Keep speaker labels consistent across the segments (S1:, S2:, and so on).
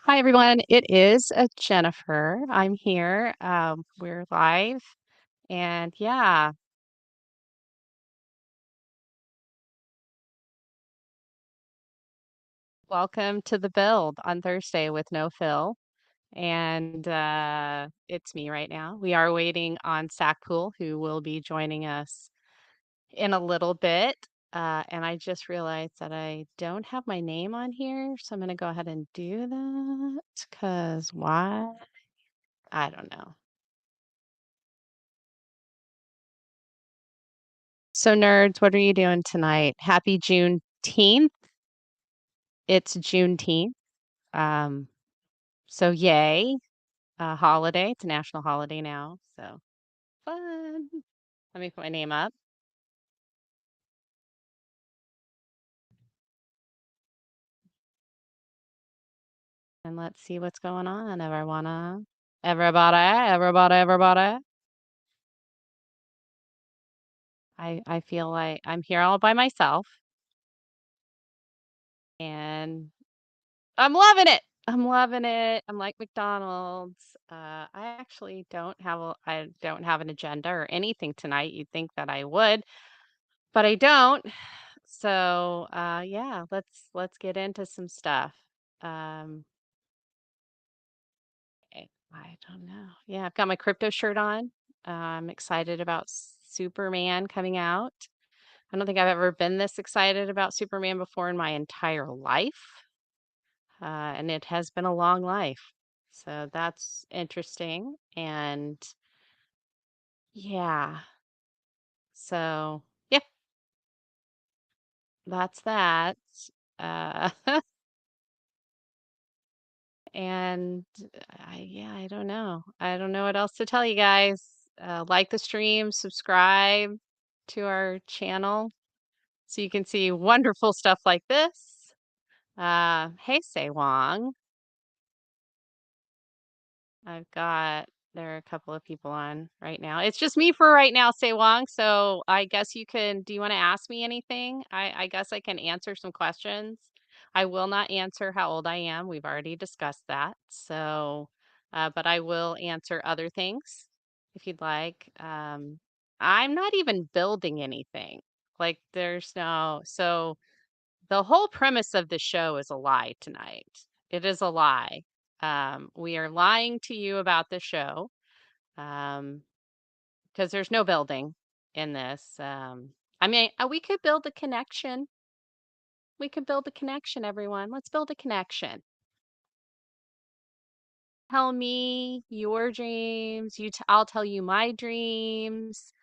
S1: Hi, everyone. It is Jennifer. I'm here. We're live. And yeah, welcome to the build on Thursday with no Phil. And it's me right now. We are waiting on SacPool, who will be joining us in a little bit. And I just realized that I don't have my name on here. So I'm going to go ahead and do that because why? I don't know. So, nerds, what are you doing tonight? Happy Juneteenth. It's Juneteenth. Um, so yay, a holiday. It's a national holiday now. So fun. Let me put my name up and let's see what's going on, everyone. Everybody. I feel like I'm here all by myself and I'm loving it. I'm loving it. I'm like McDonald's. I actually I don't have an agenda or anything tonight. You'd think that I would, but I don't. So, yeah, let's get into some stuff. Um, I don't know. Yeah, I've got my crypto shirt on. I'm excited about Superman coming out. I don't think I've ever been this excited about Superman before in my entire life. And it has been a long life. So that's interesting. And yeah, so yeah, that's that. Uh, And yeah, I don't know. I don't know what else to tell you guys. Like the stream, subscribe to our channel so you can see wonderful stuff like this. Hey, Say Wong. There are a couple of people on right now. It's just me for right now, Say Wong. So I guess do you want to ask me anything? I guess I can answer some questions. I will not answer how old I am. We've already discussed that. So, but I will answer other things if you'd like. I'm not even building anything. Like so the whole premise of the show is a lie tonight. It is a lie. We are lying to you about the show um, because there's no building in this. I mean, we could build a connection. We could build a connection, everyone. Let's build a connection. Tell me your dreams. I'll tell you my dreams.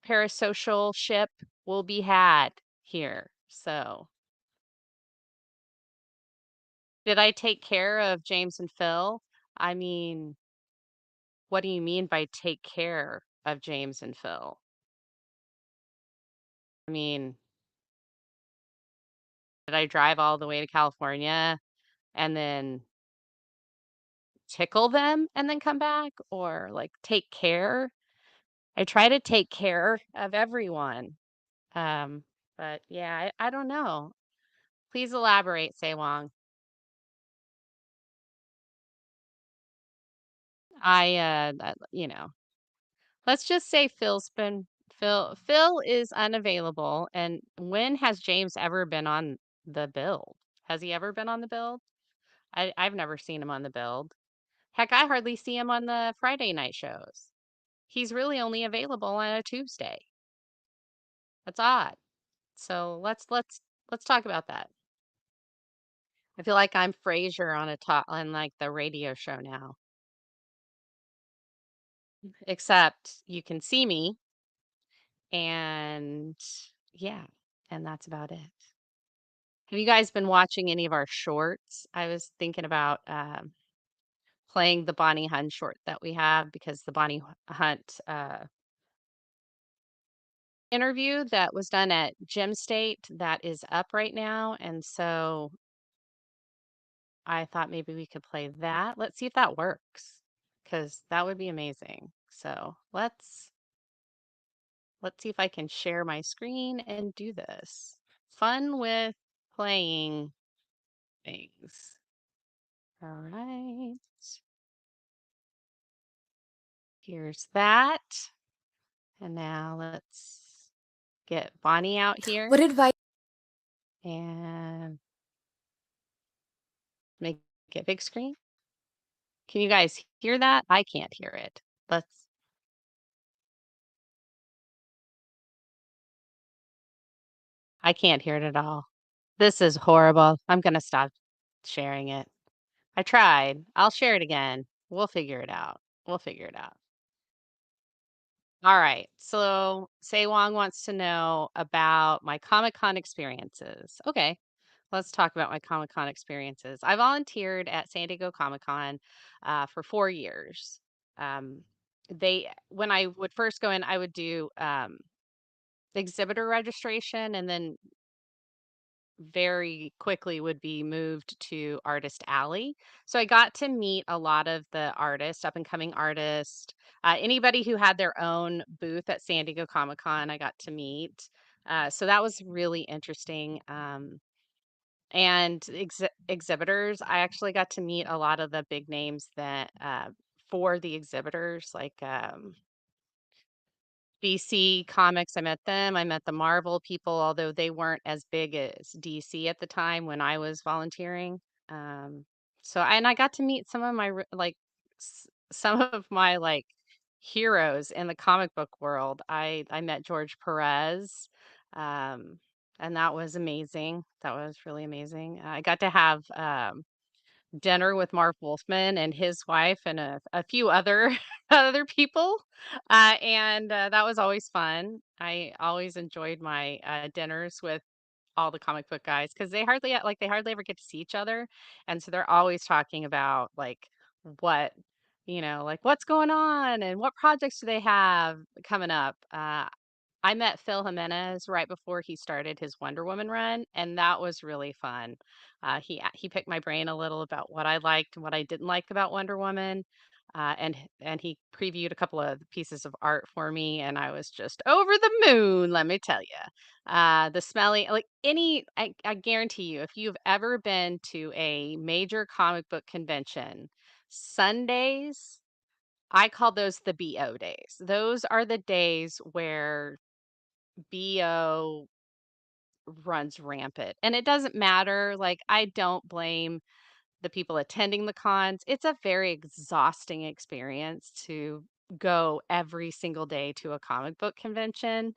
S1: Parasocial ship will be had here. So, did I take care of James and Phil? I mean, what do you mean by take care of James and Phil? I mean, did I drive all the way to California and then tickle them and then come back or like take care? I try to take care of everyone. Um, but yeah, I don't know. Please elaborate, Say Wong. Let's just say Phil is unavailable. And when has James ever been on the build? Has he ever been on the build? I've never seen him on the build. Heck, I hardly see him on the Friday night shows. He's really only available on a Tuesday. That's odd. So let's talk about that. I feel like I'm Frasier on like the radio show now. Except you can see me and yeah, and that's about it. Have you guys been watching any of our shorts? I was thinking about playing the Bonnie Hunt short that we have because the Hunt interview that was done at Gem State that is up right now. And so I thought maybe we could play that. Let's see if that works because that would be amazing. So let's see if I can share my screen and do this. Fun with playing things. All right. Here's that. And now let's get Bonnie out here
S2: What advice
S1: and make it big screen. Can you guys hear that? I can't hear it. Let's I can't hear it at all. This is horrible. I'm gonna stop sharing it. I tried. I'll share it again. We'll figure it out. We'll figure it out. All right. So Say Wong wants to know about my Comic Con experiences. Okay. Let's talk about my Comic Con experiences. I volunteered at San Diego Comic Con for 4 years. Um, when I would first go in, I would do exhibitor registration, and then very quickly would be moved to Artist Alley. So I got to meet a lot of the artists, up and coming artists, anybody who had their own booth at San Diego Comic Con, I got to meet. So that was really interesting. And exhibitors, I actually got to meet a lot of the big names that for the exhibitors, like DC Comics, I met them. I met the Marvel people, although they weren't as big as DC at the time when I was volunteering. Um, and I got to meet some of my some of my heroes in the comic book world. I met George Perez, um, and that was amazing. That was really amazing. I got to have dinner with Mark Wolfman and his wife and a few other other people, that was always fun. I always enjoyed my dinners with all the comic book guys because they hardly ever get to see each other, and so they're always talking about what what's going on and what projects do they have coming up. I met Phil Jimenez right before he started his Wonder Woman run, and that was really fun. He picked my brain a little about what I liked and what I didn't like about Wonder Woman, and he previewed a couple of pieces of art for me, and I was just over the moon, let me tell you. The smelly, I guarantee you, if you've ever been to a major comic book convention, Sundays, I call those the BO days. Those are the days where BO runs rampant. And it doesn't matter. I don't blame the people attending the cons. It's a very exhausting experience to go every single day to a comic book convention.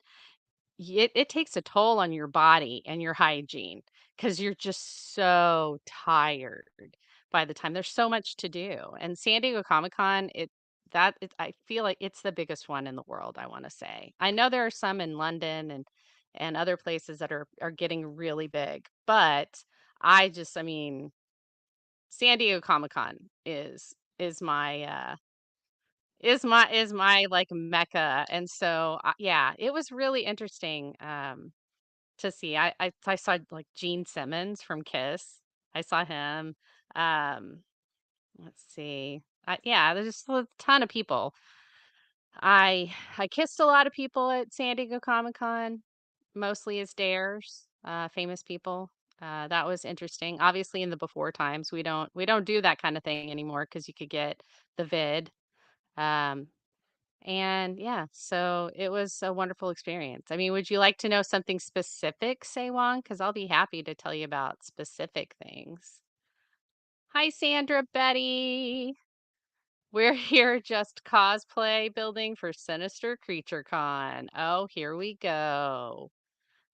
S1: It takes a toll on your body and your hygiene because you're just so tired by the time there's so much to do. And San Diego Comic-Con, I feel like it's the biggest one in the world, I want to say. I know there are some in London and other places that are getting really big, but I mean, San Diego Comic-Con is my like mecca. And so yeah, it was really interesting to see. I saw, Gene Simmons from Kiss. I saw him. Um, let's see. Yeah, there's just a ton of people. I kissed a lot of people at San Diego Comic-Con, mostly as dares, famous people. That was interesting. Obviously, in the before times, we don't do that kind of thing anymore because you could get the vid. Um, and yeah, so it was a wonderful experience. I mean, would you like to know something specific, Saywon? Because I'll be happy to tell you about specific things. Hi, Sandra Betty. We're here just cosplay building for Sinister Creature Con. Oh, here we go.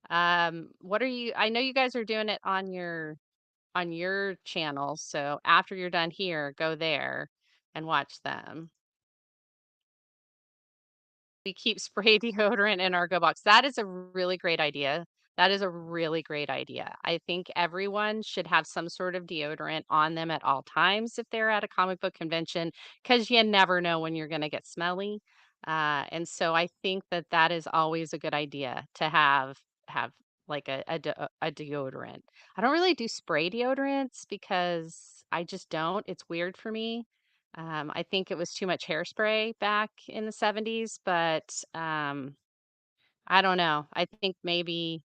S1: What are you? I know you guys are doing it on your channel, so after you're done here, go there and watch them. We keep spray deodorant in our go box. That is a really great idea. That is a really great idea. I think everyone should have some sort of deodorant on them at all times if they're at a comic book convention, because you never know when you're going to get smelly. And so I think that that is always a good idea to have like a deodorant. I don't really do spray deodorants because I just don't. It's weird for me. I think it was too much hairspray back in the 70s, but I don't know. I think maybe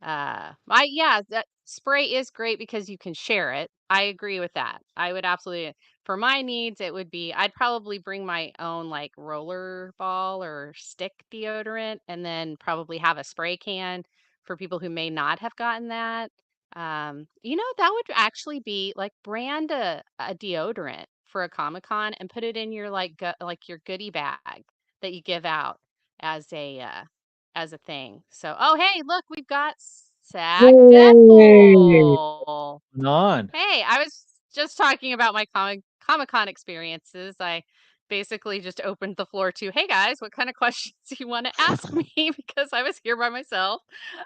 S1: I yeah, that spray is great because you can share it. I agree with that. I would absolutely for my needs, it would be I'd probably bring my own like roller ball or stick deodorant and then probably have a spray can for people who may not have gotten that. That would actually be like brand a deodorant for a Comic-Con and put it in your like your goodie bag that you give out as a thing. So, oh, hey, look, we've got Sac
S2: Hey,
S1: Deadpool.
S2: going on?
S1: Hey, I was just talking about my Comic-Con experiences. I basically just opened the floor to, hey guys, what kind of questions do you want to ask me? Because I was here by myself.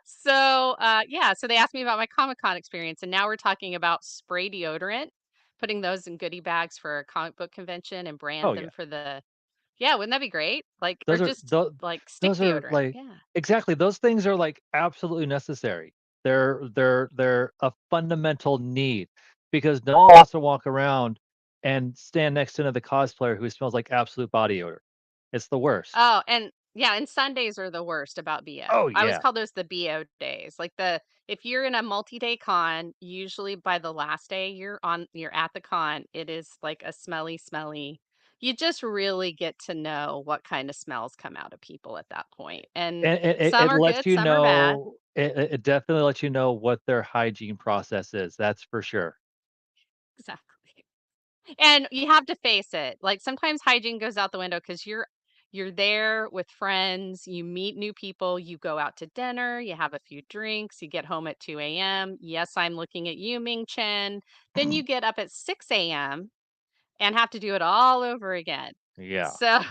S1: So, yeah, so they asked me about my Comic-Con experience, and now we're talking about spray deodorant, putting those in goodie bags for a comic book convention and
S2: Oh
S1: brand
S2: yeah,
S1: them for the, yeah, wouldn't that be great? Like, or
S2: those are
S1: just
S2: those
S1: like stick
S2: those are
S1: deodorant.
S2: like
S1: Yeah.
S2: exactly those things are like absolutely necessary. They're a fundamental need because no one wants to walk around and stand next to another cosplayer who smells like absolute body odor. It's the worst.
S1: Oh, and yeah, and Sundays are the worst about
S2: Oh
S1: BO. I always
S2: yeah,
S1: call those the BO days. Like the if you're in a multi-day con, usually by the last day you're at the con, it is like a smelly. You just really get to know what kind of smells come out of people at that point. And
S2: and
S1: some
S2: it
S1: are
S2: lets
S1: good,
S2: you
S1: some are bad.
S2: know. It definitely lets you know what their hygiene process is. That's for sure.
S1: Exactly. And you have to face it. Like sometimes hygiene goes out the window because you're there with friends, you meet new people, you go out to dinner, you have a few drinks, you get home at 2 a.m. Yes, I'm looking at you, Ming Chen. Then you get up at 6 a.m. and have to do it all over again.
S2: Yeah,
S1: So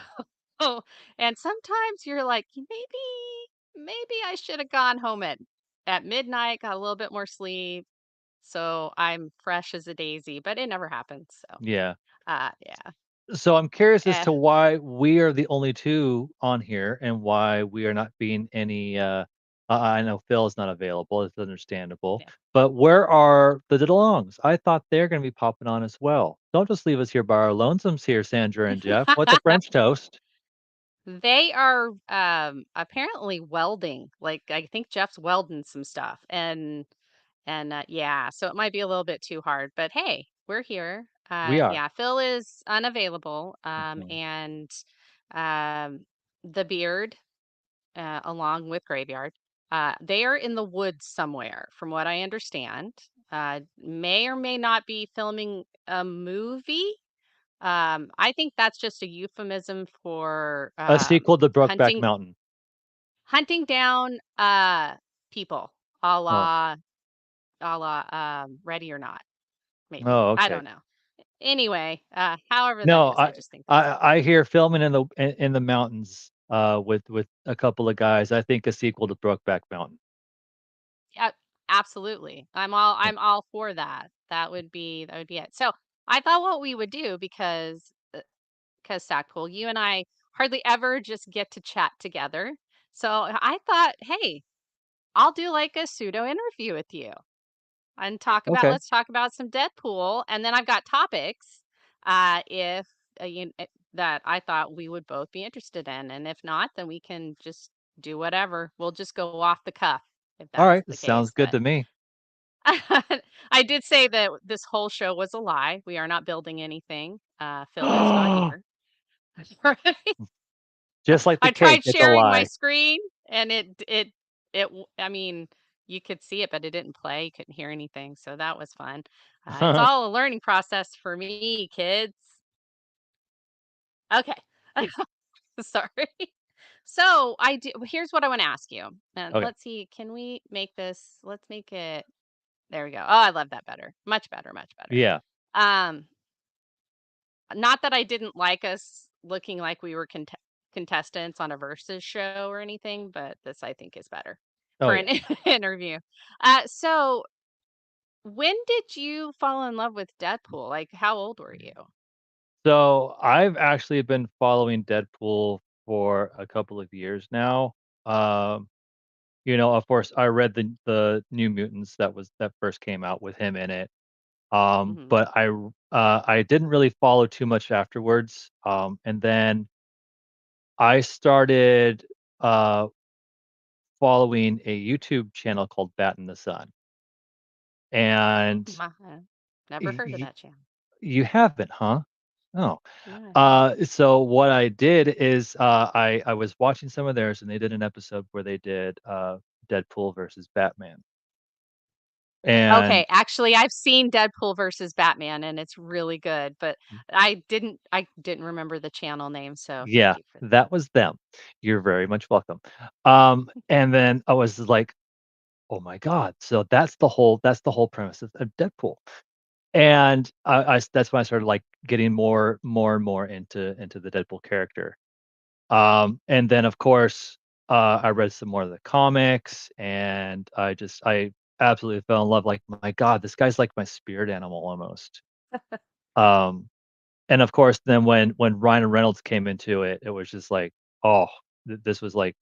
S1: and sometimes you're like, maybe I should have gone home at midnight, got a little bit more sleep. So I'm fresh as a daisy, but it never happens. So
S2: yeah.
S1: yeah.
S2: So I'm curious as
S1: Eh,
S2: to why we are the only 2 on here and why we are not being any, I know Phil is not available, it's understandable,
S1: yeah.
S2: but where are the DeLongs? I thought they're gonna be popping on as well. Don't just leave us here by our lonesomes here, Sandra and Jeff. What's a French toast?
S1: They are apparently welding. Like I think Jeff's welding some stuff and yeah, so it might be a little bit too hard, but hey, we're here.
S2: We are.
S1: Yeah, Phil is unavailable
S2: Mhm.
S1: and um the beard along with Graveyard. They are in the woods somewhere, from what I understand. May or may not be filming a movie. I think that's just a euphemism for
S2: A sequel to Brokeback
S1: hunting
S2: Mountain.
S1: hunting down people, a
S2: Oh.
S1: la Ready or Not, maybe.
S2: Oh,
S1: I
S2: okay.
S1: don't know. Anyway, however that
S2: No,
S1: is, I just think that's funny.
S2: I hear filming in the mountains, with a couple of guys. I think a sequel to Brokeback Mountain.
S1: Yeah, absolutely.
S2: Yeah.
S1: I'm all for that. That would be it. So I thought what we would do because Stackpole, you and I hardly ever just get to chat together. So I thought, hey, I'll do like a pseudo interview with you and
S2: Okay.
S1: let's talk about some Deadpool, and then I've got topics if that I thought we would both be interested in, and if not, then we can just do whatever. We'll just go off the cuff if that's
S2: Alright,
S1: the
S2: sounds
S1: case.
S2: good to me.
S1: I did say that this whole show was a lie. We are not building anything. Phil is not here.
S2: Just like the
S1: I
S2: cake,
S1: tried
S2: it's a
S1: sharing my
S2: lie.
S1: screen and I mean, you could see it, but it didn't play. You couldn't hear anything. So that was fun. It's all a learning process for me, kids. Okay. Sorry. So here's what I want to ask you. And
S2: Okay.
S1: let's see, let's make it, there we go. Oh, I love that better. Much better, much better.
S2: Yeah.
S1: Um, Not that I didn't like us looking like we were contestants on a versus show or anything, but this I think is better
S2: Oh,
S1: for
S2: yeah.
S1: an interview. So when did you fall in love with Deadpool? Like, how old were you?
S2: So, I've actually been following Deadpool for a couple of years now. Um, of course, I read the New Mutants that first came out with him in it.
S1: Hmm.
S2: But I didn't really follow too much afterwards. And then I started, uh following a YouTube channel called Bat in the Sun, and
S1: My, never
S2: y
S1: heard of
S2: y
S1: that channel.
S2: you haven't, huh? Oh.
S1: No, I haven't.
S2: So what I did is, I was watching some of theirs, and they did an episode where they did, Deadpool versus Batman, and
S1: Okay, actually, I've seen Deadpool versus Batman, and it's really good, but I didn't remember the channel name, so thank
S2: yeah,
S1: you for
S2: that was them. You're very much welcome. And then I was like, "Oh my god, so that's the whole premise of Deadpool." And that's when I started, like, getting more and more into the Deadpool character. And then, of course, I read some more of the comics, and I absolutely fell in love, like, my god, this guy's like my spirit animal almost. Um, and of course, then when Ryan Reynolds came into it, it was just like, oh, this was like,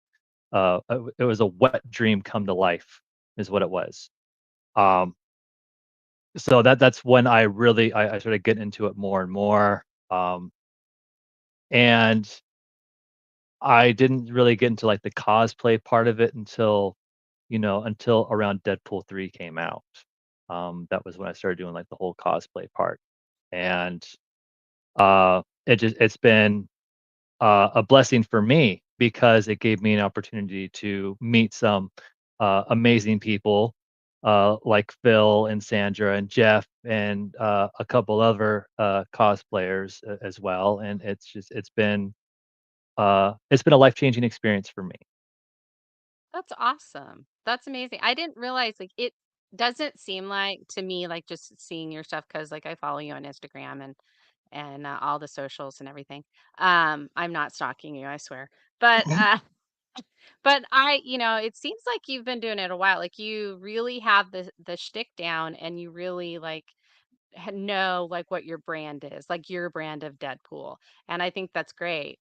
S2: it was a wet dream come to life is what it was. Um, so that's when I started getting into it more and more. And I didn't really get into, like, the cosplay part of it until around Deadpool 3 came out. That was when I started doing, like, the whole cosplay part, and, it's been, a blessing for me because it gave me an opportunity to meet some, amazing people, like Phil and Sandra and Jeff and, a couple other, cosplayers as well, and it's been a life-changing experience for me.
S1: That's awesome. That's amazing. I didn't realize, like, it doesn't seem like to me, like, just seeing your stuff because, like, I follow you on Instagram and all the socials and everything. I'm not stalking you, I swear. But, but it seems like you've been doing it a while. Like, you really have the shtick down, and you really, like, know like what your brand is, like your brand of Deadpool. And I think that's great.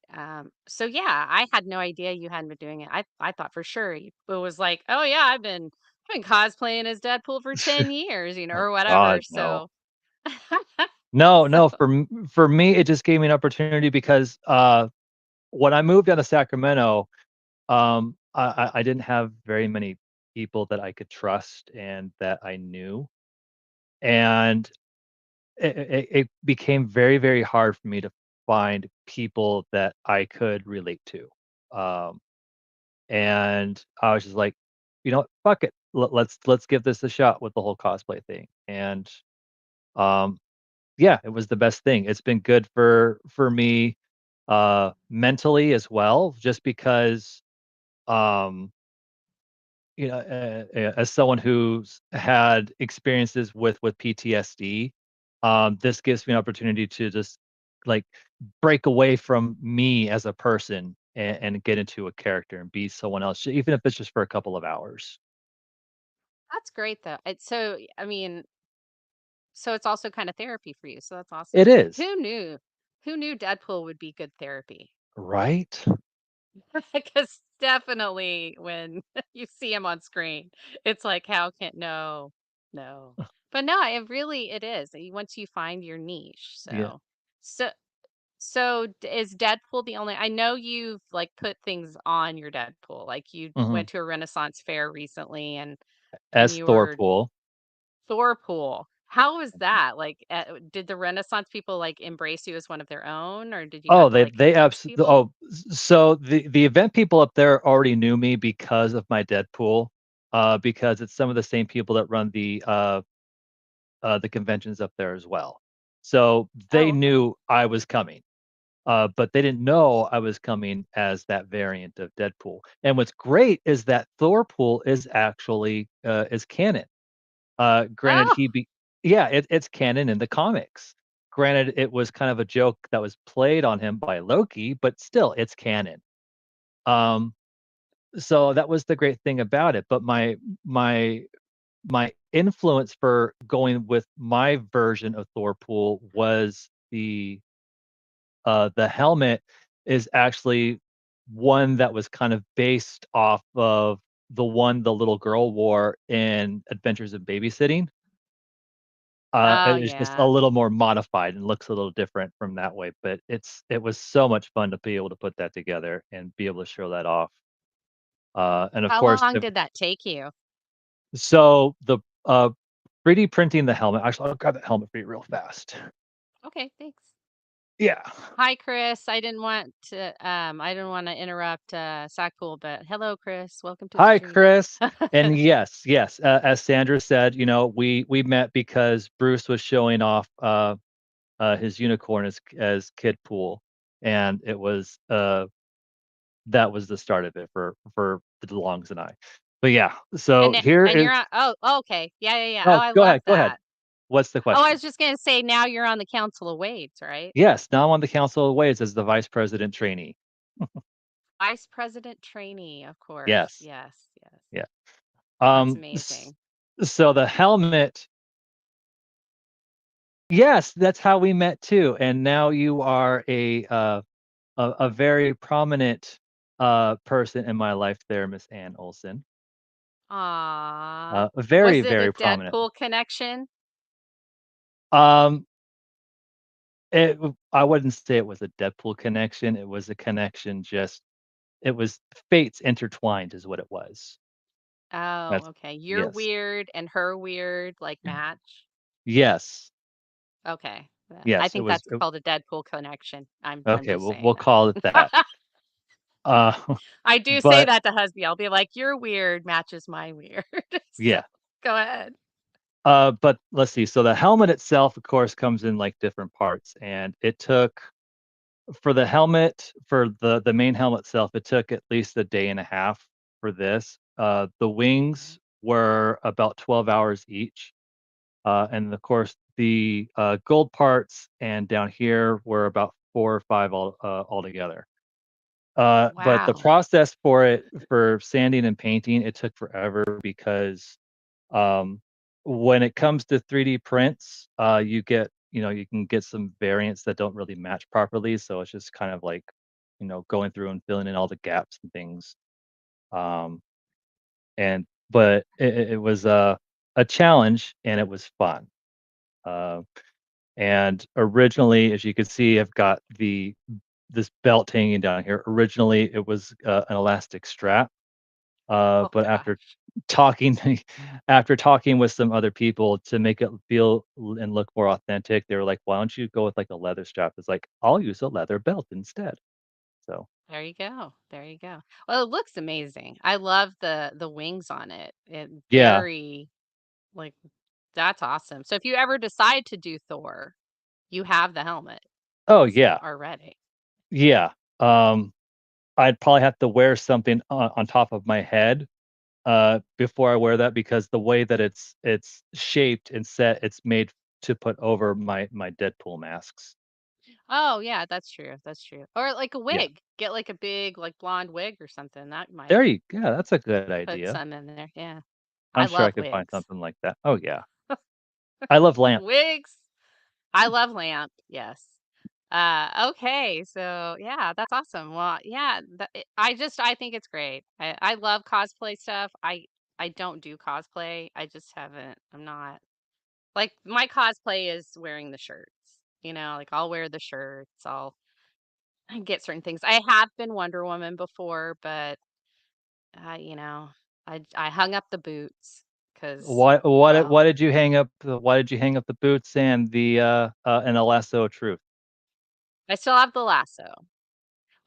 S1: So yeah, I had no idea you hadn't been doing it. I thought for sure it was like, oh yeah, I've been cosplaying as Deadpool for 10 years,
S2: Oh
S1: or whatever.
S2: god, no.
S1: So
S2: No,
S1: so
S2: no, for me, it just gave me an opportunity because, when I moved down to Sacramento, I didn't have very many people that I could trust and that I knew, and it became very, very hard for me to find people that I could relate to. Um, and I was just like, "You know what? Fuck it. Let's give this a shot with the whole cosplay thing." And, um yeah, it was the best thing. It's been good for me, mentally as well, just because, um, as someone who's had experiences with PTSD, this gives me an opportunity to just, like, break away from me as a person and get into a character and be someone else, even if it's just for a couple of hours.
S1: that's great though. I mean, so it's also kind of therapy for you. So that's
S2: It
S1: awesome.
S2: is,
S1: Who knew? Who knew Deadpool would be good therapy?
S2: right?
S1: Because definitely when you see him on screen, it's like, how can no, no. But no, it is. Once you find your niche.
S2: Yeah.
S1: So, is Deadpool the only, I know you've like put things on your Deadpool. Like you
S2: Mhm.
S1: went to a Renaissance fair recently and
S2: As
S1: you were
S2: Thorpool.
S1: Thorpool. How was that? Like, did the Renaissance people like embrace you as one of their own, or did you have
S2: Oh,
S1: to
S2: they
S1: like
S2: they
S1: convince
S2: abs
S1: people?
S2: oh, so the event people up there already knew me because of my Deadpool, because it's some of the same people that run the conventions up there as well. So, they
S1: Oh, okay.
S2: knew I was coming, but they didn't know I was coming as that variant of Deadpool. And what's great is that Thorpool is actually, is canon. Granted,
S1: Oh,
S2: yeah, it's canon in the comics. Granted, it was kind of a joke that was played on him by Loki, but still, it's canon. Um, so that was the great thing about it. But my my influence for going with my version of Thorpool was the helmet is actually one that was kind of based off of the one the little girl wore in Adventures of Babysitting.
S1: oh
S2: It's just a
S1: yeah.
S2: little more modified and looks a little different from that way, but it was so much fun to be able to put that together and be able to show that off. And of
S1: How
S2: course,
S1: long did that take you?
S2: so the 3D printing the helmet. Actually, I'll grab the helmet for you real fast.
S1: Okay, thanks.
S2: Yeah.
S1: Hi, Chris. I didn't want to interrupt SacPool, but hello, Chris. Welcome to the
S2: Hi,
S1: stream.
S2: Chris. And yes, yes, as Sandra said, we met because Bruce was showing off his unicorn as Kid Pool, and it was that was the start of it for the DeLongs and I. But yeah, so here
S1: And
S2: is.
S1: you're on. Oh, okay. Yeah, yeah, yeah. Oh,
S2: Oh,
S1: I
S2: go
S1: love
S2: ahead, go ahead.
S1: that.
S2: What's the
S1: Oh, I
S2: question?
S1: was just gonna say now you're on the Council of Wades, right?
S2: Yes, now I'm on the Council of Ways as the vice president trainee.
S1: Vice President trainee, of course.
S2: Yes,
S1: Yes, yes.
S2: yeah.
S1: That's
S2: S
S1: amazing.
S2: so the helmet. Yes, that's how we met too, and now you are a very prominent, person in my life there, Miss Ann Olson.
S1: Aw.
S2: Very,
S1: Was it a
S2: very prominent.
S1: Deadpool connection?
S2: Um, I wouldn't say it was a Deadpool connection, it was a connection just it was fates intertwined is what it was.
S1: Oh,
S2: That's
S1: okay. You're
S2: yes.
S1: weird and her weird, like match.
S2: Yes.
S1: Okay. I
S2: Yes, it
S1: think
S2: was
S1: that's called a Deadpool connection. I'm
S2: okay,
S1: just
S2: we'll
S1: saying
S2: call it
S1: that.
S2: that. Uh,
S1: I do say
S2: but
S1: that to husband. I'll be like, "You're weird matches my weird." So,
S2: yeah.
S1: go ahead.
S2: But let's see. So the helmet itself, of course, comes in like different parts, and it took for the helmet for the main helmet itself, it took at least a day and a half for this. The
S1: Mhm.
S2: wings were about 12 hours each, and of course the gold parts and down here were about 4 or 5 altogether. But the
S1: Wow.
S2: process for it for sanding and painting, it took forever because um, when it comes to 3D prints, you can get some variants that don't really match properly. So it's just kind of like, going through and filling in all the gaps and things. Um, but it was a challenge and it was fun. Uh, and originally, as you can see, I've got this belt hanging down here. Originally, it was an elastic strap.
S1: Oh
S2: But
S1: gosh.
S2: talking after talking with some other people to make it feel and look more authentic, they were like, "Why don't you go with like a leather strap?" It's like, "I'll use a leather belt instead." So,
S1: There you go. There you go. Well, it looks amazing. I love the wings on it. It
S2: yeah.
S1: very like that's awesome. So if you ever decide to do Thor, you have the helmet
S2: Oh,
S1: so
S2: yeah.
S1: already.
S2: Yeah. Um, I'd probably have to wear something on top of my head, before I wear that because the way that it's shaped and set, it's made to put over my Deadpool masks.
S1: Oh, yeah, that's true, that's true. Or like a
S2: Yeah.
S1: wig. Get like a big like blonde wig or something. That might
S2: Yeah, that's a good
S1: put
S2: idea.
S1: some in there. Yeah. I
S2: I'm sure I
S1: love
S2: could find
S1: wigs.
S2: something like that. Oh, yeah. I love lamp.
S1: Wigs. I love lamp. Yes. Okay. So yeah, that's awesome. Well, yeah, I think it's great. I love cosplay stuff. I don't do cosplay. I just haven't I'm not like my cosplay is wearing the shirts. Like I'll wear the shirts. I get certain things. I have been Wonder Woman before, but I hung up the boots because, well,
S2: Why did you hang up the boots and the lasso of truth?
S1: I still have the lasso.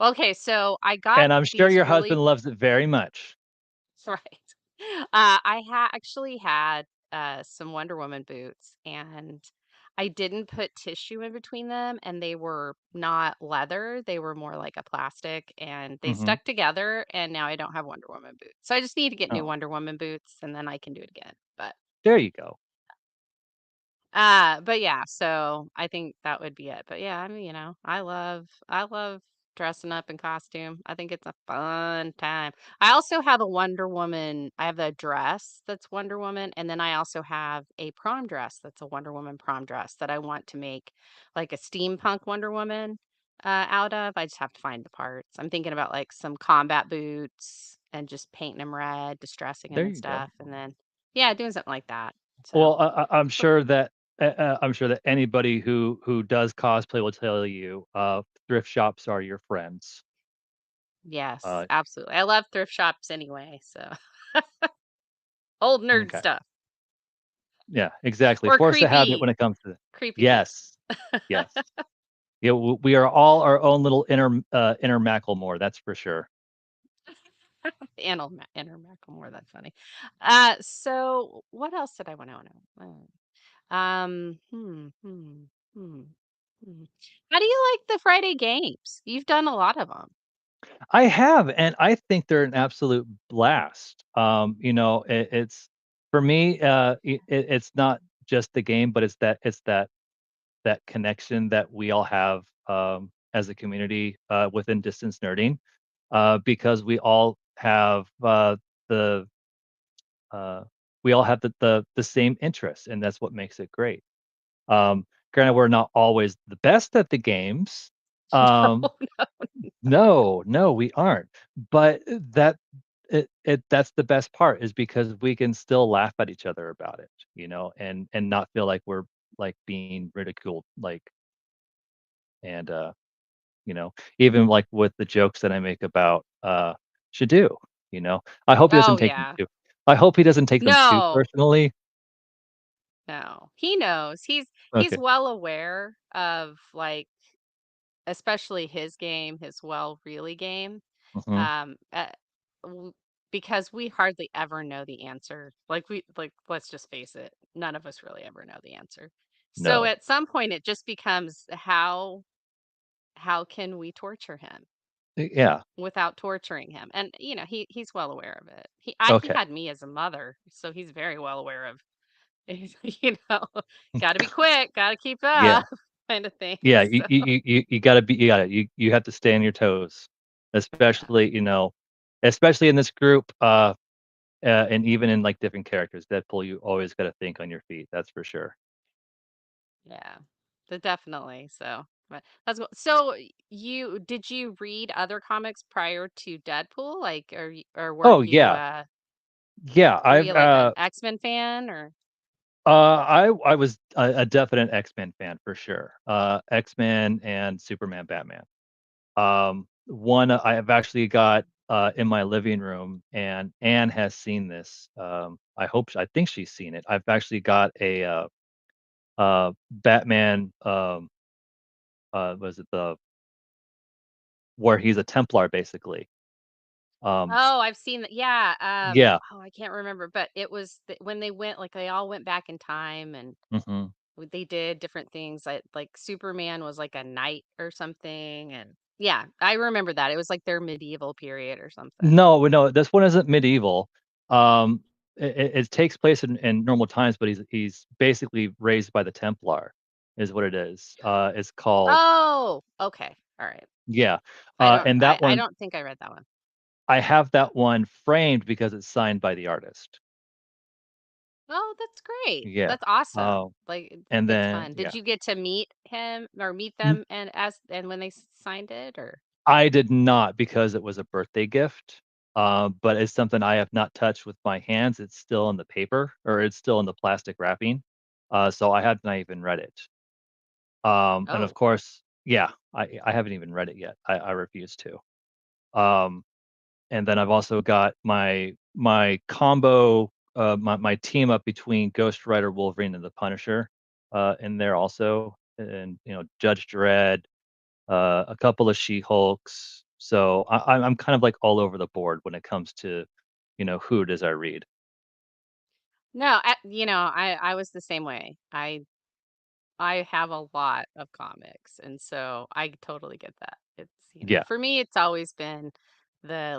S1: Okay, so I got
S2: And I'm sure
S1: these
S2: your
S1: really
S2: husband loves it very much.
S1: right. I actually had some Wonder Woman boots, and I didn't put tissue in between them, and they were not leather. They were more like a plastic, and they
S2: Mhm.
S1: stuck together. And now I don't have Wonder Woman boots, so I just need to get new
S2: Oh,
S1: Wonder Woman boots, and then I can do it again.
S2: there you go.
S1: But yeah, so I think that would be it. But yeah, I mean, I love dressing up in costume. I think it's a fun time. I also have a Wonder Woman. I have a dress that's Wonder Woman, and then I also have a prom dress that's a Wonder Woman prom dress that I want to make like a steampunk Wonder Woman out of. I just have to find the parts. I'm thinking about like some combat boots and just painting them red, distressing them
S2: There
S1: and
S2: you go.
S1: stuff, and then yeah, doing something like that. So.
S2: Well, I'm sure that anybody who does cosplay will tell you, thrift shops are your friends.
S1: Yes,
S2: Uh,
S1: absolutely. I love thrift shops anyway, so old nerd
S2: okay.
S1: stuff
S2: Yeah, exactly.
S1: or
S2: Force a habit
S1: creepy,
S2: when it comes to
S1: creepy things.
S2: yes, yes. Yeah, we are all our own little inner Macklemore, that's for sure.
S1: Inner Macklemore, that's funny. So what else did I want to know? Um, hmm, hmm, hmm, hmm. How do you like the Friday games? You've done a lot of them.
S2: I have, and I think they're an absolute blast. It's for me, it's not just the game, but it's that connection that we all have, as a community, within distance nerding, because the uh, we all have the same interests, and that's what makes it great. Granted, we're not always the best at the games. Um,
S1: No, no.
S2: no, no, we aren't. But that's the best part is because we can still laugh at each other about it, and not feel like we're like being ridiculed, like and even like with the jokes that I make about Shadu, I hope he doesn't
S1: Oh
S2: take them
S1: yeah.
S2: too I hope he doesn't take them too
S1: No,
S2: personally.
S1: no. He knows. He's
S2: Okay.
S1: well aware of like especially his game, his well really game.
S2: Mhm.
S1: Um, uh, w because we hardly ever know the answer. Like, let's just face it, none of us really ever know the answer. So
S2: No.
S1: at some point, it just becomes how can we torture him
S2: Yeah.
S1: without torturing him? And, he's well aware of it. He
S2: Okay.
S1: had me as a mother, so he's very well aware of, you know, gotta be quick, gotta keep
S2: Yeah.
S1: up kind of thing.
S2: Yeah, you
S1: So,
S2: you you you you gotta be you have to stay on your toes,
S1: yeah.
S2: especially in this group, and even in, like, different characters. Deadpool, you always gotta think on your feet, that's for sure.
S1: Yeah, definitely. So, but that's what. So, did you read other comics prior to Deadpool? Like, or
S2: Oh, yeah. Yeah,
S1: were you like an X Men fan or?
S2: I was a definite X-Men fan for sure. X-Men and Superman, Batman. One I have actually got, in my living room, and Anne has seen this. I think she's seen it. I've actually got Batman, was it the where he's a Templar basically. S
S1: Oh, I've seen that. Yeah.
S2: Yeah.
S1: Oh, I can't remember, but it was when they went like they all went back in time and
S2: Mhm.
S1: they did different things. Like Superman was like a knight or something, and yeah, I remember that. It was like their medieval period or something.
S2: No, no, this one isn't medieval. It takes place in normal times, but he's basically raised by the Templar, is what it is. It's called
S1: Oh, okay. All right.
S2: yeah,
S1: I don't.
S2: and that
S1: I
S2: one
S1: don't think I read that one.
S2: I have that one framed because it's signed by the artist.
S1: Oh, that's great.
S2: Yeah,
S1: That's awesome.
S2: uh,
S1: Like,
S2: and
S1: that's
S2: then
S1: fun. Did
S2: yeah.
S1: you get to meet him or meet
S2: N
S1: them and when they signed it or?
S2: I did not because it was a birthday gift, but it's something I have not touched with my hands. It's still in the paper or it's still in the plastic wrapping, so I have not even read it. And of
S1: Oh.
S2: course, yeah, I haven't even read it yet. I refuse to. Um, and then I've also got my combo, my team up between Ghost Rider, Wolverine, and the Punisher, in there also, and Judge Dredd, a couple of She-Hulks. So I'm kind of like all over the board when it comes to, who it is I read.
S1: No, I was the same way. I have a lot of comics, and so I totally get that.
S2: Yeah.
S1: For me, it's always been the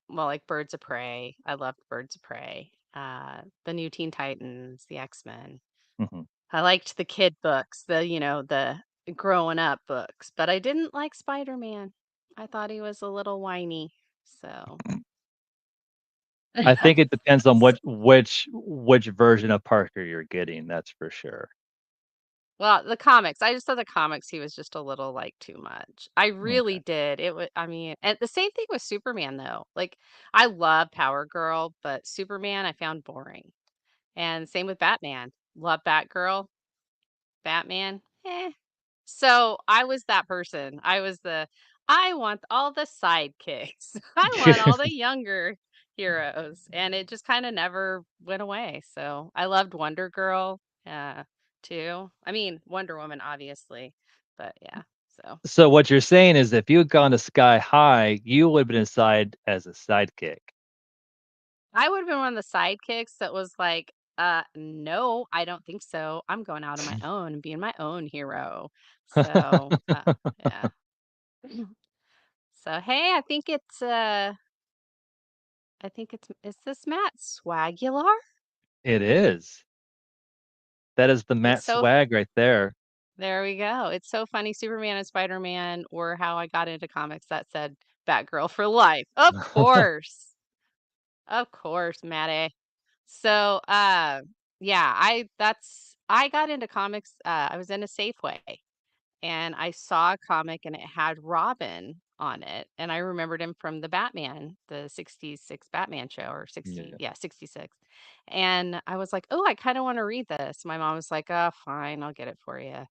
S1: well, like Birds of Prey. I loved Birds of Prey. The New Teen Titans, the X-Men.
S2: Mhm.
S1: I liked the kid books, the growing up books, but I didn't like Spider-Man. I thought he was a little whiny. So,
S2: I think it depends on
S1: so
S2: which version of Parker you're getting, that's for sure.
S1: well, the comics, I just thought the comics, he was just a little, like, too much. I really
S2: Okay.
S1: did. I mean and the same thing with Superman, though. Like, I love Power Girl, but Superman I found boring. And same with Batman. Love Batgirl, Batman, eh. So, I was that person. I want all the sidekicks. I want all the younger heroes, and it just kinda never went away, so I loved Wonder Girl, too. I mean, Wonder Woman, obviously, but yeah, so
S2: So what you're saying is if you had gone to Sky High, you would have been assigned as a sidekick.
S1: I would've been one of the sidekicks that was like, no, I don't think so. I'm going out on my own and being my own hero." So, yeah. So, hey, I think it's is this Matt Swagular?
S2: It is. That is the
S1: It's
S2: Matt
S1: so
S2: swag right there.
S1: There we go. It's so funny, Superman and Spider-Man or how I got into comics that said Batgirl for life. Of course. Of course, Maddie. So, yeah, I got into comics, I was in a Safeway and I saw a comic and it had Robin on it, and I remembered him from the Batman, the '66 Batman show or 60
S2: Yeah,
S1: yeah, '66. And I was like, "Oh, I kinda wanna read this." My mom was like, "Oh, fine, I'll get it for you."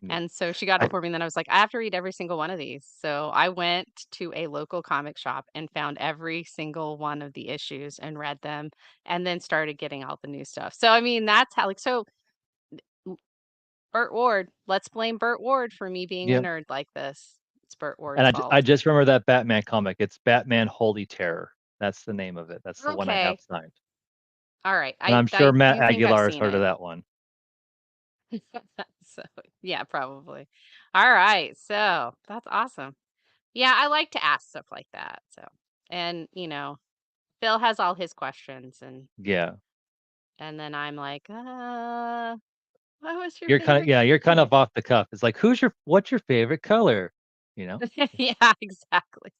S2: yeah.
S1: And so she got it
S2: I
S1: for me, and then I was like, "I have to read every single one of these." So I went to a local comic shop and found every single one of the issues and read them, and then started getting all the new stuff. So, I mean, that's how so l Burt Ward, let's blame Burt Ward for me being a
S2: yeah,
S1: nerd like this. It's Burt
S2: and
S1: Ward's
S2: I
S1: fault.
S2: just remember that Batman comic. It's Batman Holy Terror. That's the name of it. That's the one I have
S1: Okay.
S2: signed,
S1: Alright.
S2: and I'm sure
S1: I
S2: Matt
S1: do think I've
S2: Aguilar has
S1: seen
S2: heard of
S1: it.
S2: that one.
S1: So, yeah, probably. Alright, so that's awesome. Yeah, I like to ask stuff like that, so and, Phil has all his questions
S2: Yeah.
S1: and then I'm like, what was your
S2: You're kinda
S1: favorite
S2: yeah, you're kind
S1: color?"
S2: of off the cuff. It's like, what's your favorite color?" You know?
S1: Yeah, exactly.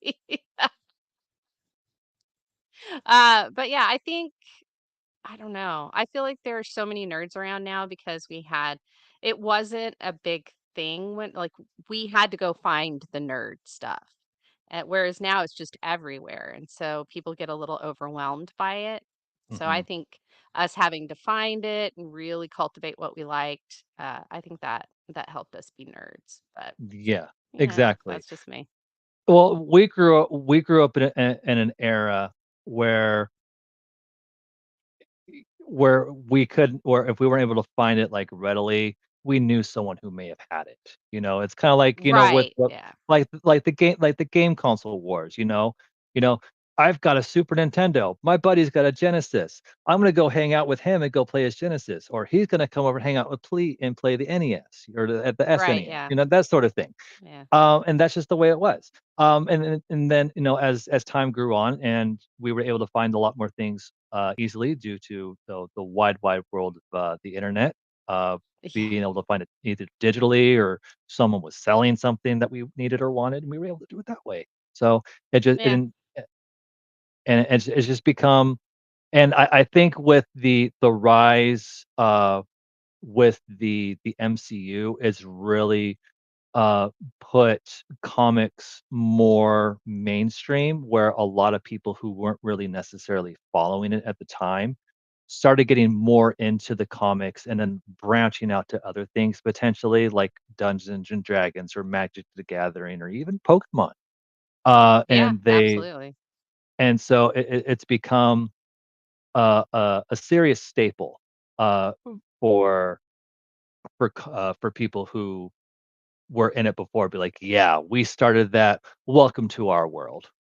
S1: But yeah, I don't know. I feel like there are so many nerds around now because it wasn't a big thing when like we had to go find the nerd stuff. Whereas now it's just everywhere. And so people get a little overwhelmed by it. So I
S2: Mhm.
S1: think us having to find it and really cultivate what we liked, I think that helped us be nerds. But
S2: Yeah, exactly.
S1: that's just me.
S2: Well, we grew up in in an era where we couldn't or if we weren't able to find it, like, readily, we knew someone who may have had it, you know? It's kinda like, with
S1: Right.
S2: the
S1: Yeah.
S2: like the game console wars, you know? You know, "I've got a Super Nintendo, my buddy's got a Genesis, I'm gonna go hang out with him and go play his Genesis, or he's gonna come over and hang out with plea and play the NES or the
S1: Right.
S2: SNES,"
S1: Yeah.
S2: that sort of thing.
S1: Yeah.
S2: And that's just the way it was. And then, as time grew on and we were able to find a lot more things easily due to the wide world of the internet, uh,
S1: Yeah.
S2: being able to find it either digitally or someone was selling something that we needed or wanted, and we were able to do it that way. So it
S1: Yeah.
S2: didn't, and it's just become. And I think with the rise with the MCU is really uh, put comics more mainstream, where a lot of people who weren't really necessarily following it at the time started getting more into the comics and then branching out to other things potentially like Dungeons and Dragons or Magic the Gathering or even Pokemon.
S1: Yeah. Absolutely.
S2: And so it's become a serious staple uh, for for people who were in it before, be like, "Yeah, we started that. Welcome to our world."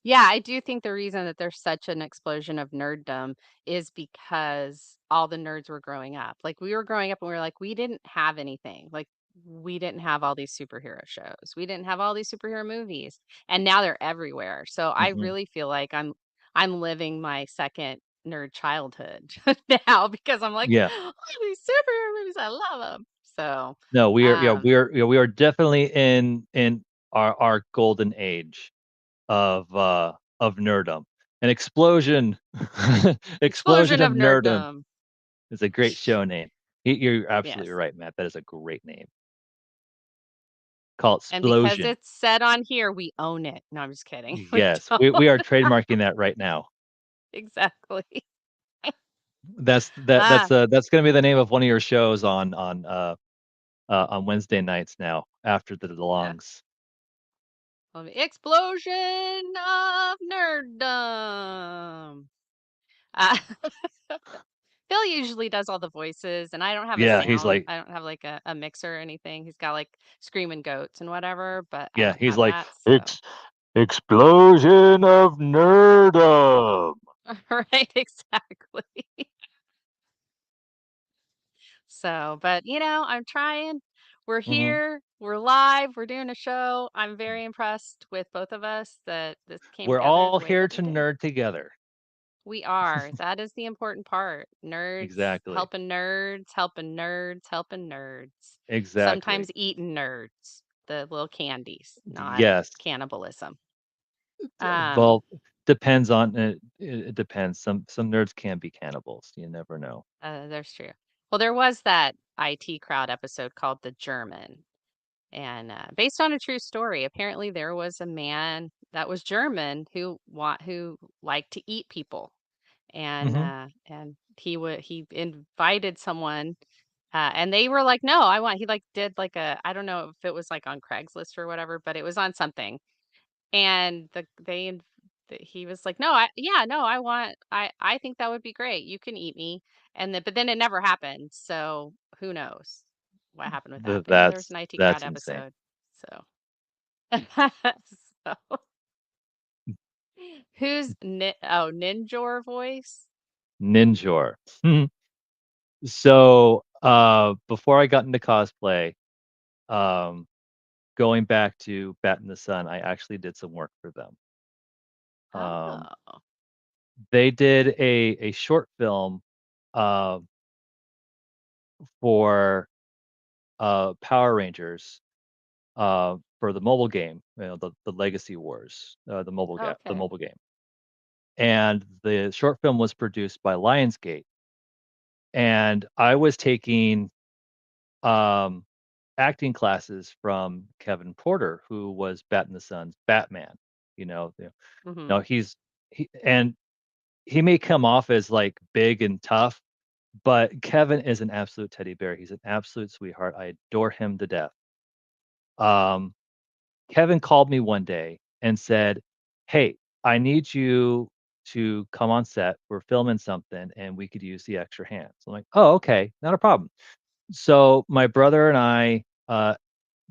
S1: Yeah, I do think the reason that there's such an explosion of nerddom is because all the nerds were growing up. Like we were growing up and we were like, we didn't have anything. Like we didn't have all these superhero shows. We didn't have all these superhero movies. And now they're everywhere. So I
S2: Mhm.
S1: really feel like I'm living my second nerd childhood now because I'm like,
S2: Yeah.
S1: oh, these superhero movies, I love them. So
S2: No,
S1: um
S2: we are definitely in our golden age of nerdom. An explosion explosion
S1: explosion
S2: of
S1: of
S2: nerdom
S1: nerddom.
S2: is a great show name. You're absolutely
S1: Yes.
S2: right, Matt. That is a great name. Call it
S1: And because
S2: Splosion.
S1: it's said on here, we own it. No, I'm just kidding. We
S2: Yes,
S1: don't.
S2: we are trademarking that right now.
S1: Exactly. Ah,
S2: That's gonna be the name of one of your shows on Wednesday nights now after the
S1: yeah.
S2: DeLongs.
S1: Explosion of nerddom. Uh, Phil usually does all the voices, and I don't have a
S2: Yeah, he's
S1: sound.
S2: like
S1: I don't have like a mixer or anything. He's got like screaming goats and whatever, but I
S2: yeah,
S1: don't
S2: he's
S1: have
S2: like,
S1: that. So,
S2: "It's explosion of nerdom."
S1: right, exactly. So, but I'm trying. We're
S2: Mhm.
S1: here. We're live. We're doing a show. I'm very impressed with both of us that this came
S2: We're
S1: together
S2: all
S1: the way
S2: here
S1: that it
S2: to
S1: did.
S2: nerd together.
S1: We are. That is the important part. Nerds
S2: Exactly.
S1: helping nerds, helping nerds, helping nerds.
S2: Exactly.
S1: Sometimes eating nerds, the little candies, not
S2: Yes.
S1: cannibalism.
S2: Well,
S1: Um,
S2: depends on it depends. Some nerds can be cannibals. You never know.
S1: there's true. Well, there was that IT crowd episode called The German, and based on a true story. Apparently, there was a man that was German who liked to eat people,
S2: Mhm.
S1: and he invited someone. And they were like, "No, I want." He like did like a I don't know if it was like on Craigslist or whatever, but it was on something. And he was like, "No, I want I think that would be great. You can eat me." But then it never happened. So who knows what happened with that? But yeah, there was
S2: That's
S1: an IT crowd
S2: that's insane.
S1: episode. So so Ninjor voice?
S2: Ninjor. So, before I got into cosplay, um, going back to Bat in the Sun, I actually did some work for them. Um,
S1: Oh.
S2: they did a short film, uh, for, Power Rangers, for the mobile game, the Legacy Wars, the
S1: Okay.
S2: mobile game, and the short film was produced by Lionsgate, and I was taking, um, acting classes from Kevin Porter, who was Bat in the Sun's Batman, you know, the
S1: Mhm.
S2: no, he may come off as, like, big and tough, but Kevin is an absolute teddy bear. He's an absolute sweetheart. I adore him to death. Um, Kevin called me one day and said, "Hey, I need you to come on set. We're filming something and we could use the extra hands." I'm like, "Oh, okay, not a problem." So my brother and I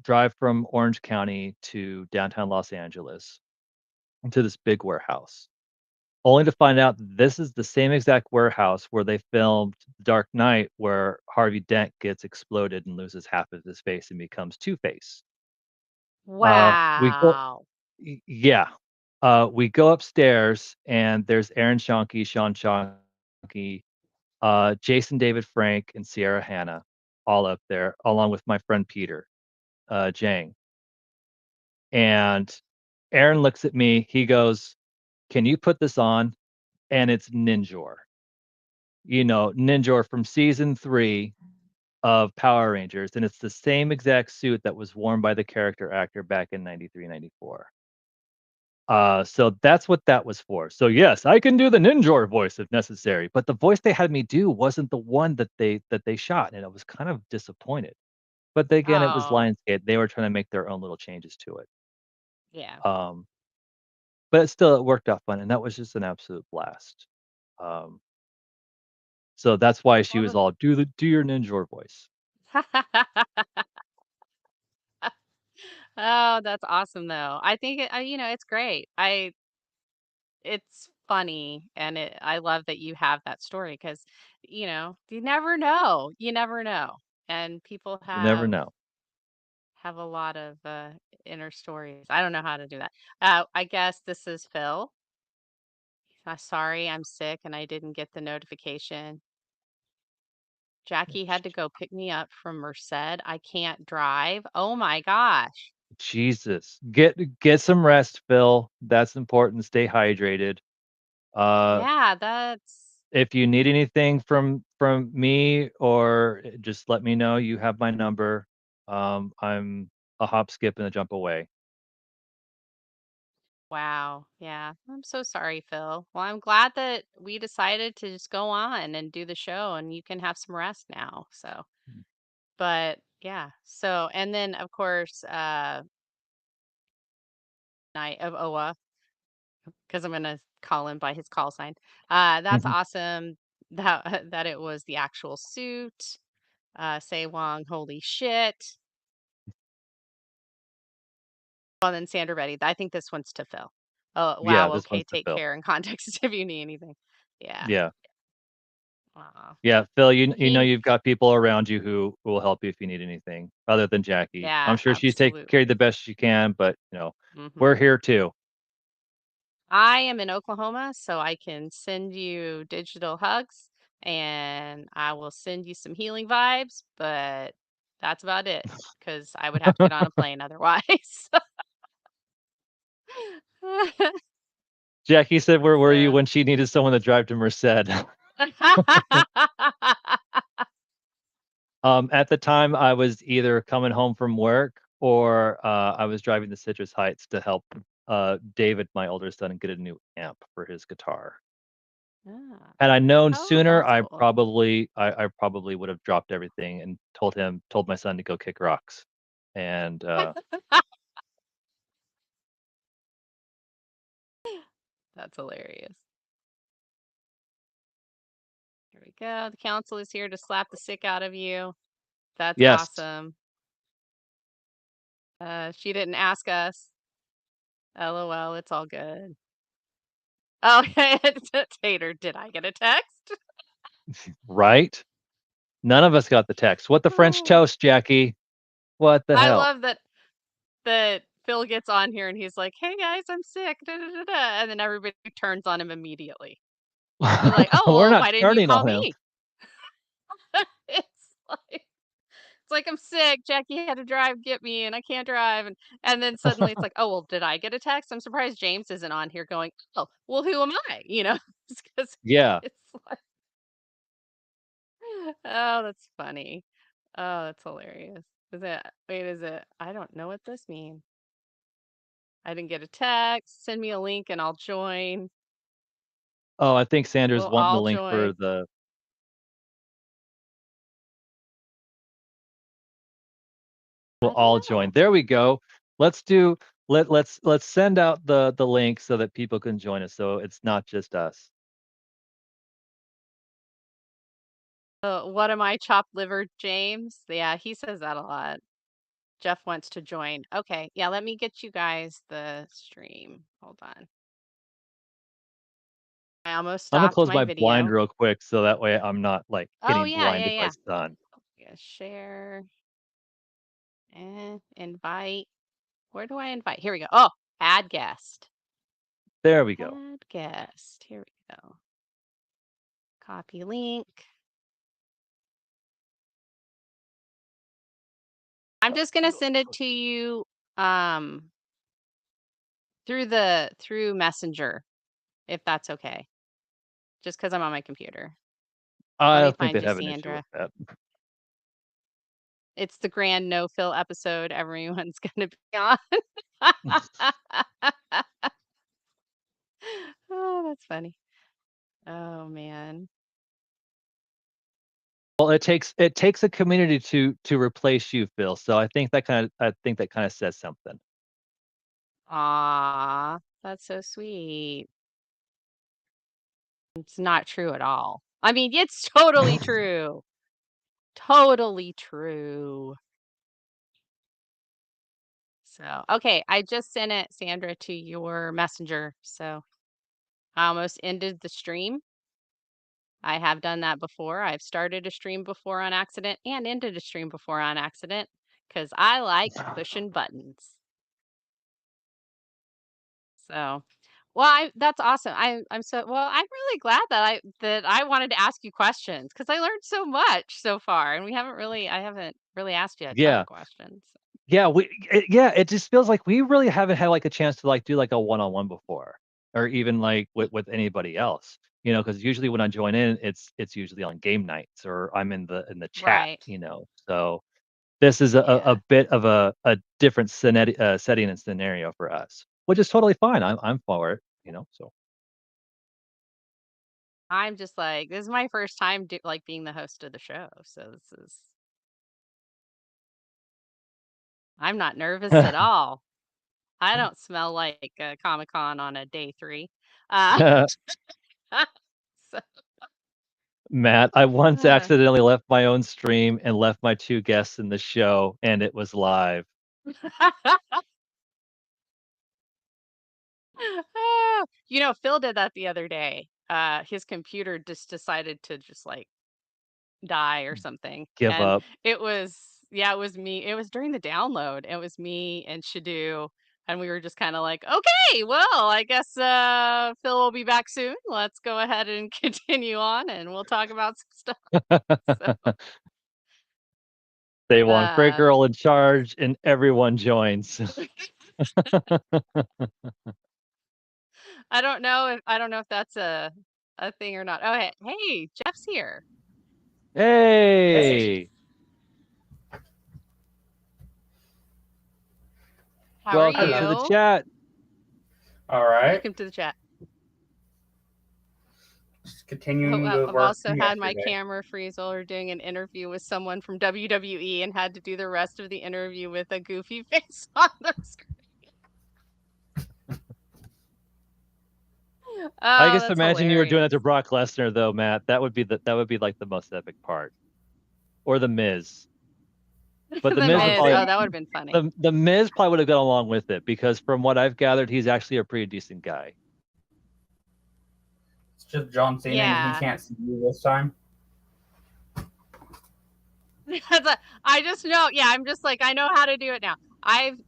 S2: drive from Orange County to downtown Los Angeles into this big warehouse, only to find out this is the same exact warehouse where they filmed Dark Knight, where Harvey Dent gets exploded and loses half of his face and becomes Two Face. We go
S1: Wow.
S2: Yeah. We go upstairs and there's Aaron Schonke, Sean Schonke, Jason David Frank, and Sierra Hanna all up there, along with my friend Peter, Jang. And Aaron looks at me, he goes, "Can you put this on?" And it's Ninjor. Ninjor from season 3 of Power Rangers, and it's the same exact suit that was worn by the character actor back in 93, 94. So that's what that was for. So yes, I can do the Ninjor voice if necessary, but the voice they had me do wasn't the one that they shot, and I was kind of disappointed. But then again, it was
S1: Oh,
S2: Lionsgate. They were trying to make their own little changes to it.
S1: yeah.
S2: Um, but it worked out fun, and that was just an absolute blast. Um, so that's why she
S1: Well,
S2: was all, "Do your Ninjor voice."
S1: Oh, that's awesome though. I think it's great. It's funny and I love that you have that story because you never know. You never know. And people
S2: You never know.
S1: have a lot of inner stories. I don't know how to do that. I guess this is Phil. Sorry, I'm sick and I didn't get the notification. Jackie had to go pick me up from Merced. I can't drive. Oh my gosh.
S2: Jesus. Get some rest, Phil. That's important. Stay hydrated. Uh,
S1: Yeah, that's
S2: if you need anything from me or just let me know. You have my number. I'm a hop, skip, and a jump away.
S1: wow. Yeah. I'm so sorry, Phil. Well, I'm glad that we decided to just go on and do the show and you can have some rest now. So, but yeah. So, and then of course, night of Oa, because I'm gonna call him by his call sign. That's
S2: Mhm.
S1: awesome that that it was the actual suit. Say Wong, holy shit. Well, then Sandra Betty, I think this one's to Phil. Oh,
S2: Yeah,
S1: wow.
S2: this
S1: Okay,
S2: one's to
S1: take
S2: Phil.
S1: care in context if you need anything. Yeah.
S2: Yeah.
S1: Aw.
S2: Yeah, Phil, you know
S1: He,
S2: you've got people around you who will help you if you need anything, other than Jackie. I'm
S1: yeah,
S2: sure she's taking care of the
S1: absolutely.
S2: best she can, but, we're
S1: Hmm.
S2: here too.
S1: I am in Oklahoma, so I can send you digital hugs and I will send you some healing vibes, but that's about it because I would have to get on a plane otherwise.
S2: Jackie said, "Where were you
S1: So,
S2: when she needed someone to drive to Merced?" At the time, I was either coming home from work or, I was driving to Citrus Heights to help, David, my older son, get a new amp for his guitar.
S1: yeah.
S2: Had I known
S1: Oh,
S2: sooner,
S1: that's cool.
S2: I probably would have dropped everything and told my son to go kick rocks. And,
S1: That's hilarious. Here we go. The council is here to slap the sick out of you. That's
S2: yes,
S1: awesome. She didn't ask us. LOL, it's all good. Oh, it's a Tater. Did I get a text?
S2: right? None of us got the text. "What the French
S1: Oh,
S2: toast, Jackie? What the
S1: I
S2: hell?"
S1: love that Phil gets on here and he's like, "Hey guys, I'm sick." Da, da, da, da, and then everybody turns on him immediately. They're like, "Oh,
S2: We're
S1: well,
S2: not
S1: why didn't you
S2: turning
S1: call
S2: on him.
S1: me?" It's like it's like I'm sick. Jackie had to drive get me, and I can't drive. And then suddenly it's like, oh well, did I get a text? I'm surprised James isn't on here going, oh well, who am I? Because
S2: Yeah.
S1: it's like, oh, that's funny. Oh, that's hilarious. Is it? Wait, is it? I don't know what this means. I didn't get a text. Send me a link and I'll join.
S2: Oh, I think Sanders
S1: We'll
S2: wanting the
S1: all
S2: link for
S1: join.
S2: the we'll
S1: I don't
S2: all join.
S1: know.
S2: There we go. Let's do let's send out the link so that people can join us, so it's not just us.
S1: What am I, chopped liver, James? Yeah, he says that a lot. Jeff wants to join. Okay, yeah, let me get you guys the stream. Hold on. I almost
S2: I'm gonna
S1: stopped
S2: close
S1: my
S2: my blind
S1: video.
S2: real quick so that way I'm not, like,
S1: Oh,
S2: getting
S1: yeah, yeah,
S2: blinded by
S1: yeah.
S2: sun.
S1: Yeah, share and invite. Where do I invite? Here we go. Oh, add guest.
S2: There we go.
S1: Add guest. Here we go. Copy link. I'm just gonna send it to you um through Messenger, if that's okay. Just because I'm on my computer.
S2: I
S1: Let me
S2: don't think
S1: find
S2: they'd
S1: you,
S2: have an issue with
S1: Sandra.
S2: that.
S1: It's the grand no fill episode everyone's gonna be on. Oh, that's funny. Oh, man.
S2: Well, it takes a community to replace you, Phil, so I think that kinda says something.
S1: Aw, that's so sweet. It's not true at all. I mean, it's totally true. Totally true. So, okay, I just sent it, Sandra, to your messenger. So I almost ended the stream. I have done that before. I've started a stream before on accident and ended a stream before on accident because I like pushing buttons. So, well, that's awesome. I'm so well. I'm really glad that I wanted to ask you questions because I learned so much so far, and I haven't really asked you a ton
S2: Yeah.
S1: of questions.
S2: Yeah, it just feels like we really haven't had, like, a chance to, like, do, like, a one-on-one before, or even, like, with anybody else, because usually when I join in, it's usually on game nights or I'm in the chat,
S1: Right.
S2: so this is a
S1: Yeah.
S2: bit of a different setting and scenario for us, which is totally fine. I'm for it, so
S1: I'm just like this is my first time like being the host of the show, so I'm not nervous at all. I don't smell like Comic-Con on a day 3. Uh, so,
S2: Matt, I once
S1: uh,
S2: accidentally left my own stream and left my 2 guests in the show, and it was live.
S1: Phil did that the other day. His computer just decided to just like die or something.
S2: Give
S1: And
S2: up.
S1: it was me. It was during the download. It was me and Shadu. And we were just kind of like, okay, well, I guess Phil will be back soon. Let's go ahead and continue on and we'll talk about some stuff. So
S2: They want Great
S1: uh
S2: Girl in charge, and everyone joins.
S1: I don't know if that's a thing or not. Oh hey, Jeff's here.
S3: Hey,
S2: Hey!
S1: How are
S2: Welcome
S3: hello.
S2: to the
S1: you?
S2: chat.
S3: All right.
S1: Welcome to the chat.
S3: Just
S1: Oh,
S3: continuing
S1: well,
S3: the
S1: I've
S3: work
S1: also
S3: from
S1: had my
S3: yesterday.
S1: camera freeze while we're doing an interview with someone from WWE and had to do the rest of the interview with a goofy face on the screen.
S2: I
S1: Oh,
S2: just
S1: that's
S2: imagine you were doing that
S1: hilarious.
S2: to Brock Lesnar, though, Matt. That would be, like, the most epic part. Or The Miz. But The
S1: The
S2: Miz would
S1: Miz.
S2: probably
S1: Oh, that would have been funny.
S2: the Miz probably would have gone along with it because from what I've gathered, he's actually a pretty decent guy.
S3: It's just John Cena, and he
S1: Yeah.
S3: can't see you this time.
S1: I just know. Yeah, I'm just like, I know how to do it now. I've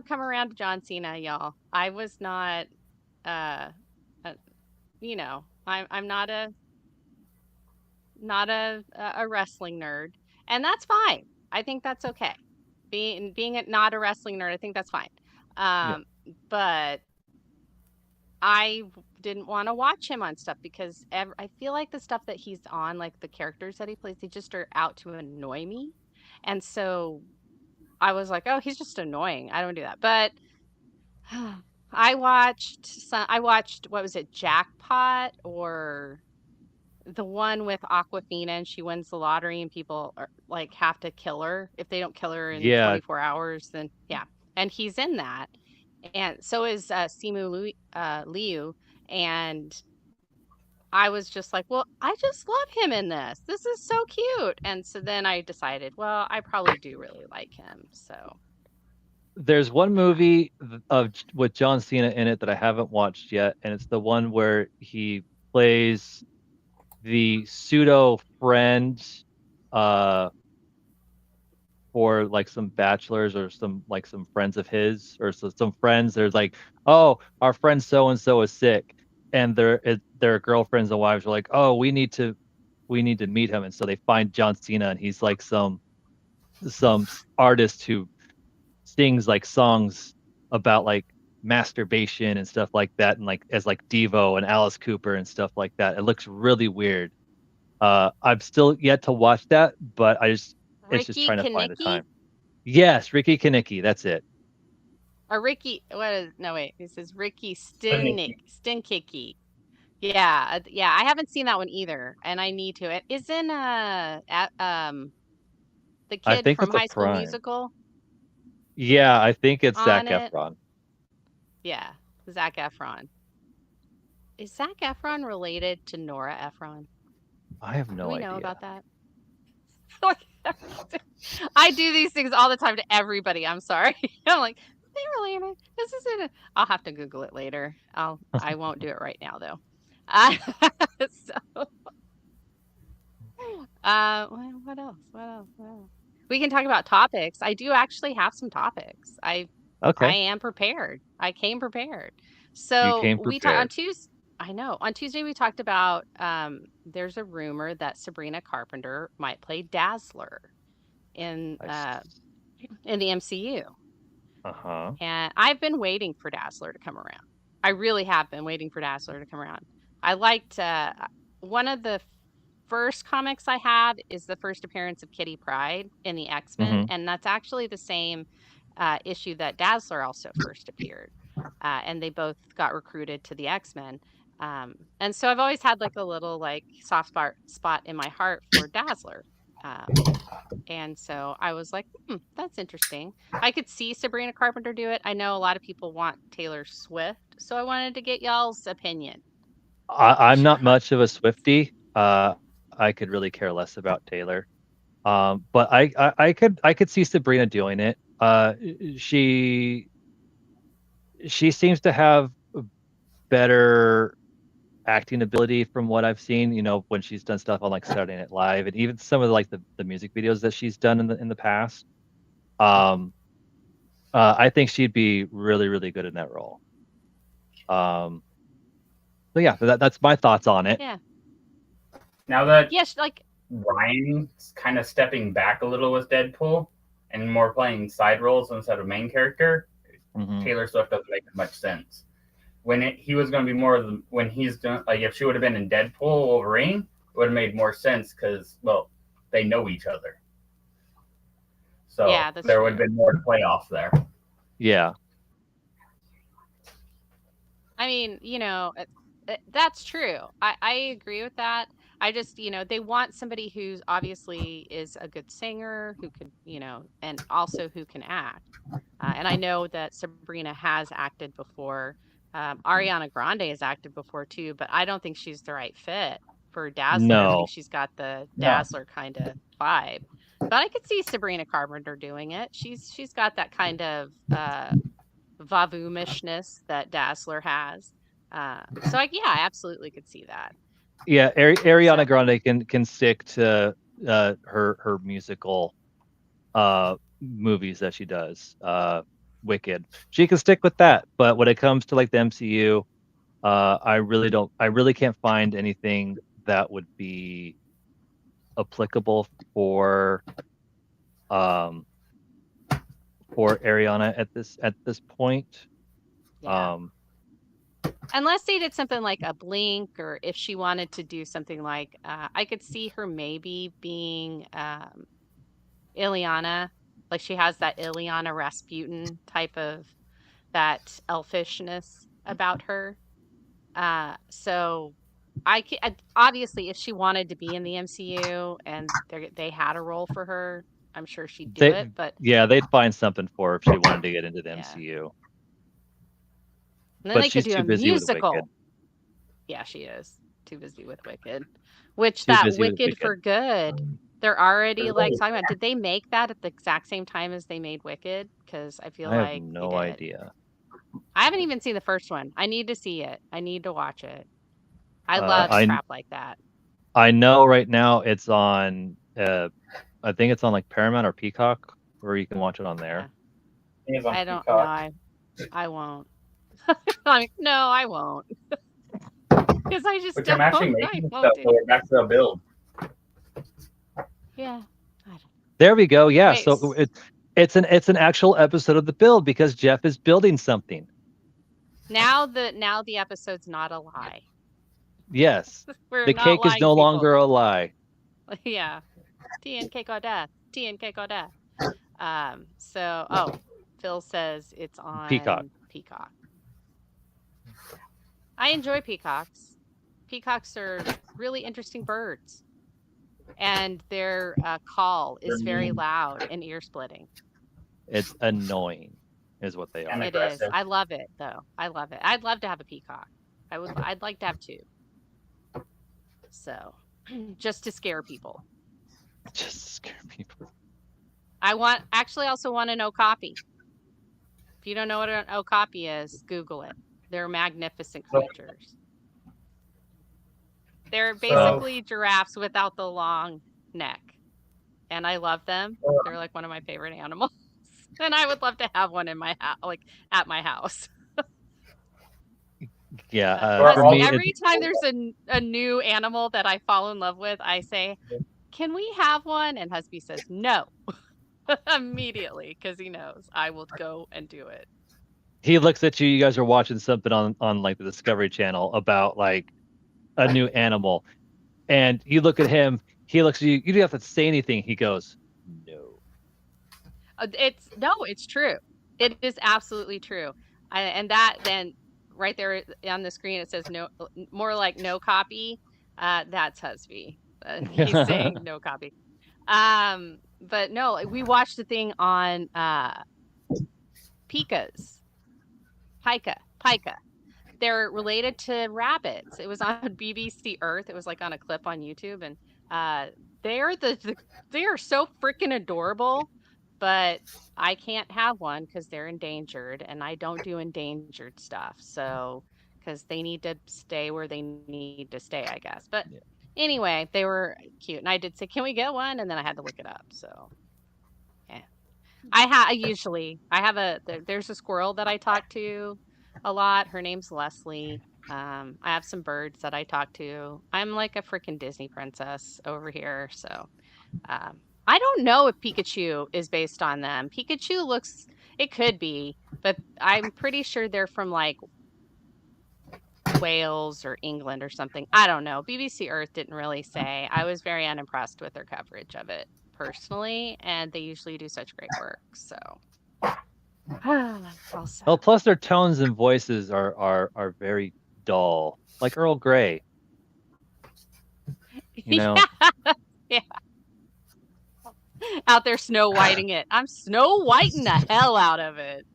S1: come around to John Cena, y'all. I was not, uh, uh I'm not a wrestling nerd, and that's fine. I think that's okay. Not a wrestling nerd, I think that's fine.
S2: Yeah.
S1: Um, but didn't want to watch him on stuff because I feel like the stuff that he's on, like the characters that he plays, they just are out to annoy me. And so I was like, oh, he's just annoying. I don't do that. But I watched, what was it, Jackpot, or the one with Aquafina, and she wins the lottery and people are like have to kill her. If they don't kill her in
S2: Yeah,
S1: 24 hours, then yeah. And he's in that. And so is Liu. And I was just like, well, I just love him in this. This is so cute. And so then I decided, well, I probably do really like him. So
S2: there's one
S1: yeah.
S2: movie with John Cena in it that I haven't watched yet, and it's the one where he plays the pseudo friend uh for like some bachelors or some friends of his or some friends. There's like, oh, our friend so and so is sick, and their girlfriends and wives are like, oh, we need to meet him, and so they find John Cena, and he's like some artist who sings like songs about like masturbation and stuff like that, and like as like Devo and Alice Cooper and stuff like that. It looks really weird. I'm still yet to watch that, but it's just
S1: Ricky
S2: trying to find the
S1: Kanicki
S2: time. Yes, Ricky Kanicki, that's it.
S1: or Ricky, what is, no, wait, this is Ricky
S3: But
S1: Stinkicki. Yeah, yeah, I haven't seen that one either, and I need to. It isn't the
S2: I
S1: kid
S2: think
S1: from
S2: it's a
S1: High School
S2: Prime.
S1: Musical
S2: Yeah, I think it's Zac
S1: on it.
S2: Efron.
S1: Yeah, Zac Efron. Is Zac Efron related to Nora Ephron?
S2: I have
S1: Do
S2: no
S1: we know
S2: idea.
S1: about that? Like, I do these things all the time to everybody. I'm sorry. I'm like, they related. This is it. I'll have to Google it later. I won't do it right now though. Uh, so what else? What else? What else? We can talk about topics. I do actually have some topics. I
S2: Okay,
S1: am prepared. I came prepared.
S2: you
S1: So
S2: came
S1: we talked on
S2: prepared.
S1: Tuesday. I know. On Tuesday we talked about there's a rumor that Sabrina Carpenter might play Dazzler in
S2: Nice.
S1: uh in the MCU.
S2: Uh-huh.
S1: And I've been waiting for Dazzler to come around. I really have been waiting for Dazzler to come around. I liked one of the first comics I had is the first appearance of Kitty Pryde in the X-Men,
S2: Hmm.
S1: and that's actually the same issue that Dazzler also first appeared. And they both got recruited to the X-Men. And so I've always had like a little like soft spot in my heart for Dazzler. And so I was like, that's interesting. I could see Sabrina Carpenter do it. I know a lot of people want Taylor Swift, so I wanted to get y'all's opinion.
S2: I'm
S1: Sure.
S2: not much of a Swiftie. I could really care less about Taylor. But I could see Sabrina doing it. She seems to have better acting ability from what I've seen, when she's done stuff on like Saturday Night Live and even some of like the music videos that she's done in the past. Um, I think she'd be really, really good in that role. Um, so yeah, that's my thoughts on it.
S1: Yeah.
S3: Now that
S1: Yes, like
S3: Ryan's kind of stepping back a little with Deadpool and more playing side roles instead of main character,
S2: Mhm.
S3: Taylor Swift doesn't make as much sense. He was going to be more of the, when he's done, like if she would have been in Deadpool Wolverine, it would have made more sense because, well, they know each other. So
S1: yeah, that's
S3: there
S1: true.
S3: would have been more playoffs there.
S2: Yeah.
S1: I mean, that's true. I agree with that. I just, they want somebody who's obviously is a good singer, who could, and also who can act. And I know that Sabrina has acted before. Ariana Grande has acted before too, but I don't think she's the right fit for Dazzler. I don't think
S2: No.
S1: she's got the
S3: No.
S1: Dazzler kind of vibe. But I could see Sabrina Carpenter doing it. She's got that kind of vavoomishness that Dazzler has. Yeah, I absolutely could see that.
S2: Yeah, Ariana
S1: So
S2: Grande can stick to her musical movies that she does. Wicked. She can stick with that, but when it comes to like the MCU, I really can't find anything that would be applicable um for Ariana at this point.
S1: yeah.
S2: Um
S1: Unless they did something like a Blink, or if she wanted to do something like, I could see her maybe being Ileana. Like she has that Ileana Rasputin type of that elfishness about her. So obviously, if she wanted to be in the MCU and they had a role for her, I'm sure she'd do
S2: they
S1: it. But
S2: yeah, they'd find something for her if she wanted to get into the
S1: yeah,
S2: MCU.
S1: and then
S2: But
S1: they could
S2: she's
S1: do a
S2: too busy with
S1: musical.
S2: Wicked.
S1: Yeah, she is too busy with Wicked. Which
S2: Too
S1: that
S2: busy with
S1: Wicked for
S2: Wicked.
S1: Good, they're already like talking about. Did they make that at the exact same time as they made Wicked? Because I feel
S2: I have
S1: like they
S2: no
S1: did.
S2: idea.
S1: I haven't even seen the first one. I need to see it. I need to watch it. I
S2: Uh,
S1: love
S2: I
S1: crap like that.
S2: I know right now it's on. I think it's on like Paramount or Peacock, where you can watch it on
S1: Yeah.
S2: there.
S3: He's on
S1: I don't know.
S3: Peacock.
S1: I won't. I'm like, no, I won't. Because I just
S3: Which I'm
S1: don't.
S3: actually
S1: I
S3: making
S1: won't
S3: stuff
S1: do.
S3: so we're back to the build.
S1: Yeah. I don't.
S2: There we go. Yeah.
S1: Wait.
S2: So it's an actual episode of the build because Jeff is building something.
S1: Now the episode's not a lie.
S2: Yes.
S1: We're
S2: The
S1: not
S2: cake is
S1: lying
S2: no
S1: to people.
S2: longer a lie.
S1: Yeah. Tea and cake or death. Tea and cake or death. Phil says it's
S2: Peacock.
S1: on Peacock. I enjoy peacocks. Peacocks are really interesting birds, and their call
S3: They're
S1: is very
S3: mean
S1: loud and ear splitting.
S2: It's annoying, is what they
S3: and
S2: are.
S1: It is.
S3: aggressive.
S1: I love it though. I love it. I'd love to have a peacock. I'd like to have two. So, just to scare people.
S2: Just scare people.
S1: Actually also want an okapi. If you don't know what an okapi is, Google it. They're magnificent creatures. They're
S3: So,
S1: basically giraffes without the long neck. And I love them. They're like one of my favorite animals. And I would love to have one in my house, like at my house.
S2: Yeah. For
S1: Husby,
S2: me,
S1: every time there's a new animal that I fall in love with, I say, "Can we have one?" And Husby says, "No." Immediately, because he knows I will go and do it.
S2: he looks at you. You guys are watching something on like the Discovery Channel about like a new animal, and you look at him. He looks at you. You don't have to say anything. He goes, "No."
S1: It's true. It is absolutely true. And that then right there on the screen it says no, more like no copy. That's Husby. He's saying no copy. But no, we watched the thing on Pika's. Pika. They're related to rabbits. It was on BBC Earth. It was like on a clip on YouTube, and they're they are so freaking adorable, but I can't have one because they're endangered, and I don't do endangered stuff. So, because they need to stay where they need to stay, I guess. But
S2: Yeah.
S1: anyway, they were cute, and I did say, "Can we get one?" And then I had to look it up. So, yeah. I have there's a squirrel that I talk to a lot. Her name's Leslie. I have some birds that I talk to. I'm like a freaking Disney princess over here. So, I don't know if Pikachu is based on them. Pikachu looks, it could be, but I'm pretty sure they're from like Wales or England or something. I don't know. BBC Earth didn't really say. I was very unimpressed with their coverage of it personally, and they usually do such great work. So, also,
S2: Well, plus their tones and voices are very dull, like Earl Grey. You know,
S1: yeah, yeah, out there Snow Whiting it. I'm Snow Whiting the hell out of it.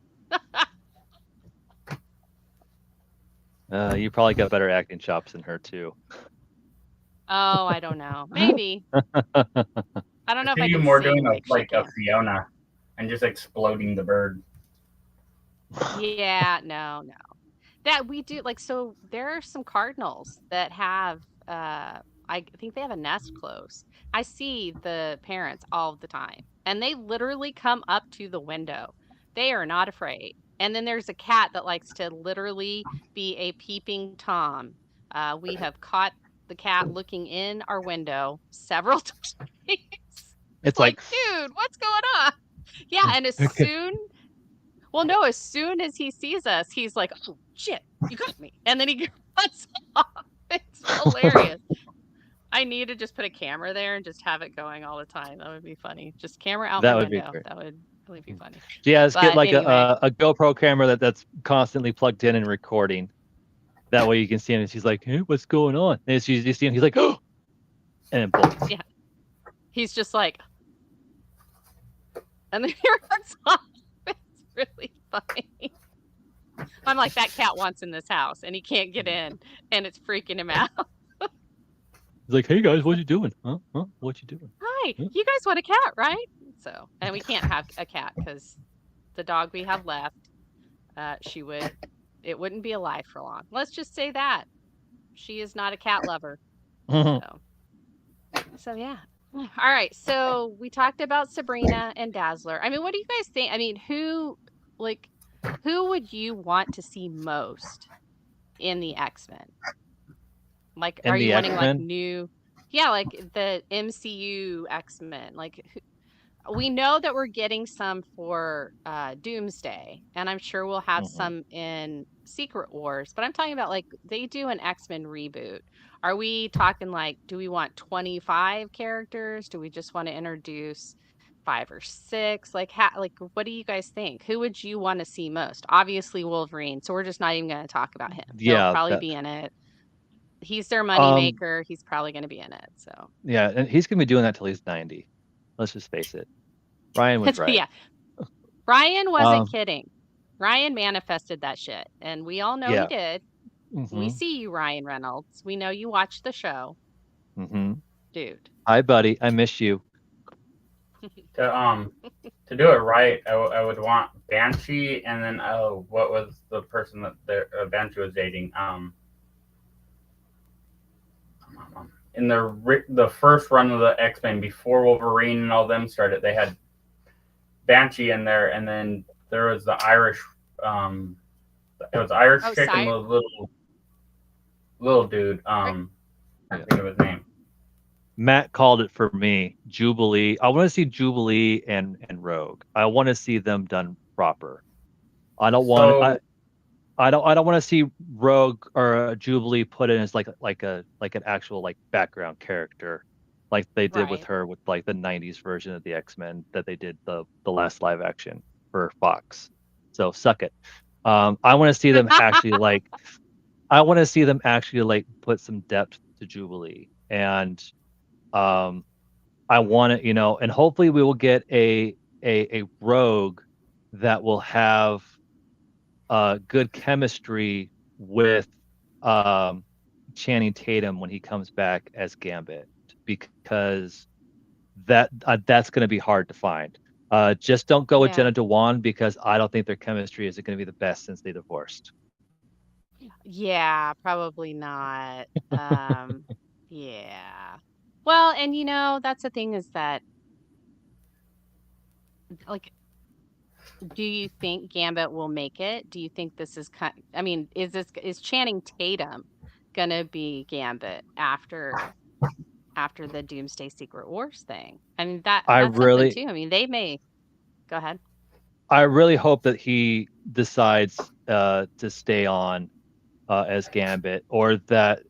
S2: you probably got better acting chops than her too.
S1: Oh, I don't know. Maybe. I don't
S3: I
S1: know if
S3: see
S1: I
S3: you
S1: can
S3: more
S1: sing
S3: doing
S1: like she
S3: a
S1: can.
S3: Fiona and just exploding the bird.
S1: Yeah, no. That we do like so there are some cardinals that have I think they have a nest close. I see the parents all the time and they literally come up to the window. They are not afraid. And then there's a cat that likes to literally be a peeping Tom. We have caught the cat looking in our window several times. It's
S2: It's
S1: like,
S2: like,
S1: dude, what's going on? Yeah, and well, no, as soon as he sees us, he's like, "Oh shit, you got me!" And then he cuts off. It's hilarious. I need to just put a camera there and just have it going all the time. That would be funny. Just camera out
S2: that
S1: my
S2: would be
S1: window.
S2: great.
S1: That would really be funny.
S2: Yeah, let's get
S1: But
S2: like
S1: anyway,
S2: a GoPro camera that's constantly plugged in and recording. That way you can see him and she's like, hey, what's going on? And you see him, he's like, oh, and then bolts.
S1: yeah, he's just like, and then he runs off. It's really funny. I'm like, that cat wants in this house and he can't get in, and it's freaking him out.
S2: He's like, hey guys, what you doing? Huh? What you doing?
S1: Hi,
S2: Huh?
S1: you guys want a cat, right? So, and we can't have a cat because the dog we have left, it wouldn't be alive for long. Let's just say that. She is not a cat lover. So yeah. All right. So we talked about Sabrina and Dazzler. I mean, what do you guys think? I mean, like, who would you want to see most in the X-Men? Like,
S2: In
S1: are you
S2: the
S1: wanting like
S2: X-Men?
S1: yeah, like the MCU X-Men? Like, we know that we're getting some for Doomsday, and I'm sure we'll have
S2: Mhm.
S1: some in Secret Wars, but I'm talking about like they do an X-Men reboot. Are we talking like, do we want 25 characters? Do we just want to introduce 5 or 6? Like, what do you guys think? Who would you want to see most? Obviously Wolverine, so we're just not even going to talk about him. He'll
S2: Yeah,
S1: probably
S2: that
S1: be in it. He's their money
S2: um
S1: maker. He's probably going to be in it. So,
S2: yeah, and he's gonna be doing that till he's 90. Let's just face it. Ryan was right.
S1: yeah, Ryan wasn't
S2: Um,
S1: kidding. Ryan manifested that shit, and we all know he
S2: yeah.
S1: did. We
S2: Mm-hmm.
S1: see you, Ryan Reynolds. We know you watch the show,
S2: Mm-hmm.
S1: dude.
S2: Hi, buddy. I miss you.
S3: To do it right, I would want Banshee, and then what was the person that Banshee was dating? In the first run of the X-Men before Wolverine and all them started, they had Banshee in there, and then there was the Irish. It was Irish
S1: Oh,
S3: chick and the little dude. I
S2: Yeah.
S3: think of his name.
S2: Matt called it for me. Jubilee. I want to see Jubilee and Rogue. I want to see them done proper. I don't want
S3: So
S2: I don't want to see Rogue or Jubilee put in as like an actual like background character, like they did with
S1: right.
S2: her with like the '90s version of the X-Men that they did the last live action for Fox. So suck it. I want to see them actually like I want to see them actually like put some depth to Jubilee and um I want it, and hopefully we will get a rogue that will have good chemistry with um Channing Tatum when he comes back as Gambit, because that's going to be hard to find. Just don't go with
S1: Yeah.
S2: Jenna Dewan, because I don't think their chemistry is going to be the best since they divorced.
S1: Yeah, probably not. Yeah. Well, and that's the thing is that, like, do you think Gambit will make it? Do you think this is I mean, is Channing Tatum gonna be Gambit after the Doomsday Secret Wars thing? I mean,
S2: I
S1: that's something
S2: really
S1: too. I mean, they may go ahead.
S2: I really hope that he decides to stay on as Gambit, or that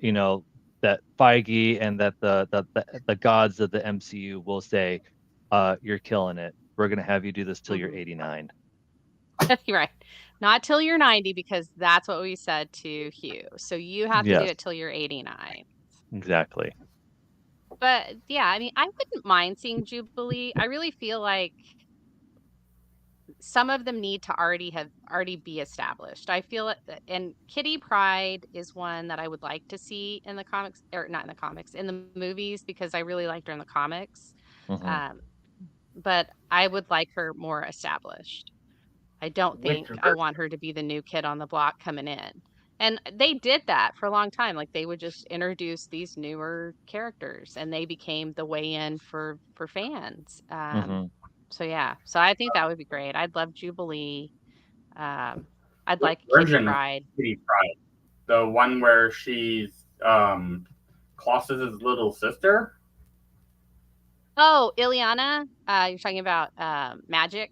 S2: that Feige and that the gods of the MCU will say, "You're killing it. We're gonna have you do this till you're
S1: Hmm.
S2: 89."
S1: You're right. Not till you're 90, because that's what we said to Hugh. So you have to do
S2: Yes,
S1: it till you're 89.
S2: exactly.
S1: But yeah, I mean, I wouldn't mind seeing Jubilee. I really feel like some of them need to already be established. I feel it, and Kitty Pride is one that I would like to see in the comics, or not in the comics, in the movies, because I really liked her in the comics.
S2: Hmm.
S1: Um, but I would like her more established. I don't
S3: Which
S1: think I
S3: version?
S1: want her to be the new kid on the block coming in. And they did that for a long time. Like, they would just introduce these newer characters and they became the way in for fans.
S2: Hmm.
S1: So yeah. So I think that would be great. I'd love Jubilee. Um, I'd
S3: Which
S1: like Kitty
S3: version of
S1: Pride.
S3: Kitty Pryde? The one where she's Klaus's little sister?
S1: Oh, Ileana. You're talking about Magic.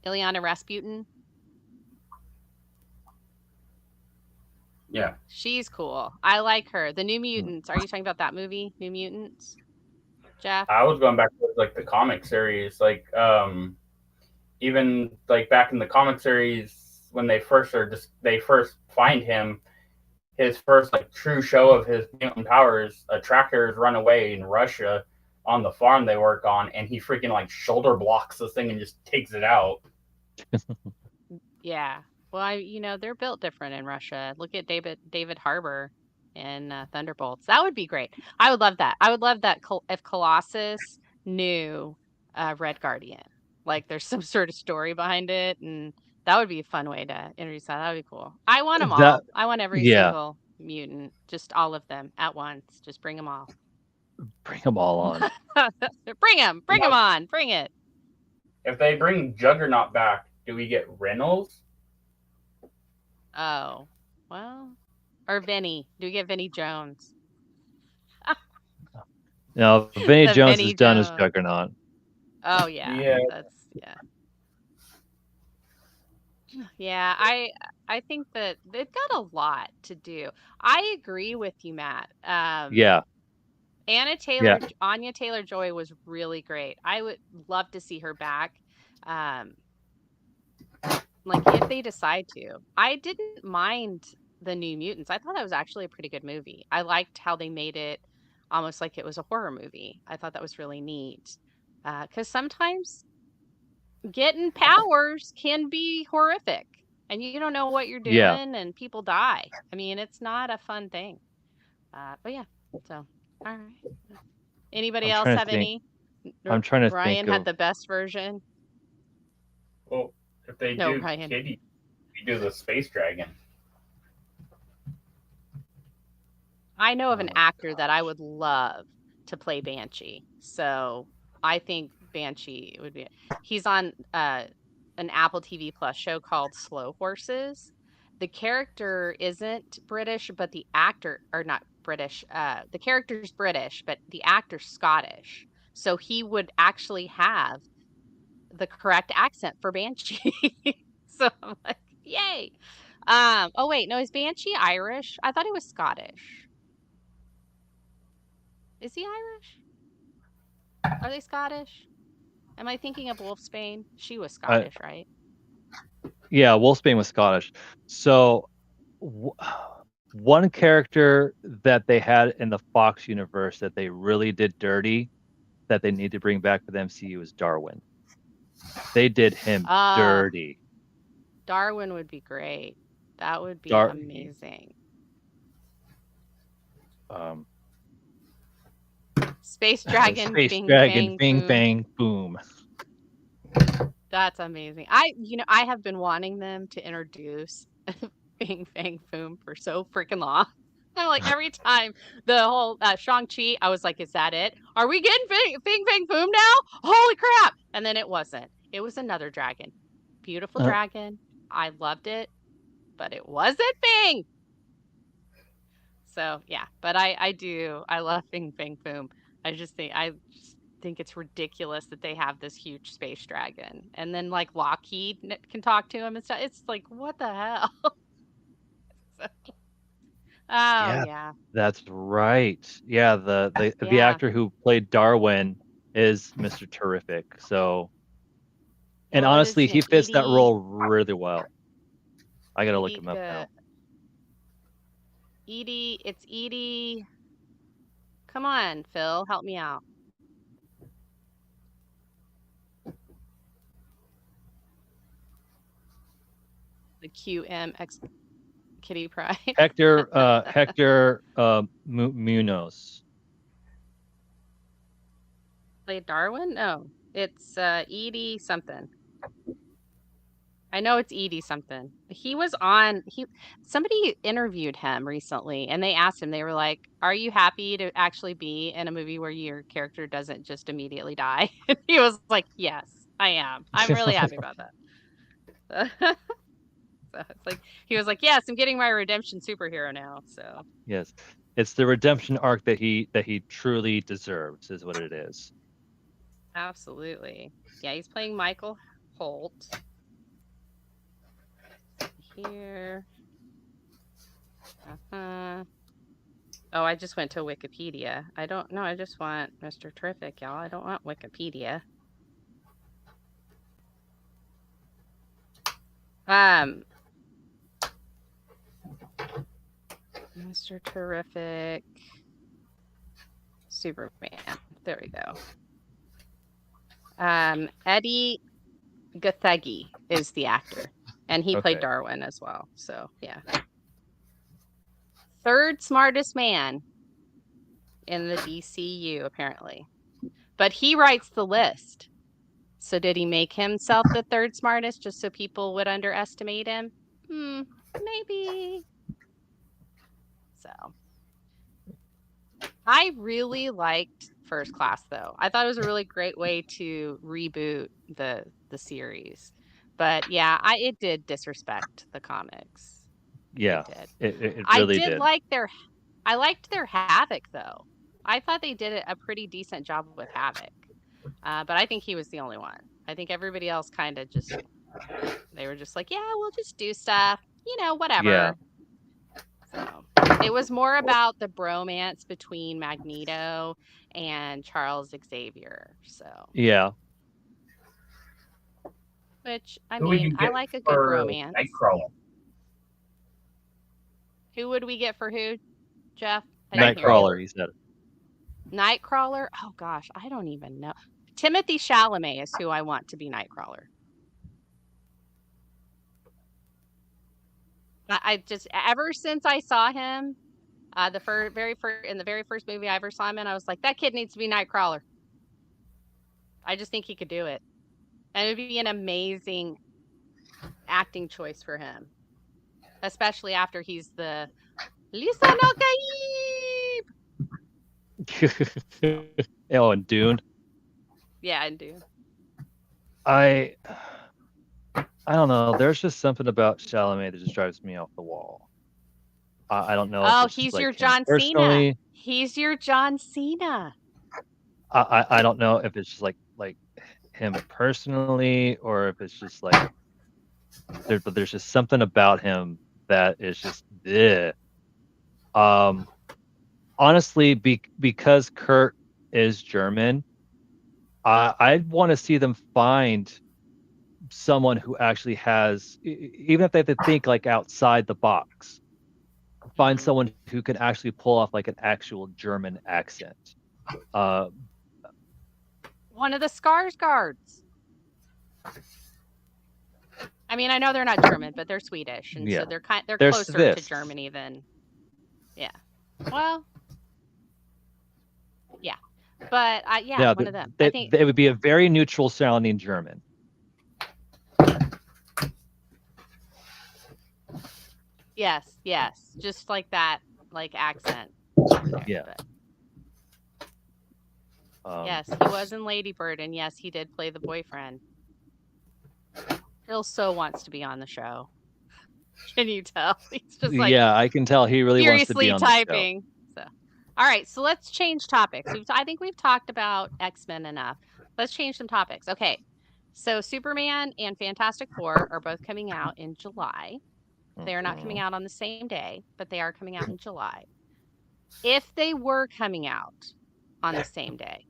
S1: Ileana Rasputin.
S3: Yeah.
S1: She's cool. I like her. The New Mutants. Are you talking about that movie, New Mutants, Jeff?
S3: I was going back to like the comic series, like even like back in the comic series when they first find him, his first like true show of his mutant powers, trackers run away in Russia on the farm they work on, and he freaking like shoulder blocks the thing and just takes it out.
S1: Yeah. Well, they're built different in Russia. Look at David Harbour in Thunderbolts. That would be great. I would love that. I would love that if Colossus knew Red Guardian. Like, there's some sort of story behind it, and that would be a fun way to introduce that. That would be cool. I want them
S2: That
S1: all. I want every
S2: Yeah,
S1: single mutant, just all of them at once. Just bring them all.
S2: bring them all on.
S1: Bring them
S3: Now,
S1: on, bring it.
S3: if they bring Juggernaut back, do we get Reynolds?
S1: Oh, well, or Vinny. Do we get Vinny Jones?
S2: Now, Vinny
S1: The
S2: Jones is
S1: Vinny
S2: done as
S1: Jones.
S2: Juggernaut.
S1: Oh yeah,
S3: Yeah,
S1: yeah. Yeah, I think that they've got a lot to do. I agree with you, Matt.
S2: Yeah, yeah,
S1: Anya Taylor-Joy was really great. I would love to see her back. Um, like, if they decide to. I didn't mind the New Mutants. I thought that was actually a pretty good movie. I liked how they made it almost like it was a horror movie. I thought that was really neat. Because sometimes getting powers can be horrific and you don't know what you're
S2: yeah.
S1: doing and people die. I mean, it's not a fun thing. But yeah, so all right. Anybody
S2: I'm
S1: else
S2: trying to
S1: have
S2: think.
S1: any?
S2: I'm trying to
S1: Ryan
S2: think
S1: had
S2: of.
S1: the best version.
S3: well, if they
S1: No,
S3: do
S1: Ryan.
S3: Kitty, we do the Space Dragon.
S1: I know of an
S3: Oh,
S1: actor
S3: God.
S1: that I would love to play Banshee. So I think Banshee would be. He's on an Apple TV Plus show called Slow Horses. The character isn't British, but the actor, or not British. The character's British, but the actor's Scottish. So he would actually have the correct accent for Banshee. So I'm like, yay. Oh wait, no, is Banshee Irish? I thought he was Scottish. Is he Irish? Are they Scottish? Am I thinking of Wolfsbane? She was
S2: I,
S1: Scottish, right?
S2: yeah, Wolfsbane was Scottish. So, w- one character that they had in the Fox universe that they really did dirty that they need to bring back for the MCU is Darwin. They did him
S1: Uh,
S2: dirty.
S1: Darwin would be great. That would be
S2: Dar
S1: amazing.
S2: um
S1: Space Dragon,
S2: Space
S1: Bing
S2: Dragon,
S1: Bang
S2: bing
S1: Boom.
S2: bang boom.
S1: That's amazing. I have been wanting them to introduce Bing Bang Boom for so freaking long. I'm like every time the whole Shang-Chi, I was like, is that it? Are we getting Bing Bang Boom now? Holy crap! And then it wasn't. It was another dragon. Beautiful
S2: Uh,
S1: dragon. I loved it, but it wasn't Bing. So yeah, but I love Bing Bang Boom. I just think it's ridiculous that they have this huge space dragon, and then like Lockheed can talk to him and stuff. It's like what the hell? So- oh
S2: yeah,
S1: yeah,
S2: that's right. Yeah, the
S1: yeah.
S2: actor who played Darwin is Mr. Terrific. So, and
S1: What is
S2: honestly,
S1: his name?
S2: he fits that role really well. I gotta look
S1: Edie.
S2: him up now.
S1: Edie. It's Edie. Come on, Phil, help me out. The QMX Kitty Pride.
S2: Hector Munoz.
S1: Played Darwin? No, it's Edie something. I know it's Edie something. He was on somebody interviewed him recently and they asked him, they were like, "Are you happy to actually be in a movie where your character doesn't just immediately die?" And he was like, "Yes, I am. I'm really happy about that." So it's like he was like, "Yes, I'm getting my redemption superhero now." So
S2: Yes. It's the redemption arc that he truly deserves, is what it is.
S1: absolutely. Yeah, he's playing Michael Holt here. Uh-huh. Oh, I just went to Wikipedia. I don't know. I just want Mr. Terrific, y'all. I don't want Wikipedia. Um, Mr. Terrific, Superman. There we go. Eddie Gathegi is the actor, and he played
S2: Okay.
S1: Darwin as well. So yeah, third smartest man in the DCU apparently, but he writes the list. So did he make himself the third smartest just so people would underestimate him? Maybe. So I really liked First Class though. I thought it was a really great way to reboot the series. But yeah, it did disrespect the comics. It
S2: Yeah.
S1: did.
S2: It
S1: I
S2: really
S1: did
S2: did.
S1: like I liked their Havoc though. I thought they did a pretty decent job with Havoc. But I think he was the only one. I think everybody else kind of just they were just like, yeah, we'll just do stuff,
S2: Yeah.
S1: whatever. So it was more about the bromance between Magneto and Charles Xavier. So,
S2: Yeah.
S1: which I
S3: Who would
S1: mean,
S3: you
S1: I
S3: get
S1: like a good
S3: for
S1: bromance.
S3: Nightcrawler?
S1: Who would we get for who, Jeff? I didn't hear you.
S2: Nightcrawler, he said.
S1: Nightcrawler? Oh gosh, I don't even know. Timothy Chalamet is who I want to be Nightcrawler. I just ever since I saw him, in the very first movie I ever saw him in, I was like, that kid needs to be Nightcrawler. I just think he could do it, and it would be an amazing acting choice for him, especially after he's the Lisa no Caib.
S2: Oh, and Dune.
S1: Yeah, I do.
S2: I don't know. There's just something about Chalamet that just drives me off the wall. I don't know if
S1: Oh,
S2: it's just
S1: he's
S2: like
S1: your
S2: him
S1: John Cena.
S2: personally.
S1: He's your John Cena.
S2: I don't know if it's just like him personally, or if it's just like but there's just something about him that is just bleh. Honestly, because Kurt is German, I'd want to see them find someone who actually has, even if they have to think like outside the box, find
S1: Mhm.
S2: someone who can actually pull off like an actual German accent. Uh,
S1: One of the Skarsgårds. I mean, I know they're not German, but they're Swedish, and so
S2: Yeah.
S1: they're
S2: There's
S1: closer to
S2: this.
S1: Germany than, yeah. Well, yeah, but
S2: Yeah,
S1: one of them. I think
S2: it would be a very neutral sounding German.
S1: yes, just like that, like accent over there.
S2: Yeah.
S1: But yes, he was in Lady Bird, and yes, he did play the boyfriend. Phil so wants to be on the show. Can you tell? He's just like,
S2: yeah, I can tell he really wants to be
S1: furiously
S2: on the show.
S1: typing. So, all right, so let's change topics. I think we've talked about X-Men enough. Let's change some topics. Okay, so Superman and Fantastic Four are both coming out in July. They are not coming
S2: Mhm.
S1: out on the same day, but they are coming out in July. If they were coming out on the same day,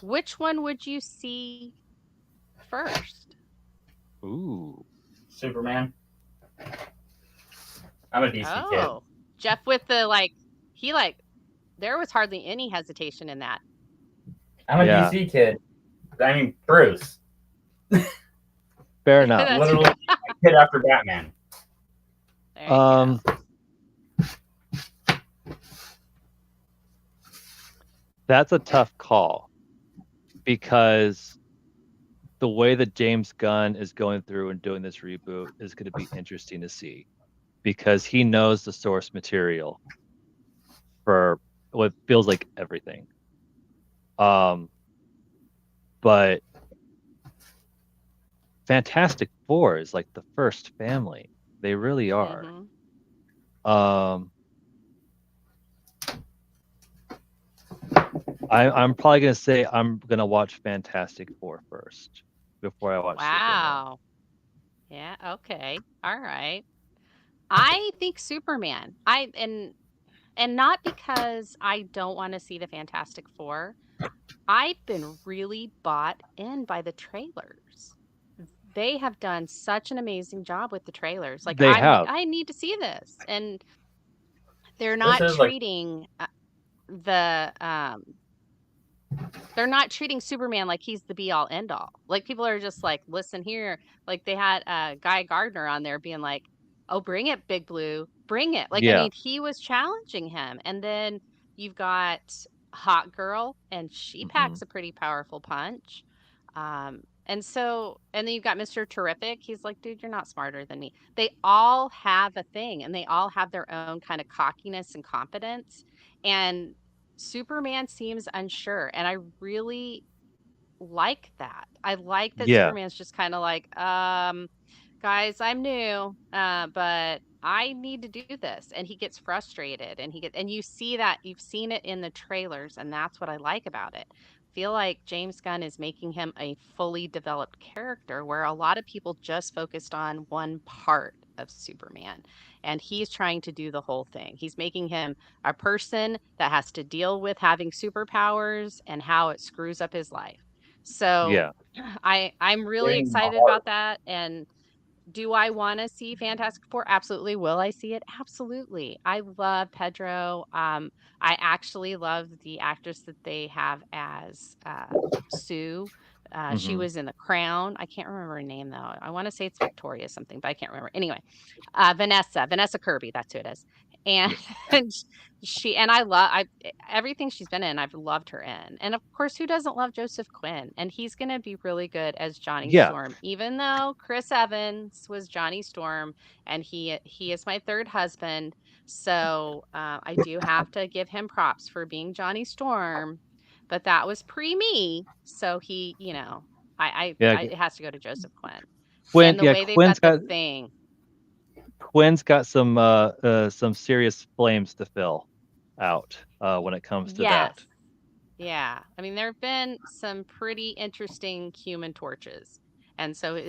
S1: which one would you see first?
S2: Ooh.
S3: Superman. I'm a DC kid.
S1: Oh, Jeff with the there was hardly any hesitation in that.
S3: I'm a
S2: Yeah.
S3: DC kid. I mean, Bruce.
S2: Fair enough.
S1: That's
S3: Literally a kid after Batman.
S1: There you go.
S2: That's a tough call because the way that James Gunn is going through and doing this reboot is going to be interesting to see because he knows the source material for what feels like everything. But Fantastic Four is like the first family. They really are. I'm probably gonna say I'm gonna watch Fantastic Four first before I watch
S1: Wow. Superman. Yeah, okay. All right. I think Superman. And not because I don't want to see the Fantastic Four. I've been really bought in by the trailers. They have done such an amazing job with the trailers. Like
S2: They
S1: I'm like,
S2: have.
S1: I need to see this. And they're
S3: This
S1: not
S3: is like
S1: treating the they're not treating Superman like he's the be all end all. Like people are just like, listen here. Like they had Guy Gardner on there being like, oh, bring it, Big Blue, bring it. Like, I
S2: Yeah.
S1: mean, he was challenging him. And then you've got Hot Girl, and she packs a pretty powerful punch. And then you've got Mr. Terrific. He's like, dude, you're not smarter than me. They all have a thing, and they all have their own kind of cockiness and confidence. And Superman seems unsure, and I really like that. I like that
S2: Yeah.
S1: Superman's just kind of like, guys, I'm new, but I need to do this. And he gets frustrated and you see that, you've seen it in the trailers, and that's what I like about it. Feel like James Gunn is making him a fully developed character where a lot of people just focused on one part of Superman, and he's trying to do the whole thing. He's making him a person that has to deal with having superpowers and how it screws up his life. So
S2: Yeah.
S1: I'm really
S3: Getting
S1: excited
S3: hard.
S1: about that. And do I want to see Fantastic Four? Absolutely. Will I see it? Absolutely. I love Pedro. I actually love the actress that they have as Sue. She was in The Crown. I can't remember her name though. I want to say it's Victoria something, but I can't remember. Anyway, Vanessa Kirby. That's who it is. And I everything she's been in, I've loved her in. And of course, who doesn't love Joseph Quinn? And he's going to be really good as Johnny
S2: Yeah.
S1: Storm, even though Chris Evans was Johnny Storm, and he is my third husband. So I do have to give him props for being Johnny Storm, but that was pre me. So he,
S2: Yeah.
S1: it has to go to Joseph Quinn.
S2: Quinn,
S1: And the way they've got the thing.
S2: Quinn's got some serious flames to fill out when it comes to that.
S1: Yeah. I mean, there have been some pretty interesting Human Torches. And so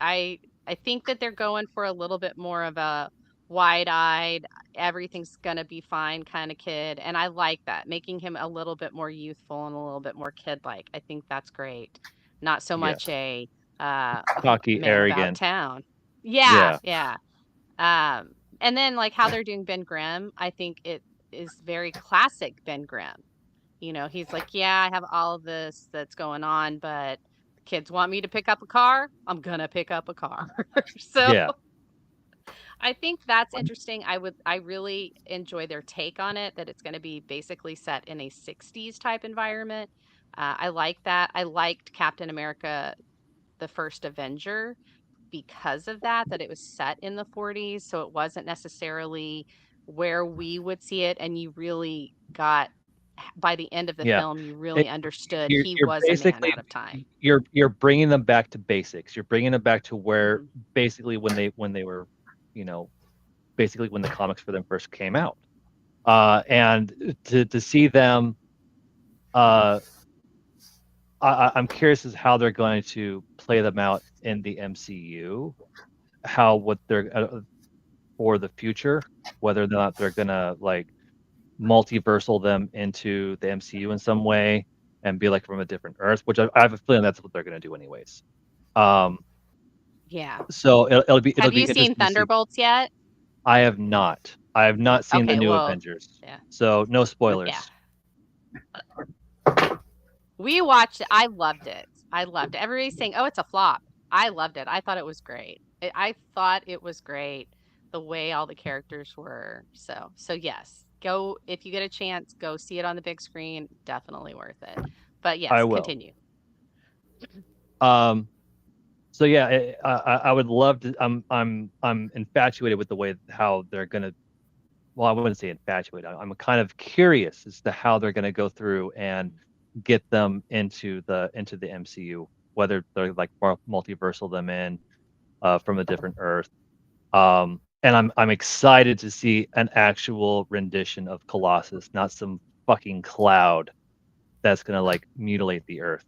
S1: I think that they're going for a little bit more of a wide-eyed, everything's gonna be fine kind of kid. And I like that, making him a little bit more youthful and a little bit more kid-like. I think that's great. Not so
S2: Yeah.
S1: much a
S2: Cocky,
S1: man about
S2: arrogant.
S1: town.
S2: Yeah.
S1: Yeah. And then like how they're doing Ben Grimm, I think it is very classic Ben Grimm. He's like, "Yeah, I have all of this that's going on, but the kids want me to pick up a car. I'm gonna pick up a car." So
S2: Yeah,
S1: I think that's interesting. I really enjoy their take on it, that it's gonna be basically set in a 60s type environment. I like that. I liked Captain America: The First Avenger because of that it was set in the 40s, so it wasn't necessarily where we would see it, and you really got by the end of the
S2: yeah.
S1: film, you
S2: It,
S1: really understood
S2: you're
S1: he
S2: you're
S1: was a man
S2: basically
S1: out of time.
S2: you're bringing them back to basics. You're bringing them back to where
S1: Mhm.
S2: basically when they were, you know, basically when the comics for them first came out. And to see them, uh, I'm curious as how they're going to play them out in the MCU. How what they're for the future, whether or not they're gonna like multiversal them into the MCU in some way and be like from a different Earth, which I have a feeling that's what they're gonna do anyways. Um,
S1: Yeah.
S2: so it'll
S1: Have
S2: be
S1: you seen
S2: interesting to see.
S1: Thunderbolts yet?
S2: I have not. I have not seen the
S1: Okay,
S2: new
S1: well,
S2: Avengers,
S1: yeah.
S2: so no
S1: Yeah.
S2: spoilers.
S1: We watched it. I loved it. I loved it. Everybody's saying, "Oh, it's a flop." I loved it. I thought it was great. I thought it was great the way all the characters were. So yes, go if you get a chance, go see it on the big screen. Definitely worth it. But
S2: I
S1: yes,
S2: will.
S1: continue.
S2: Um, so yeah, I would love to. I'm infatuated with the way how they're gonna. Well, I wouldn't say infatuated. I'm kind of curious as to how they're gonna go through and get them into the MCU, whether they're like multiversal them in from a different Earth. And I'm excited to see an actual rendition of Colossus, not some fucking cloud that's gonna like mutilate the Earth.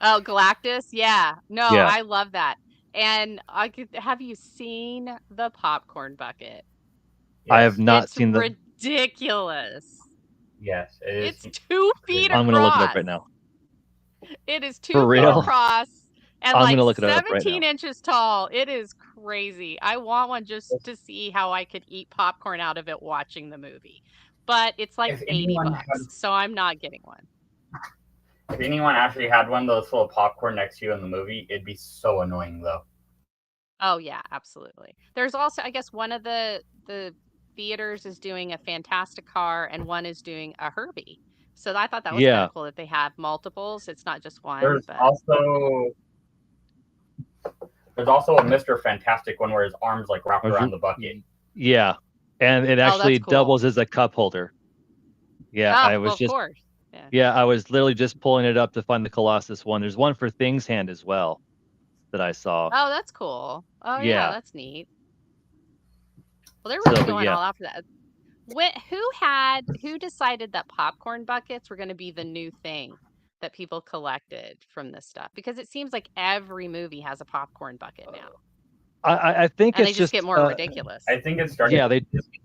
S1: Oh, Galactus? Yeah. No,
S2: Yeah,
S1: I love that. And have you seen the popcorn bucket?
S2: I have
S3: Yes,
S2: not
S1: It's
S2: seen the.
S1: ridiculous.
S3: yes, it is.
S1: It's 2 feet
S2: I'm gonna look it up
S1: across.
S2: right now.
S1: It is
S2: For
S1: 2 feet
S2: real?
S3: Um,
S1: across and
S2: I'm
S1: like
S2: gonna look it up right
S1: 17
S2: now.
S1: inches tall. It is crazy. I want one just to see how I could eat popcorn out of it watching the movie. But it's like
S3: if
S1: 80
S3: anyone had,
S1: bucks, so I'm not getting one.
S3: if anyone actually had one of those full of popcorn next to you in the movie, it'd be so annoying though.
S1: Oh yeah, absolutely. There's also, I guess, one of the theaters is doing a Fantastic Car and one is doing a Herbie. So I thought that was kind of
S2: Yeah.
S1: cool that they have multiples. It's not just one,
S3: There's
S1: but
S3: also there's also a Mr. Fantastic one where his arms like wrapped
S2: I was
S3: around
S2: r-
S3: the bucket.
S2: Yeah. And it
S1: oh,
S2: actually
S1: that's cool.
S2: doubles as a cup holder. Yeah,
S1: Oh, well, of course. Yeah.
S2: I was literally just pulling it up to find the Colossus one. There's one for Thing's Hand as well that I saw.
S1: Oh, that's cool. Oh yeah,
S2: Yeah.
S1: that's neat. Well, they're
S2: So,
S1: really
S2: but
S1: going
S2: yeah,
S1: all out for that. Who decided that popcorn buckets were going to be the new thing that people collected from this stuff? Because it seems like every movie has a popcorn bucket now,
S2: I think
S1: and they
S2: it's
S1: just get
S2: just
S1: more ridiculous.
S3: I think it started
S2: yeah,
S3: with
S2: they
S3: Disney.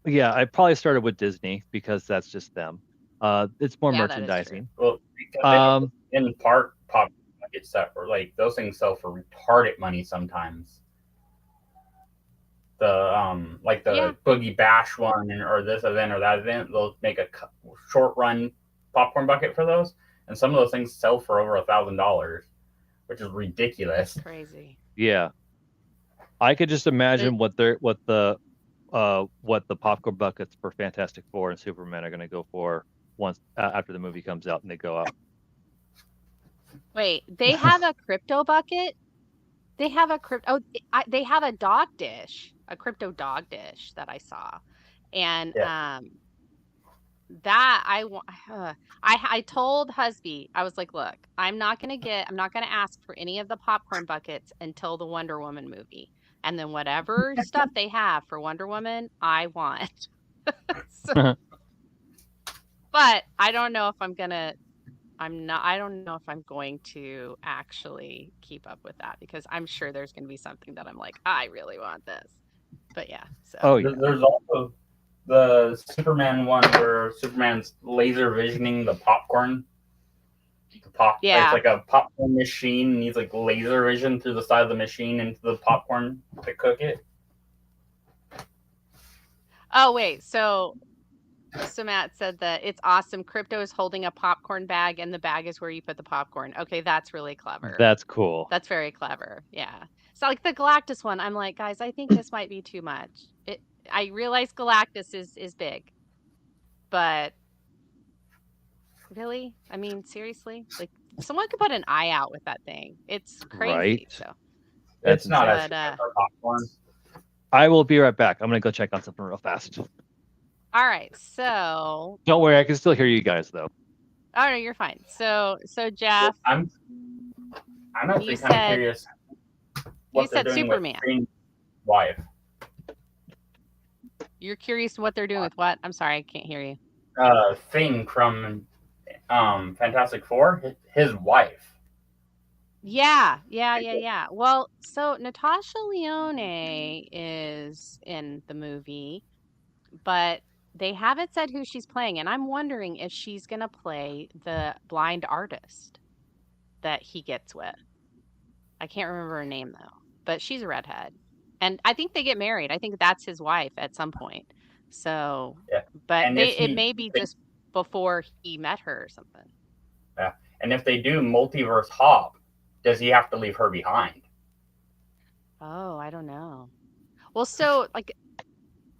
S2: yeah, I probably started with Disney because that's just them. It's more
S1: Yeah, that is true.
S2: merchandising.
S3: Well, because they have
S2: Um,
S3: in part pop buckets that were like those things sell for retarded money sometimes. The like
S1: Yeah,
S3: the Boogie Bash one or this event or that event, they'll make a short run popcorn bucket for those, and some of those things sell for over $1,000, which is
S1: that's
S3: ridiculous.
S1: crazy.
S2: yeah, I could just
S1: There-
S2: imagine what the popcorn buckets for Fantastic Four and Superman are going to go for once after the movie comes out and they go out.
S1: Wait, they have a crypto bucket? They have a crypto. Oh, they have a dog dish, a crypto dog dish that I saw, and
S3: Yeah,
S1: that I want. I told Husby, I was like, look, I'm not gonna ask for any of the popcorn buckets until the Wonder Woman movie, and then whatever stuff they have for Wonder Woman, I want. So, but I don't know if I'm gonna. I'm not. I don't know if I'm going to actually keep up with that because I'm sure there's going to be something that I'm like, I really want this. But yeah, so
S2: Oh yeah.
S3: there's also the Superman one where Superman's laser visioning the popcorn. The pop, it's
S1: yeah.
S3: like a popcorn machine, and he's like laser vision through the side of the machine into the popcorn to cook it.
S1: Oh wait, so So Matt said that it's awesome. Crypto is holding a popcorn bag, and the bag is where you put the popcorn. Okay, that's really clever.
S2: That's cool.
S1: That's very clever. Yeah. So like the Galactus one, I'm like, guys, I think this might be too much. It. I realize Galactus is big, but really, I mean, seriously, like someone could put an eye out with that thing. It's
S2: Right?
S1: crazy. So,
S2: That's
S3: It's not
S2: insane.
S3: as
S1: but
S3: good for popcorn.
S2: I will be right back. I'm gonna go check on something real fast.
S1: all right. So,
S2: Don't worry, I can still hear you guys though.
S1: oh no, you're fine. So Jeff,
S3: I'm actually
S1: you
S3: kind of
S1: said
S3: curious what they're doing
S1: Superman.
S3: with Green's wife.
S1: You're curious what they're doing with what? I'm sorry, I can't hear you.
S3: Thing from Fantastic Four, his wife.
S1: Yeah. Well, so Natasha Lyonne is in the movie, but they haven't said who she's playing, and I'm wondering if she's gonna play the blind artist that he gets with. I can't remember her name though, but she's a redhead. And I think they get married. I think that's his wife at some point. So,
S3: Yeah,
S1: but
S3: and if
S1: it
S3: he,
S1: may be just before he met her or something.
S3: yeah, and if they do multiverse hop, does he have to leave her behind?
S1: Oh, I don't know. Well, so like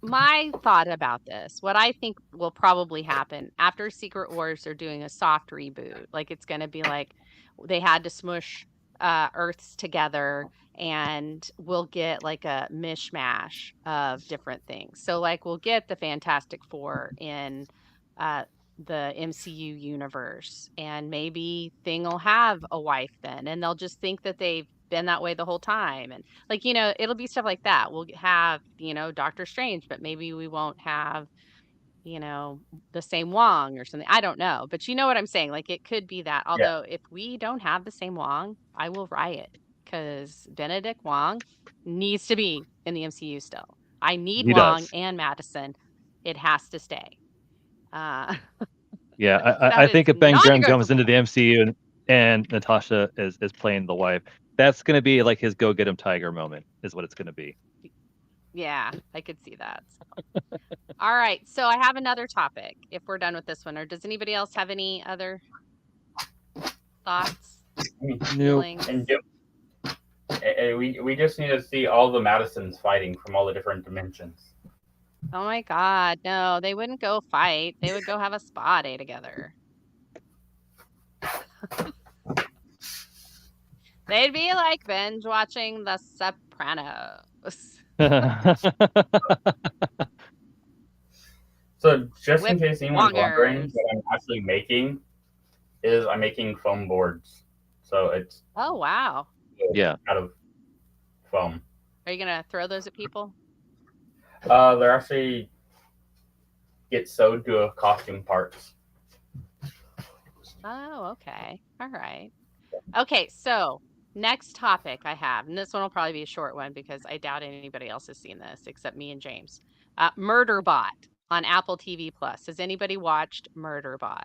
S1: my thought about this, what I think will probably happen after Secret Wars, they're doing a soft reboot. Like it's going to be like they had to smush Earths together, and we'll get like a mishmash of different things. So like we'll get the Fantastic Four in uh, the MCU universe, and maybe Thing will have a wife then, and they'll just think that they've been that way the whole time. And like, it'll be stuff like that. We'll have, Doctor Strange, but maybe we won't have, you know, the same Wong or something. I don't know. But you know what I'm saying? Like, it could be that.
S3: Yeah,
S1: Although, if we don't have the same Wong, I will riot because Benedict Wong needs to be in the MCU still. I need
S2: He
S1: Wong
S2: does.
S1: and Madison. It has to stay. Uh,
S2: Yeah,
S1: that
S2: I
S1: is
S2: think if Ben Grimm comes into
S1: non-negotiable.
S2: the MCU and Natasha is playing the wife, that's gonna be like his go get him tiger moment, is what it's gonna be.
S1: Yeah, I could see that. All right, so I have another topic if we're done with this one, or does anybody else have any other thoughts,
S2: Nope.
S1: feelings?
S3: and we just need to see all the Madisons fighting from all the different dimensions.
S1: Oh my God, no, they wouldn't go fight. They would go have a spa day together. They'd be like binge watching The Sopranos.
S3: So just in
S1: With
S3: case anyone's wondering,
S1: wongers.
S3: what I'm actually making is I'm making foam boards. So it's
S1: Oh, wow.
S2: Yeah.
S3: out of foam.
S1: Are you going to throw those at people?
S3: They're actually get sewed to a costume parts.
S1: Oh, okay. All right. Okay, so next topic I have, and this one will probably be a short one because I doubt anybody else has seen this except me and James. Murderbot on Apple TV Plus. Has anybody watched Murderbot?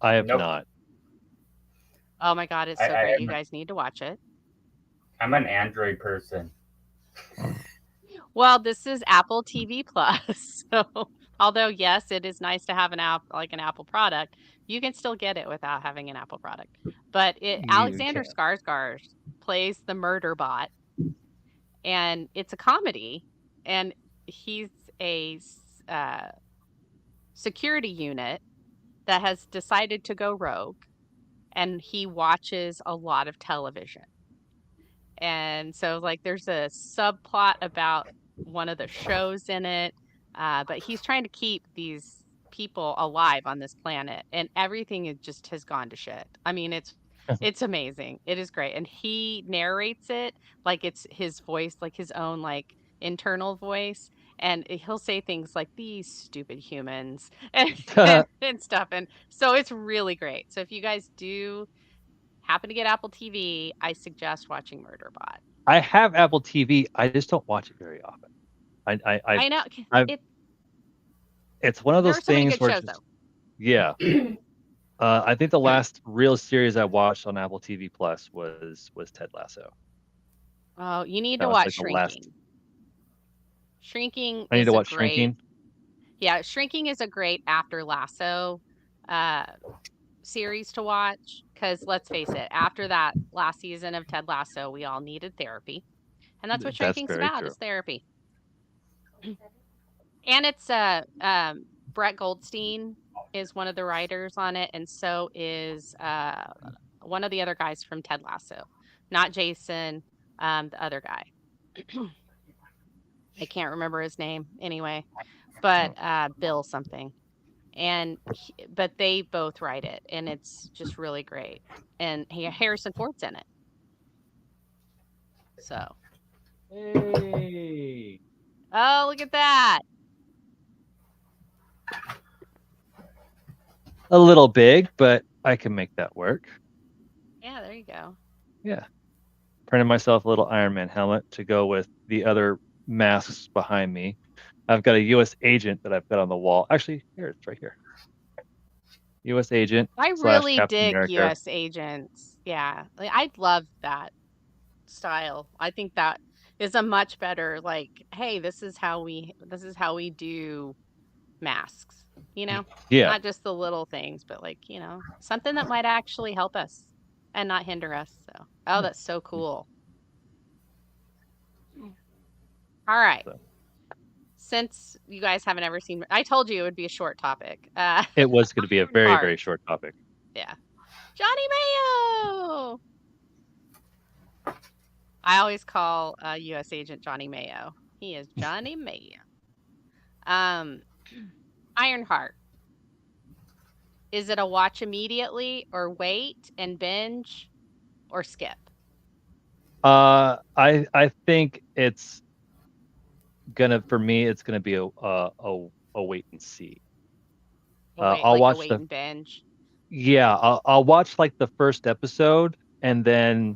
S2: I have
S3: Nope.
S2: not.
S1: Oh my God, it's so great. You guys need to watch it.
S3: I'm an Android person.
S1: Well, this is Apple TV Plus. So, although yes, it is nice to have an app like an Apple product, you can still get it without having an Apple product. But Alexander
S2: can.
S1: Skarsgård plays the murder bot, and it's a comedy, and he's a security unit that has decided to go rogue, and he watches a lot of television. And so like there's a subplot about one of the shows in it, but he's trying to keep these people alive on this planet, and everything just has gone to shit. I mean, it's amazing. It is great, and he narrates it like it's his voice, like his own like internal voice, and he'll say things like "these stupid humans" and stuff, and so it's really great. So if you guys do happen to get Apple TV, I suggest watching Murderbot.
S2: I have Apple TV. I just don't watch it very often.
S1: I know
S2: I've it's one of
S1: there
S2: those
S1: are so many
S2: things
S1: good
S2: where
S1: shows
S2: just
S1: though.
S2: yeah. I think the last real series I watched on Apple TV Plus was Ted Lasso.
S1: Oh, you need
S2: That
S1: to
S2: was
S1: watch
S2: like the last.
S1: Shrinking. Shrinking
S2: I need
S1: is
S2: to
S1: a
S2: watch
S1: great.
S2: Shrinking.
S1: Yeah, Shrinking is a great after Lasso uh series to watch because let's face it, after that last season of Ted Lasso, we all needed therapy. And that's what
S2: That's
S1: Shrinking's
S2: very
S1: about,
S2: true.
S1: is therapy. And it's Brett Goldstein is one of the writers on it, and so is one of the other guys from Ted Lasso. Not Jason, the other guy. I can't remember his name anyway, but
S2: Oh.
S1: Bill something. But they both write it, and it's just really great. And Harrison Ford's in it. So,
S2: Hey.
S1: oh, look at that.
S2: A little big, but I can make that work.
S1: Yeah, there you go.
S2: Yeah. Printed myself a little Iron Man helmet to go with the other masks behind me. I've got a U.S. agent that I've got on the wall. Actually, here, it's right here. U.S. agent
S1: I
S2: /
S1: really
S2: Captain
S1: dig
S2: America.
S1: US agents. Yeah. Like, I love that style. I think that is a much better like, hey, this is how we do masks, you know?
S2: Yeah.
S1: Not just the little things, but like, something that might actually help us and not hinder us. So, oh,
S2: Yeah.
S1: that's so cool. All right.
S2: So
S1: Since you guys haven't ever seen, I told you it would be a short topic.
S2: it was going to be a very,
S1: Ironheart.
S2: very short topic.
S1: Yeah. Johnny Mayo. I always call U.S. Agent Johnny Mayo. He is Johnny Mayo. Um, Ironheart. Is it a watch immediately or wait and binge or skip?
S2: I think it's for me, it's gonna be a wait and see.
S1: A wait,
S2: I'll
S1: like a
S2: watch
S1: wait and binge.
S2: I'll watch like the first episode and then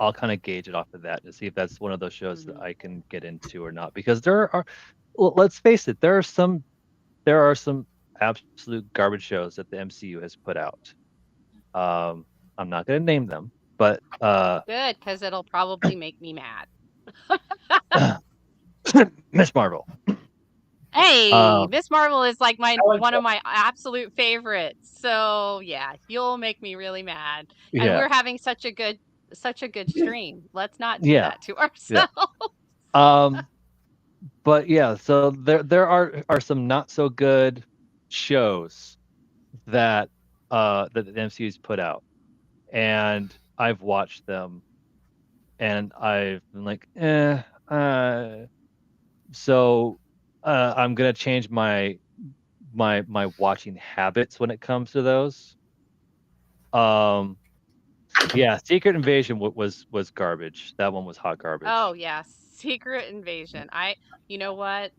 S2: I'll kind of gauge it off of that to see if that's one of those shows that
S1: Mhm.
S2: I can get into or not. Because well, let's face it, there are some absolute garbage shows that the MCU has put out. I'm not going to name them, but
S1: Good, because it'll probably make me mad.
S2: Miss Marvel.
S1: Hey,
S2: Uh,
S1: Miss Marvel is like
S3: I like
S1: one of
S3: that.
S1: my absolute favorites. So yeah, you'll make me really mad. And
S2: yeah,
S1: we're having such a good stream. Let's not do
S2: yeah,
S1: that to
S2: yeah.
S1: ourselves.
S2: Um, but yeah, so there are some not so good shows that that the MCU's put out, and I've watched them, and I've been like, so I'm gonna change my watching habits when it comes to those. Um, yeah, Secret Invasion was garbage. That one was hot
S1: Oh
S2: garbage.
S1: yeah, Secret Invasion. You know what?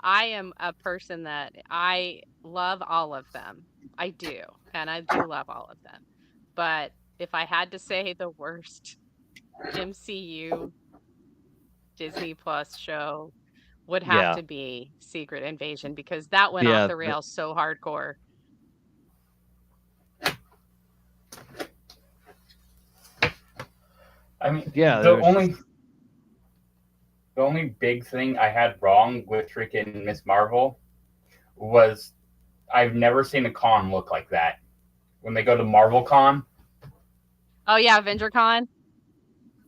S1: I am a person that I love all of them. I do, and I do love all of them. But if I had to say the worst MCU Disney Plus show would have
S2: Yeah,
S1: to be Secret Invasion because that went off
S2: yeah,
S1: the rails so hardcore.
S3: I mean,
S2: yeah.
S3: the
S2: There's
S3: only
S2: just
S3: the only big thing I had wrong with freaking Miss Marvel was I've never seen a con look like that. When they go to Marvel Con,
S1: Oh yeah, AvengerCon.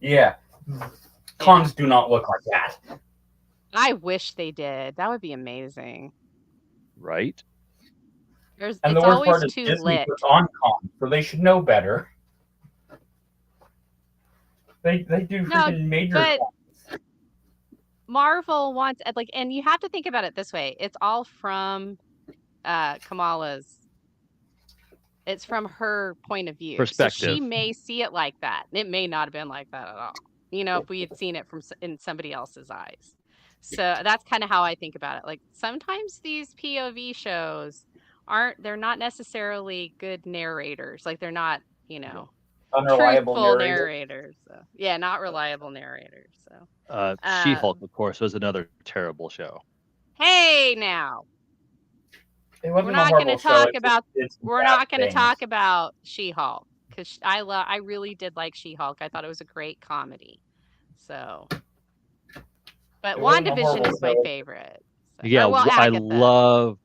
S3: yeah,
S1: Yeah.
S3: cons do not look like that.
S1: I wish they did. That would be amazing.
S2: right.
S3: And the
S1: It's
S3: worst
S1: always
S3: part is
S1: too
S3: Disney
S1: lit.
S3: puts on cons, so they should know better. They do
S1: No,
S3: freaking major
S1: but
S3: cons.
S1: Marvel wants like, and you have to think about it this way. It's all from Kamala's. It's from her point of view. So she
S2: Perspective.
S1: may see it like that. It may not have been like that at all. If we had seen it from in somebody else's eyes. So that's kind of how I think about it. Like sometimes these POV shows they're not necessarily good narrators. Like they're not,
S3: Unreliable
S1: truthful
S3: narrator.
S1: narrators. So, yeah, not reliable narrators. So,
S2: She-Hulk,
S1: um,
S2: of course, was another terrible show.
S1: hey now.
S3: It
S1: We're
S3: wasn't a
S1: not going to
S3: horrible show.
S1: talk
S3: It just
S1: about
S3: did some
S1: we're
S3: bad
S1: not going to
S3: things.
S1: talk about She-Hulk cuz I really did like She-Hulk. I thought it was a great comedy. So, but
S3: It wasn't a
S1: WandaVision
S3: horrible
S1: is my
S3: show.
S1: favorite. something.
S2: Yeah,
S1: Or well, Agatha.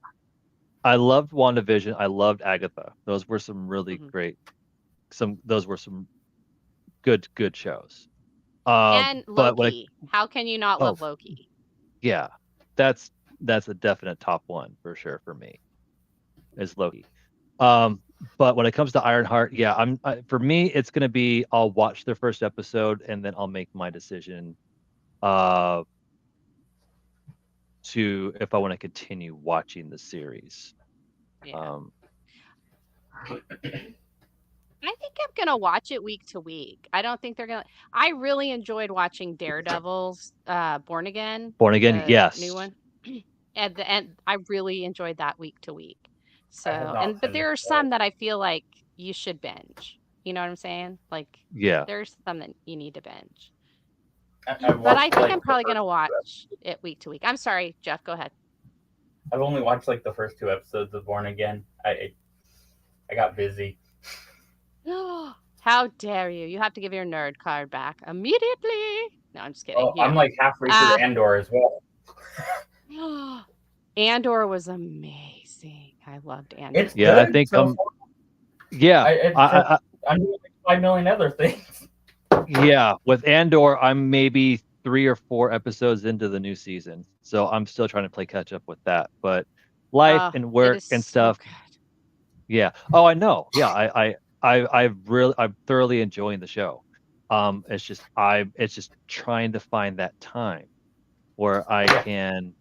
S2: I loved WandaVision. I loved Agatha. Those were some really
S1: Mhm.
S2: great those were some good shows.
S1: And
S2: But when it
S1: Loki. How can you not
S2: oh
S1: love Loki?
S2: yeah, that's that's a definite top one for sure for me is Loki. Um, but when it comes to Ironheart, yeah, for me it's gonna be I'll watch the first episode and then I'll make my decision uh to if I want to continue watching the series.
S1: Yeah.
S2: Um,
S1: I think I'm gonna watch it week to week. I don't think they're gonna. I really enjoyed watching Daredevil's Born Again,
S2: Born Again,
S1: the new
S2: yes.
S1: one. At the end, I really enjoyed that week to week.
S3: I have
S1: So,
S3: not
S1: but there
S3: finished
S1: are
S3: it.
S1: some that I feel like you should binge. You know what I'm saying? Like
S2: Yeah.
S1: there's some that you need to binge.
S3: I've
S1: But I
S3: watched
S1: think
S3: like
S1: I'm
S3: the
S1: probably
S3: first
S1: gonna
S3: two
S1: watch it week to week. I'm sorry, Jeff. Go ahead.
S3: I've only watched like the first two episodes of Born Again. I got busy.
S1: How dare you? You have to give your nerd card back immediately. No, I'm just kidding.
S3: Oh, I'm
S1: Here.
S3: like halfway through
S1: Uh
S3: Andor as well.
S1: Andor was amazing. I loved
S3: It's
S1: Andor.
S2: Yeah, I
S3: good
S2: think
S3: so far.
S2: yeah.
S3: It's just I'm doing like 5 million other things.
S2: Yeah, with Andor, I'm maybe 3 or 4 episodes into the new season, so I'm still trying to play catch up with that. But life
S1: Oh,
S2: and
S1: it
S2: work
S1: is
S2: and
S1: so
S2: stuff,
S1: good.
S2: yeah. Oh, I know. Yeah, I'm thoroughly enjoying the show. It's just trying to find that time where I
S3: Yeah,
S2: can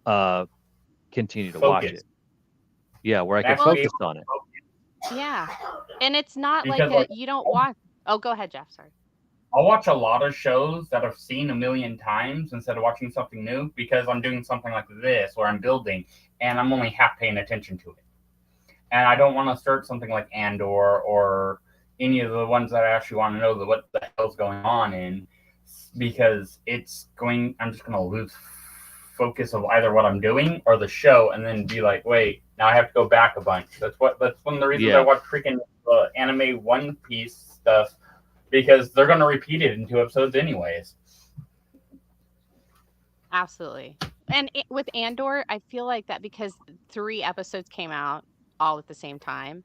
S2: uh continue to watch
S3: focus
S2: it. Yeah, where I
S3: and
S2: can
S1: Well,
S3: actually be
S2: focus
S3: able
S2: on it.
S3: to focus
S1: yeah. And it's not like
S3: because like
S1: you don't want. Oh, go ahead, Jeff. Sorry.
S3: I'll watch a lot of shows that I've seen a million times instead of watching something new because I'm doing something like this where I'm building and I'm only half paying attention to it. And I don't want to start something like Andor or any of the ones that I actually want to know what the hell's going on in because I'm just going to lose focus of either what I'm doing or the show and then be like, wait, now I have to go back a bunch. That's one of the reasons I
S2: Yeah,
S3: watch freaking anime One Piece stuff because they're going to repeat it in 2 episodes anyways.
S1: Absolutely. And with Andor, I feel like that because 3 episodes came out all at the same time.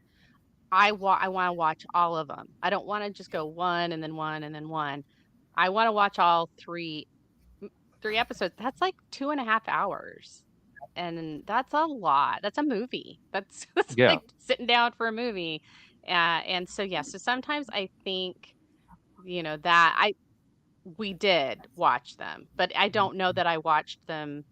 S1: I want to watch all of them. I don't want to just go one and then one and then one. I want to watch all 3 episodes. That's like 2.5 hours. And that's a lot. That's a movie. That's
S2: yeah,
S1: like sitting down for a movie. And so yeah, so sometimes I think, that we did watch them, but I don't know that I watched them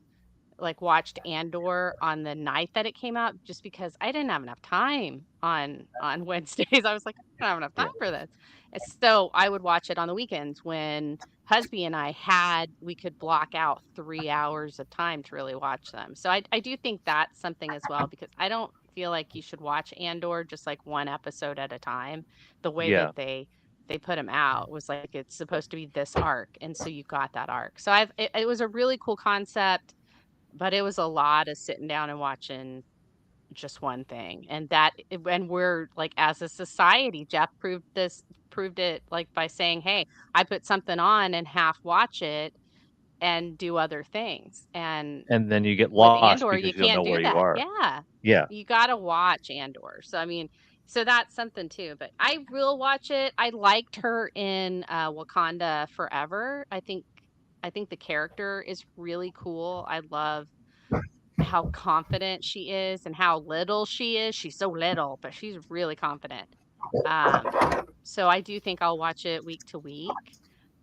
S1: like watched Andor on the night that it came out just because I didn't have enough time on Wednesdays. I was like, I don't have enough time
S2: yeah,
S1: for this. And so I would watch it on the weekends when husband and we could block out 3 hours of time to really watch them. So I do think that's something as well because I don't feel like you should watch Andor just like one episode at a time. The way that
S2: yeah.
S1: they put him out was like it's supposed to be this arc, and so you got that arc. So it was a really cool concept, but it was a lot of sitting down and watching just one thing, and we're, like, as a society, Jeff proved it, like, by saying, "Hey, I put something on and half watch it and do other things," and
S2: And then you get
S1: with
S2: lost
S1: Andor,
S2: because
S1: you
S2: you don't
S1: can't
S2: know
S1: do
S2: where you
S1: that.
S2: are.
S1: Yeah.
S2: Yeah.
S1: You gotta watch Andor. So, I mean, so that's something too, but I will watch it. I liked her in, Wakanda Forever. I think the character is really cool. I love how confident she is and how little she is. She's so little, but she's really confident. Um, so I do think I'll watch it week to week.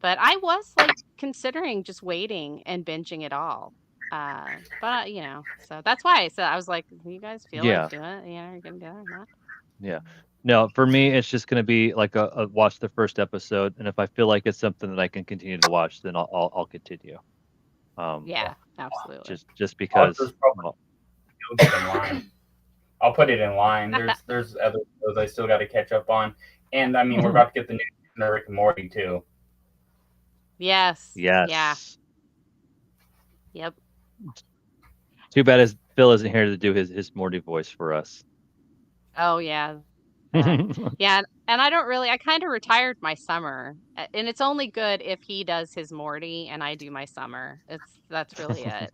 S1: But I was like considering just waiting and binging it all. But so that's why. So I was like, you guys feel like
S2: Yeah.
S1: doing it? You're gonna do it or not?
S2: Yeah. No, for me, it's just gonna be like a watch the first episode, and if I feel like it's something that I can continue to watch, then I'll continue. Um,
S1: Yeah, absolutely.
S2: just
S3: I'll
S2: because,
S3: just probably
S2: well,
S3: go in line. I'll put it in line. There's other shows I still got to catch up on, and I mean we're about to get the new season of Rick and Morty too.
S1: Yes. Yeah.
S2: yes.
S1: Yep.
S2: Too bad as Phil isn't here to do his Morty voice for us.
S1: Oh yeah. Yeah, and I kind of retired my summer, and it's only good if he does his Morty and I do my summer. That's really it.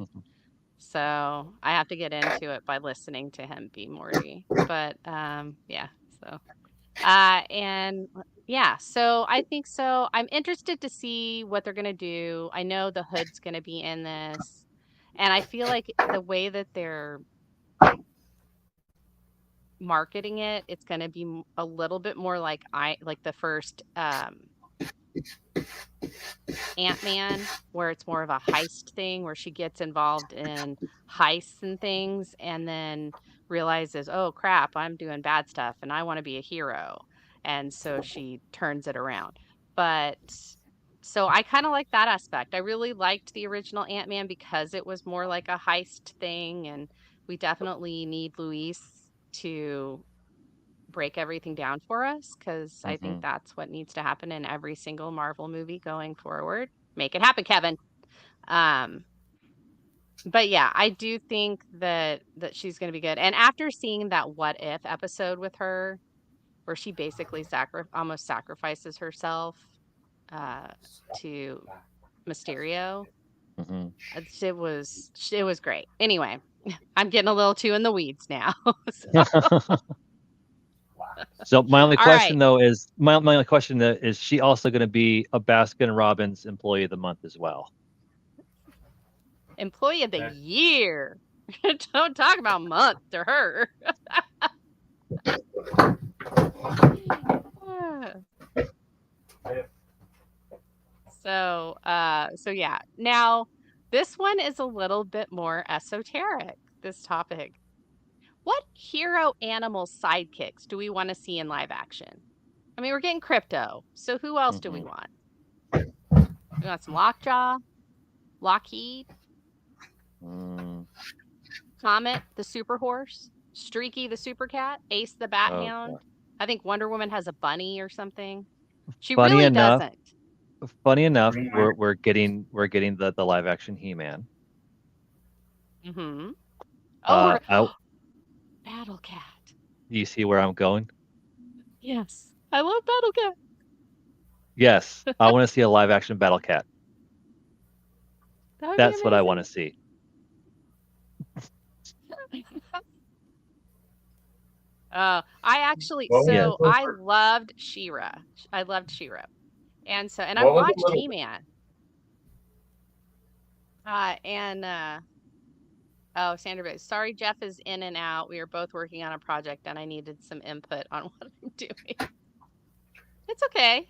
S1: So I have to get into it by listening to him be Morty. But yeah, so and yeah, so I think so. I'm interested to see what they're gonna do. I know the Hood's gonna be in this, and I feel like the way that they're marketing it, it's gonna be a little bit more like like the first Ant-Man, where it's more of a heist thing where she gets involved in heists and things and then realizes, "Oh crap, I'm doing bad stuff and I want to be a hero." And so she turns it around. But so I kind of like that aspect. I really liked the original Ant-Man because it was more like a heist thing, and we definitely need Luis to break everything down for us because I think
S2: Mhm.
S1: that's what needs to happen in every single Marvel movie going forward. Make it happen, Kevin. Um, but yeah, I do think that she's going to be good. And after seeing that What If episode with her, where she basically almost sacrifices herself uh, to Mysterio,
S2: Mhm.
S1: it was great. Anyway, I'm getting a little too in the weeds now. So,
S2: So my only
S1: all right,
S2: question though is my only question is she also going to be a Baskin Robbins Employee of the Month as well?
S1: Employee of the Year. Don't talk about month to her. So yeah. Now, this one is a little bit more esoteric, this topic. What hero animal sidekicks do we want to see in live action? I mean, we're getting crypto. So who else do we
S2: Mhm.
S1: want? We want some Lockjaw, Lockheed,
S2: Mm.
S1: Comet, the super horse, Streaky, the super cat, Ace, the bat
S2: Oh
S1: hound.
S2: god.
S1: I think Wonder Woman has a bunny or something. She
S2: Funny
S1: really
S2: enough,
S1: doesn't.
S3: Green
S2: we're getting the live action He-Man.
S1: Mm-hmm. Oh,
S2: Uh,
S1: we're
S2: I,
S1: Battle Cat.
S2: you see where I'm going?
S1: Yes. I love Battle Cat.
S2: Yes, I want to see a live action Battle Cat.
S1: That would be
S2: That's what I want to
S1: amazing.
S2: see.
S3: What was
S2: Yeah.
S3: the
S1: I
S3: little,
S1: loved She-Ra. I loved She-Ra. And I
S3: what was the
S1: watched
S3: little
S1: He-Man. And oh, Sandra Bates. Sorry, Jeff is in and out. We are both working on a project and I needed some input on what I'm doing. It's okay.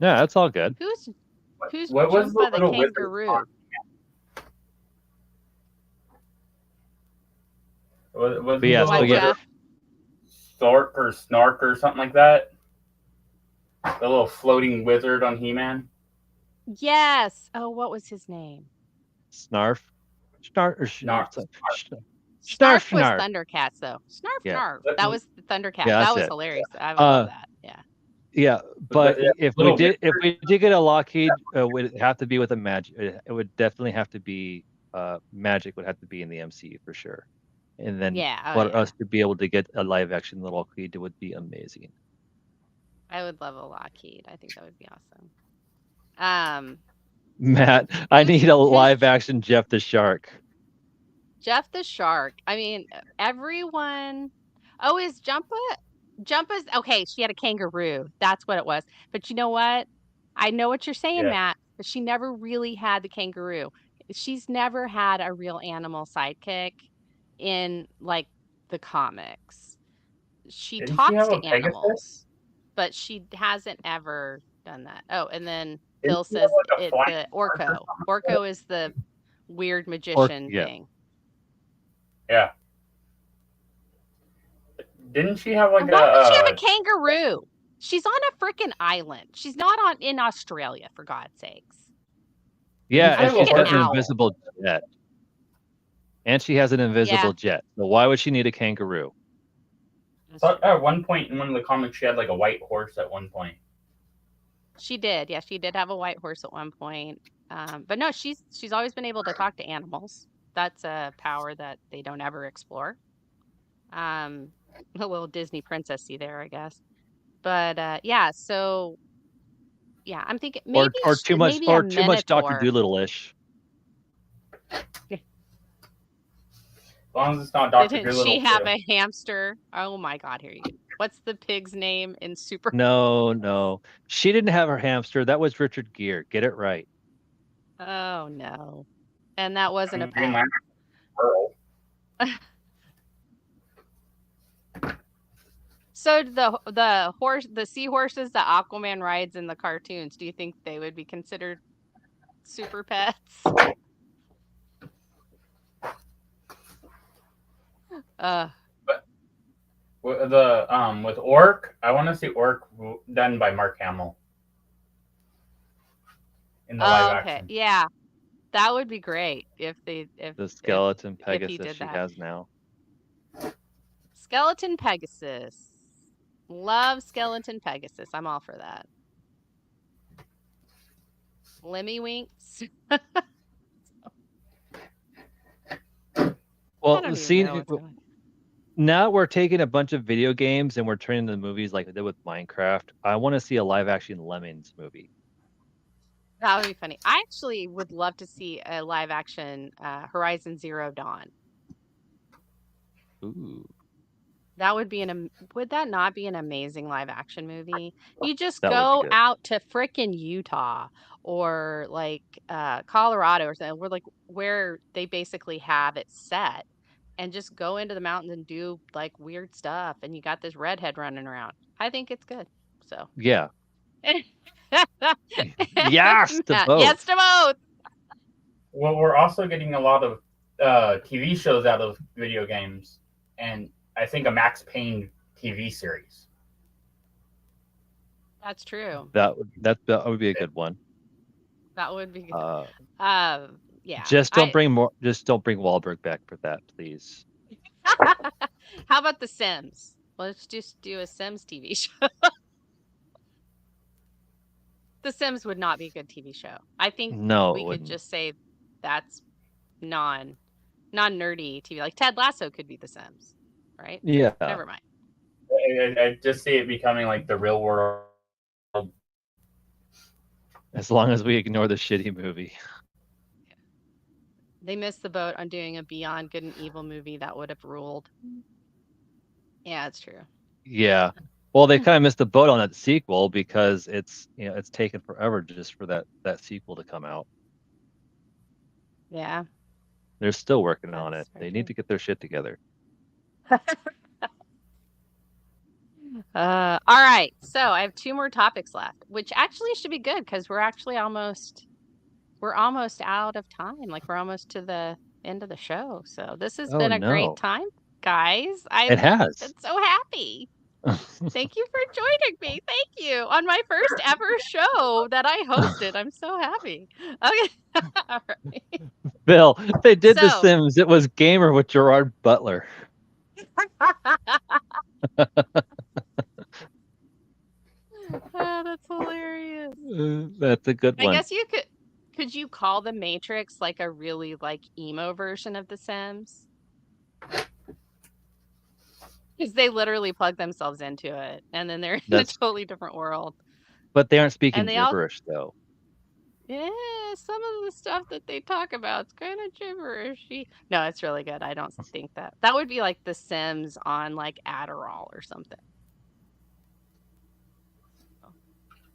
S2: Yeah, that's all good.
S1: Who's who's
S3: what was the
S1: Jumpa the
S3: little wizard on?
S1: kangaroo?
S3: Wasn't
S2: But
S3: the
S2: yes,
S1: What,
S3: little
S2: but yeah,
S3: wizard
S1: Jeff?
S3: Stork or Snark or something like that? The little floating wizard on He-Man?
S1: Yes. Oh, what was his name?
S2: Snarf, Snarf, or
S3: Snark.
S1: Snarf
S2: Snarf,
S1: was
S2: Snarf.
S1: Thundercats, though. Snarf,
S2: Yeah,
S1: Snarf. That was the Thundercat.
S2: yeah,
S1: That
S2: that's
S1: was
S2: it.
S1: hilarious. I would love
S2: Uh,
S1: that. Yeah.
S2: yeah, but
S3: Yeah, little
S2: if
S3: wizard.
S2: we did get a Lockheed, would it have to be with a magic? It would definitely have to be magic would have to be in the MCU for sure. And then
S1: Yeah. Oh,
S2: for
S1: yeah.
S2: us to be able to get a live action Lockheed, it would be amazing.
S1: I would love a Lockheed. I think that would be awesome. Um,
S2: Matt, I need a
S1: who's
S2: live action Jeff the Shark.
S1: Jeff the Shark? I mean, everyone. Oh, is Jumpa's okay? She had a kangaroo. That's what it was. But you know what? I know what you're saying,
S3: Yeah.
S1: Matt. But she never really had the kangaroo. She's never had a real animal sidekick in like the comics. She
S3: Didn't she
S1: talks
S3: have a
S1: to
S3: Pegasus?
S1: animals, but she hasn't ever done that. Oh, and then
S3: Didn't
S1: Phil
S3: she have
S1: says
S3: like a
S1: it
S3: flying
S1: the
S3: shark or
S1: Orko.
S3: something like that?
S1: Orko is the weird
S2: Or
S1: magician
S2: yeah,
S1: thing.
S3: Yeah. Didn't she have like
S1: And why would she have a
S3: a
S1: kangaroo? She's on a freaking island. She's not on in Australia, for God's sakes.
S2: yeah,
S3: didn't she
S1: I
S2: and
S3: have a
S1: think
S2: she's
S1: an
S2: got an
S3: horse?
S1: owl.
S2: invisible jet. And she has an
S1: Yeah.
S2: invisible jet. So why would she need a kangaroo?
S3: So at one point in one of the comics, she had like a white horse at one point.
S1: She did. Yeah, she did have a white horse at one point. But no, she's always been able to talk to animals. That's a power that they don't ever explore. A little Disney princessy there, I guess. But yeah, so yeah, I'm thinking
S2: Or
S1: maybe a
S2: too much Doctor
S1: minotaur.
S2: Doolittle ish.
S3: long as it's not Doctor
S1: Didn't she
S3: Dolittle
S1: have
S3: too.
S1: a hamster? Oh my God, here you go. What's the pig's name in Super?
S2: No. She didn't have her hamster. That was Richard Gere. Get it right.
S1: Oh no. And that wasn't a
S3: Green
S1: pet.
S3: Lantern Pearl.
S1: So the seahorses that Aquaman rides in the cartoons, do you think they would be considered super pets? Uh
S3: But with Orc, I want to see Orc done by Mark Hamill in the live
S1: oh, okay.
S3: action.
S1: Yeah. That would be great if they
S2: The skeleton
S1: if he
S2: Pegasus
S1: did
S2: she
S1: that.
S2: has now.
S1: Skeleton Pegasus. Love Skeleton Pegasus. I'm all for that. Lemmy Winks. I
S2: Well,
S1: don't even know
S2: see,
S1: what's going on.
S2: now we're taking a bunch of video games and we're turning them into movies like they did with Minecraft. I want to see a live action Lemmings movie.
S1: That would be funny. I actually would love to see a live action Horizon Zero Dawn.
S2: Ooh,
S1: That would be would that not be an amazing live action movie? You just
S2: that would be
S1: go
S2: good.
S1: out to frickin' Utah or like Colorado or something, where they basically have it set and just go into the mountains and do like weird stuff and you got this redhead running around. I think it's good. So
S2: Yeah. Yes to
S1: yes
S2: both.
S1: to both.
S3: Well, we're also getting a lot of TV shows out of video games, and I think a Max Payne TV series.
S1: That's true.
S2: That would be a good one.
S1: That would be good.
S2: Uh,
S1: Yeah.
S2: just don't bring Wahlberg back for that, please.
S1: How about The Sims? Let's just do a Sims TV show. The Sims would not be a good TV show. I think
S2: No,
S1: we
S2: it
S1: could
S2: wouldn't.
S1: just say that's non-nerdy TV. Like Ted Lasso could be The Sims, right?
S2: Yeah.
S1: Never mind.
S3: I just see it becoming like the real world.
S2: As long as we ignore the shitty movie.
S1: They missed the boat on doing a Beyond Good and Evil movie that would have ruled. Yeah, it's true.
S2: Yeah. Well, they kind of missed the boat on that sequel because it's taken forever just for that sequel to come out.
S1: Yeah.
S2: They're still working on
S1: That's
S2: it.
S1: very
S2: They
S1: true.
S2: need to get their shit together.
S1: All right. So I have 2 more topics left, which actually should be good because we're almost out of time. Like we're almost to the end of the show. So this has
S2: Oh
S1: been a great
S2: no.
S1: time, guys.
S2: It
S1: I've
S2: has.
S1: been so happy. Thank you for joining me. Thank you on my first ever show that I hosted. I'm so happy. Okay. All right.
S2: Bill, they did The
S1: So,
S2: Sims. It was Gamer with Gerard Butler.
S1: that's hilarious.
S2: That's a good
S1: I
S2: one.
S1: guess could you call the Matrix like a really like emo version of The Sims? Because they literally plug themselves into it and then they're in a
S2: That's
S1: totally different world.
S2: but they aren't speaking
S1: And they all
S2: gibberish though.
S1: yeah, some of the stuff that they talk about is kind of gibberishy. No, it's really good. I don't think that would be like The Sims on like Adderall or something.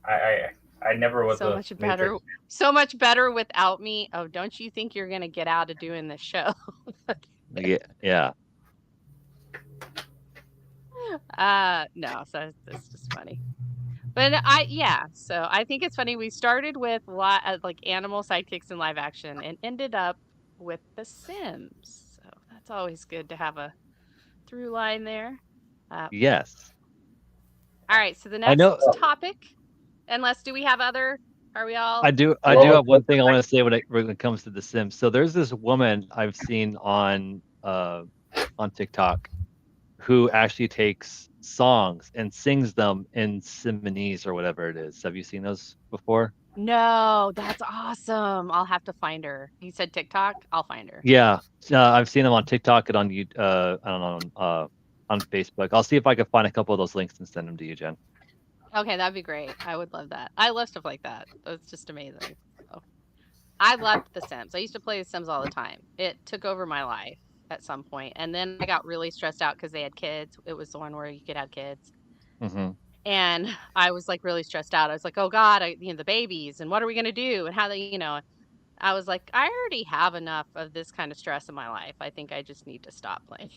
S3: I never was
S1: So
S3: a
S1: much better.
S3: Matrix.
S1: So much better without me. Oh, don't you think you're gonna get out of doing this show?
S2: Yeah.
S1: No, so it's just funny. But so I think it's funny. We started with like animal sidekicks in live action and ended up with The Sims. So that's always good to have a through line there.
S2: Yes.
S1: All right, so the
S2: I
S1: next
S2: know
S1: topic, do we have other? Are we all?
S2: I do
S3: Well,
S2: have one thing I want to say when it comes to The Sims. So there's this woman I've seen on TikTok who actually takes songs and sings them in Simonese or whatever it is. Have you seen those before?
S1: No, that's awesome. I'll have to find her. You said TikTok? I'll find her.
S2: Yeah, I've seen them on TikTok and on I don't know on Facebook. I'll see if I can find a couple of those links and send them to you, Jen.
S1: Okay, that'd be great. I would love that. I love stuff like that. It's just amazing. So, I loved The Sims. I used to play The Sims all the time. It took over my life. at some point, and then I got really stressed out because they had kids. It was the one where you could have kids,
S2: Hmm.
S1: and I was like really stressed out. I was like, "Oh God, the babies, and what are we gonna do?" And how they, I was like, I already have enough of this kind of stress in my life. I think I just need to stop playing.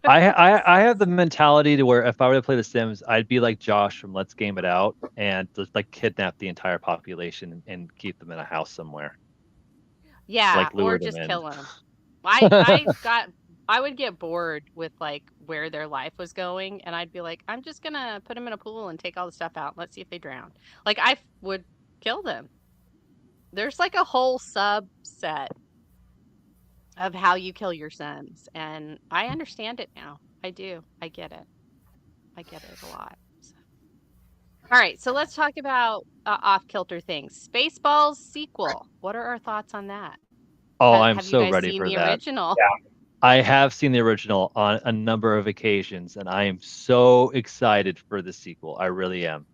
S2: I have the mentality to where if I were to play The Sims, I'd be like Josh from Let's Game It Out and just like kidnap the entire population and keep them in a house somewhere,
S1: Yeah,
S2: like
S1: or
S2: lure them
S1: just
S2: in.
S1: kill them. I would get bored with like where their life was going, and I'd be like, I'm just gonna put them in a pool and take all the stuff out. Let's see if they drown. Like would kill them. There's like a whole subset of how you kill your Sims, and I understand it now. I do. I get it. I get it a lot. So. All right, so let's talk about off-kilter things. Spaceballs sequel. What are our thoughts on that?
S2: Oh, I'm
S1: Have you
S2: so
S1: guys
S2: ready
S1: seen
S2: for
S1: the
S2: that.
S1: original?
S3: Yeah.
S2: I have seen the original on a number of occasions, and I am so excited for the sequel. I really am.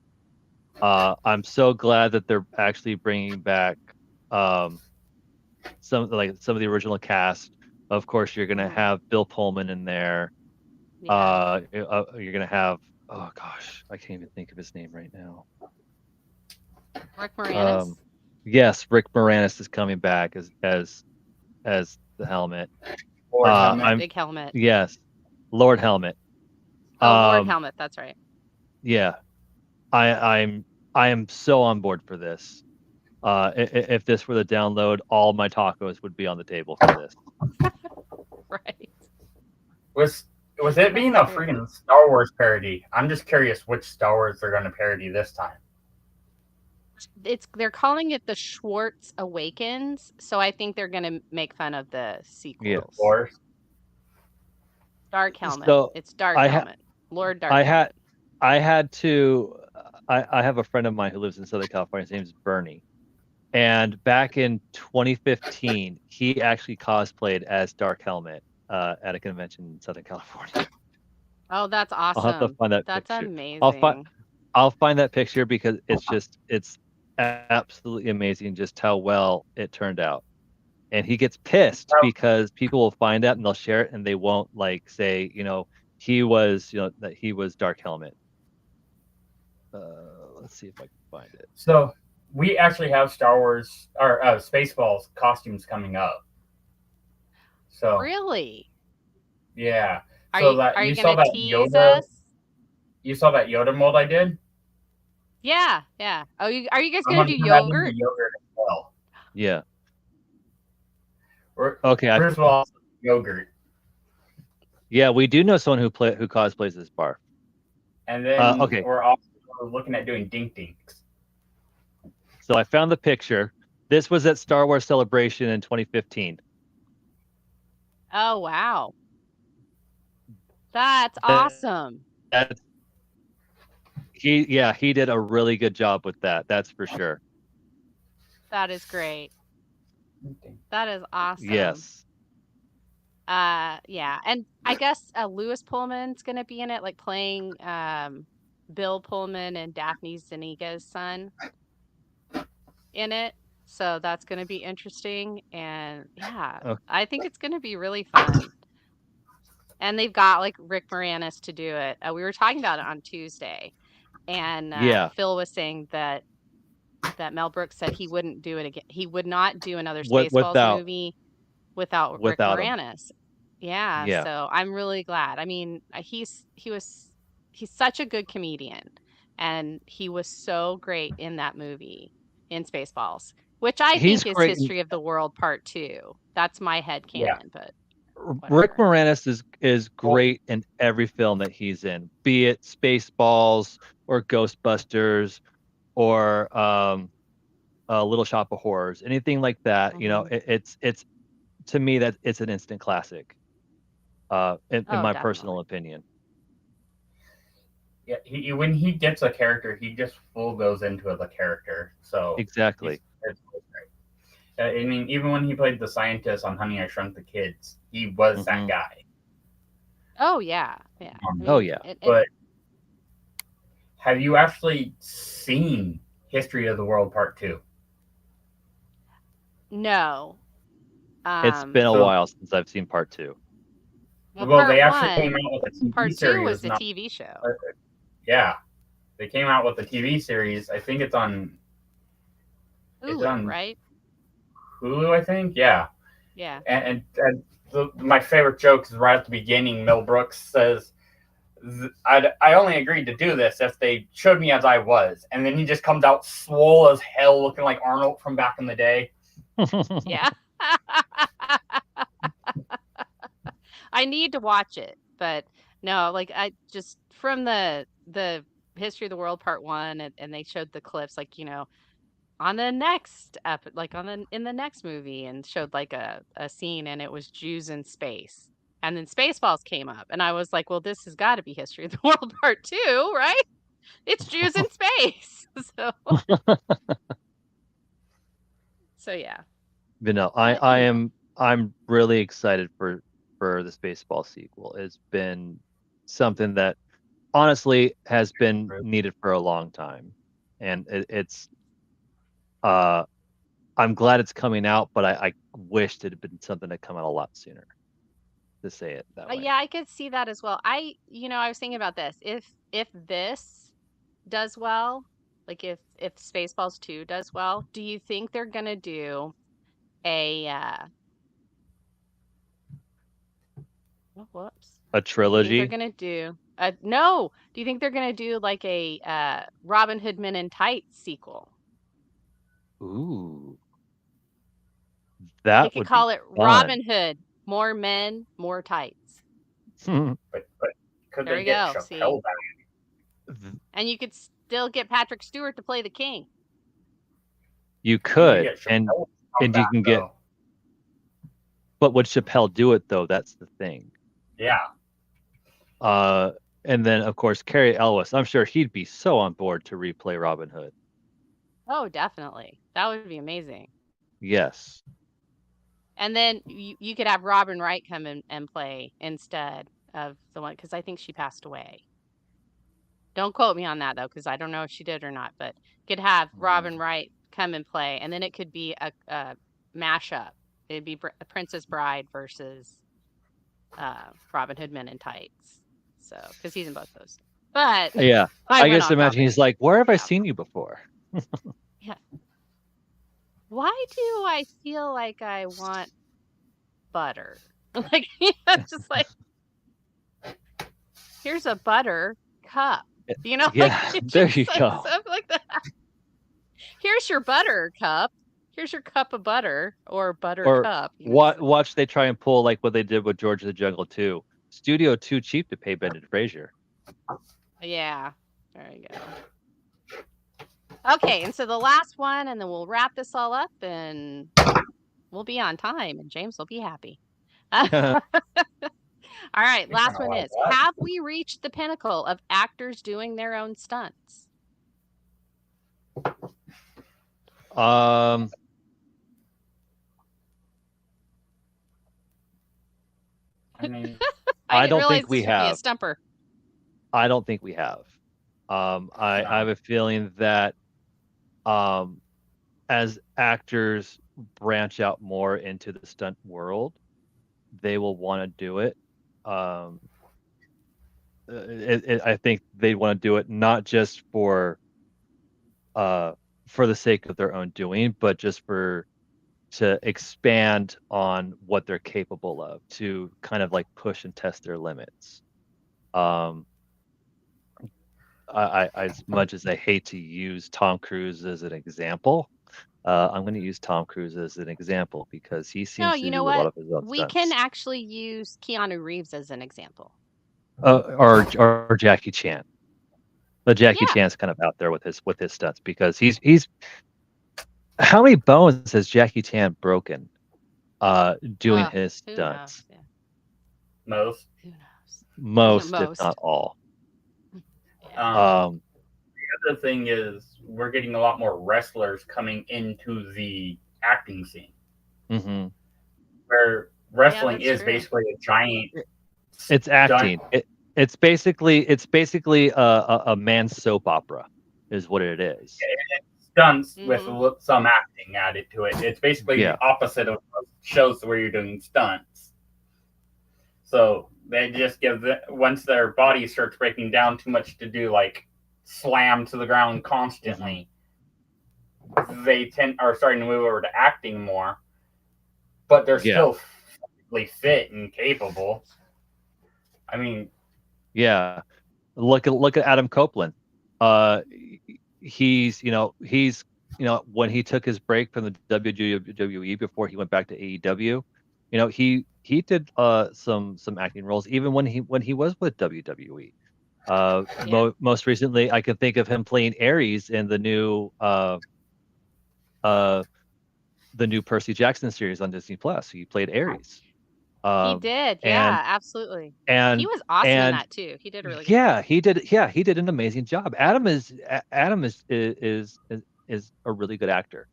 S2: I'm so glad that they're actually bringing back um, some of the original cast. Of course, you're gonna
S1: Mhm.
S2: have Bill Pullman in there.
S1: Yeah.
S2: You're gonna have, oh gosh, I can't even think of his name right now.
S1: Rick
S2: Um,
S1: Moranis?
S2: yes, Rick Moranis is coming back as the Helmet.
S3: Lord Helmet.
S2: I'm
S1: Big helmet.
S2: Yes, Lord Helmet.
S1: Oh, Lord
S2: Um,
S1: Helmet, that's right.
S2: yeah, I am so on board for this. If this were the download, all my tacos would be on the table for this.
S1: Right.
S3: Was was it being
S1: That's
S3: a
S1: true.
S3: freaking Star Wars parody? I'm just curious which Star Wars they're going to parody this time.
S1: They're calling it the Schwartz Awakens, so I think they're gonna make fun of the
S2: Yeah.
S1: sequels.
S3: Wars.
S1: Dark Helmet.
S2: So
S1: It's Dark
S2: I ha
S1: Helmet. Lord Dark
S2: I had
S1: Helmet.
S2: I had to I have a friend of mine who lives in Southern California. His name's Bernie. And back in 2015, he actually cosplayed as Dark Helmet at a convention in Southern California.
S1: Oh, that's
S2: I'll have to
S1: awesome.
S2: find that
S1: That's
S2: picture. I'll find
S1: amazing.
S2: I'll find that picture because it's absolutely amazing just how well it turned out. And he gets pissed
S3: Well,
S2: because people will find out and they'll share it and they won't like say, he was, that he was Dark Helmet. Let's see if I can find it.
S3: so we actually have Star Wars or Spaceballs costumes coming up. So
S1: Really?
S3: yeah.
S1: Are
S3: So
S1: you
S3: that
S1: are you
S3: you saw
S1: gonna
S3: that
S1: tease
S3: Yoda,
S1: us?
S3: you saw that Yoda mold I did.
S1: Yeah, yeah. Oh, are you guys
S3: I'm
S1: gonna
S3: gonna
S1: do
S3: turn that into
S1: yogurt?
S3: yogurt as well.
S2: Yeah.
S3: Or
S2: Okay.
S3: first of all, yogurt,
S2: Yeah, we do know someone who cosplays this Barf.
S3: and then
S2: Okay.
S3: we're also looking at doing dink dinks.
S2: So I found the picture. This was at Star Wars Celebration in 2015.
S1: Oh, wow. That's
S2: That,
S1: awesome.
S2: that's he did a really good job with that. That's for sure.
S1: That is great. That is awesome.
S2: Yes.
S1: Yeah, and I guess Lewis Pullman's gonna be in it, like playing Bill Pullman and Daphne Zuniga's son in it. So that's gonna be interesting. And yeah,
S2: Oh,
S1: I think it's gonna be really fun. And they've got like Rick Moranis to do it. We were talking about it on Tuesday, and
S2: yeah.
S1: Phil was saying that Mel Brooks said he wouldn't do it again. He would not do another
S2: What
S1: Spaceballs movie without Rick
S2: without him.
S1: Moranis. Yeah,
S2: Yeah.
S1: so I'm really glad. I mean, he's such a good comedian, and he was so great in that movie in Spaceballs, which I
S2: He's
S1: think is
S2: great.
S1: History of the World Part 2. That's my
S3: Yeah.
S1: headcanon, but
S2: Rick
S1: whatever.
S2: Moranis is
S3: Well,
S2: great in every film that he's in, be it Spaceballs or Ghostbusters or Little Shop of Horrors, anything like that.
S1: Hmm.
S2: It's to me that it's an instant classic. In
S1: Oh,
S2: my personal
S1: definitely.
S2: opinion.
S3: yeah, he when he gets a character, he just full goes into the character. So
S2: Exactly.
S3: it's really great. I mean, even when he played the scientist on Honey I Shrunk the Kids, he was that
S2: Hmm.
S3: guy.
S1: Oh yeah, yeah. I
S2: Oh
S1: mean,
S2: yeah.
S1: it
S3: But have you actually seen History of the World Part 2?
S1: no.
S2: It's been a
S3: So
S2: while since I've seen part two.
S1: Well,
S3: Well, they
S1: part
S3: actually came
S1: 1.
S3: out with a TV
S1: Part 2 was
S3: series.
S1: the
S3: Not,
S1: TV show.
S3: yeah, they came out with a TV series. I think it's on. It's
S1: Hulu,
S3: on
S1: right?
S3: Hulu, I think. Yeah,
S1: Yeah.
S3: and my favorite joke is right at the beginning. Mel Brooks says, I only agreed to do this if they showed me as I was. And then he just comes out swole as hell, looking like Arnold from back in the day.
S1: Yeah. I need to watch it, but no, like I just from the History of the World Part 1 and they showed the clips like, on the next like on the in the next movie and showed like a scene and it was Jews in space. And then Spaceballs came up and I was like, well, this has got to be History of the World Part 2, right? It's Jews in space. So so yeah.
S2: But no,
S1: But
S2: I'm really excited for the Spaceball sequel. It's been something that honestly has been needed for a long time, and it's uh I'm glad it's coming out, but I wished it had been something that come out a lot sooner. To say it that way.
S1: yeah, I could see that as well. I was thinking about this. If this does well, like if Spaceballs 2 does well, do you think they're gonna do a oh, whoops.
S2: A
S1: Do you think they're
S2: trilogy?
S1: gonna do a no? Do you think they're gonna do like a Robin Hood Men in Tights sequel?
S2: Ooh,
S1: They
S2: that
S1: could
S2: would be
S1: call it
S2: fun.
S1: Robin Hood, more men, more tights.
S3: But could
S1: There
S3: they
S1: we
S3: get
S1: go. See?
S3: Chappelle back?
S1: And you could still get Patrick Stewart to play the king.
S2: You
S3: You could
S2: could,
S3: get Chappelle
S2: and you
S3: back,
S2: can get,
S3: though.
S2: but would Chappelle do it though? That's the thing.
S3: Yeah.
S2: Uh, and then of course Cary Elwes. I'm sure he'd be so on board to replay Robin Hood.
S1: Oh, definitely. That would be amazing.
S2: Yes.
S1: And then you could have Robin Wright come in and play instead of the one because I think she passed away. Don't quote me on that though, because I don't know if she did or not. But you could have Robin Wright come and play, and then it could be a mashup. It'd be Princess Bride versus Robin Hood Men in Tights. So because he's in both those. But
S2: Yeah.
S1: I
S2: I
S1: went
S2: guess
S1: off
S2: imagine
S1: topic.
S2: he's like, where have I
S1: Yeah.
S2: seen you before?
S1: Yeah. Why do I feel like I want butter? Like, just like here's a butter cup. Like
S2: Yeah,
S1: it
S2: there
S1: just
S2: you
S1: says
S2: go.
S1: something like that. Here's your butter cup. Here's your cup of butter or butter
S2: Or
S1: cup.
S2: watch they try and pull like what they did with George of the Jungle 2. Studio too cheap to pay Brendan Fraser.
S1: Yeah. There you go. Okay, and so the last one, and then we'll wrap this all up and we'll be on time and James will be happy. All right,
S3: We kind
S1: last
S3: of
S1: one
S3: like
S1: is,
S3: that.
S1: have we reached the pinnacle of actors doing their own stunts?
S2: Um,
S3: I mean,
S1: I
S2: I
S1: didn't
S2: don't
S1: realize
S2: think we
S1: this would be a
S2: have.
S1: stumper.
S2: I don't think we have. I
S3: No.
S2: have a feeling that as actors branch out more into the stunt world, they will want to do it. Um, I think they want to do it not just for the sake of their own doing, but just to expand on what they're capable of, to kind of like push and test their limits. Um, I as much as I hate to use Tom Cruise as an example, I'm going to use Tom Cruise as an example because he
S1: No,
S2: seems
S1: you
S2: to
S1: know
S2: do a lot
S1: what?
S2: of his own
S1: We can
S2: stunts.
S1: actually use Keanu Reeves as an example.
S2: Or Jackie Chan. But Jackie
S1: Yeah.
S2: Chan's kind of out there with his stunts because he's how many bones has Jackie Chan broken doing his
S1: Who knows?
S2: stunts?
S1: Yeah.
S3: most.
S1: Who knows?
S2: Most, if not
S1: Most.
S2: all.
S1: Yeah.
S3: The other thing is we're getting a lot more wrestlers coming into the acting scene,
S2: Mm-hmm.
S3: where wrestling
S1: that's
S3: is
S1: true.
S3: basically a giant.
S2: It's acting. It's basically a man's soap opera, is what it is.
S3: Stunts with
S1: Mhm.
S3: some acting added to it. It's basically
S2: Yeah.
S3: the opposite of shows where you're doing stunts. So they just give once their body starts breaking down too much to do like slam to the ground constantly, they are starting to move over to acting more, but they're still physically fit and capable. I mean,
S2: yeah. Look at Adam Copeland. Uh, he's when he took his break from the WWE before he went back to AEW, he did some acting roles even when he was with WWE.
S1: Yeah.
S2: Most recently, I can think of him playing Ares in uh the new Percy Jackson series on Disney Plus. He played Ares.
S1: He
S2: Um,
S1: did.
S2: and
S1: Yeah, absolutely. He
S2: and
S1: was awesome in
S2: and
S1: that too. He did a really good
S2: yeah,
S1: job.
S2: he did. Yeah, he did an amazing job. Adam is a really good actor.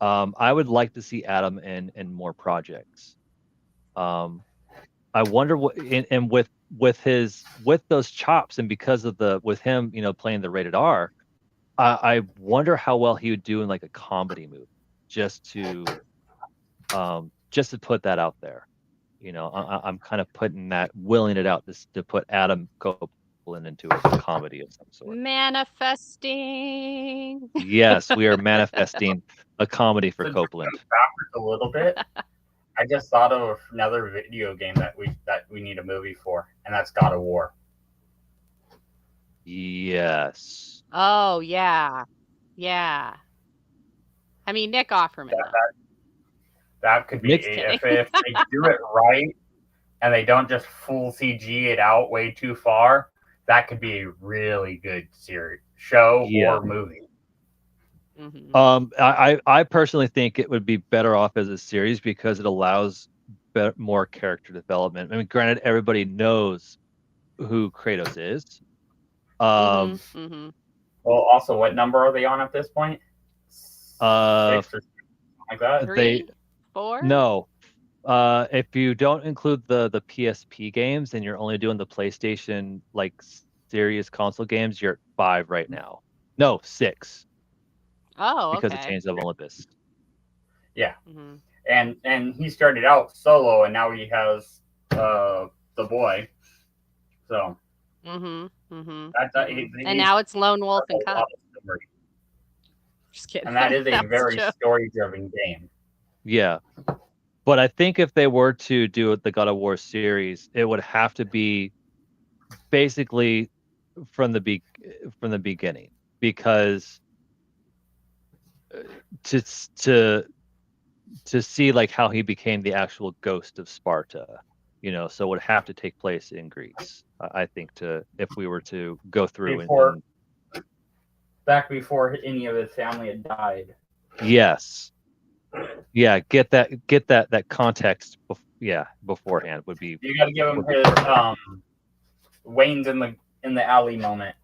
S2: I would like to see Adam in more projects. Um, I wonder what and with those chops and because of the with him, playing the rated R, I wonder how well he would do in like a comedy movie, just to just to put that out there. I'm kind of putting that, willing it out to put Adam Copeland into a comedy of some sort.
S1: Manifesting.
S2: Yes, we are manifesting a comedy for
S3: to jump
S2: Copeland.
S3: backwards a little bit, I just thought of another video game that we need a movie for, and that's God of War.
S2: Yes.
S1: Oh, yeah. Yeah. I mean, Nick Offerman,
S3: That
S1: though.
S3: that could be
S2: Nick,
S1: Just kidding.
S3: if they do it right and they don't just full CG it out way too far. That could be a really good series, show,
S2: yeah.
S3: or movie.
S1: Hmm.
S2: I personally think it would be better off as a series because it allows more character development. I mean, granted, everybody knows who Kratos is.
S1: Hmm.
S2: Um,
S1: Hmm.
S3: Well, also, what number are they on at this point?
S2: uh,
S3: 6 or something like that.
S2: they
S1: 3, 4?
S2: no. If you don't include the PSP games and you're only doing the PlayStation like serious console games, you're at 5 right now. No, 6
S1: Oh,
S2: because of
S1: okay.
S2: Chains of Olympus.
S3: Yeah,
S1: Hmm.
S3: and he started out solo, and now he has the boy. So
S1: Hmm. Hmm.
S3: that's
S1: Hmm. And
S3: he's
S1: now it's Lone
S3: a
S1: Wolf and
S3: lot
S1: Cub.
S3: of story,
S1: Just kidding.
S3: and that is a
S1: That was a
S3: very
S1: joke.
S3: story-driven game.
S2: Yeah. But I think if they were to do the God of War series, it would have to be basically from from the beginning because to to to see like how he became the actual ghost of Sparta, so it would have to take place in Greece. I think to if we were to go through
S3: Before
S2: and
S3: back before any of his family had died.
S2: yes, yeah, get that context. Yeah, beforehand would be
S3: You got to give him his
S2: perfect.
S3: Wayne's in the alley moment.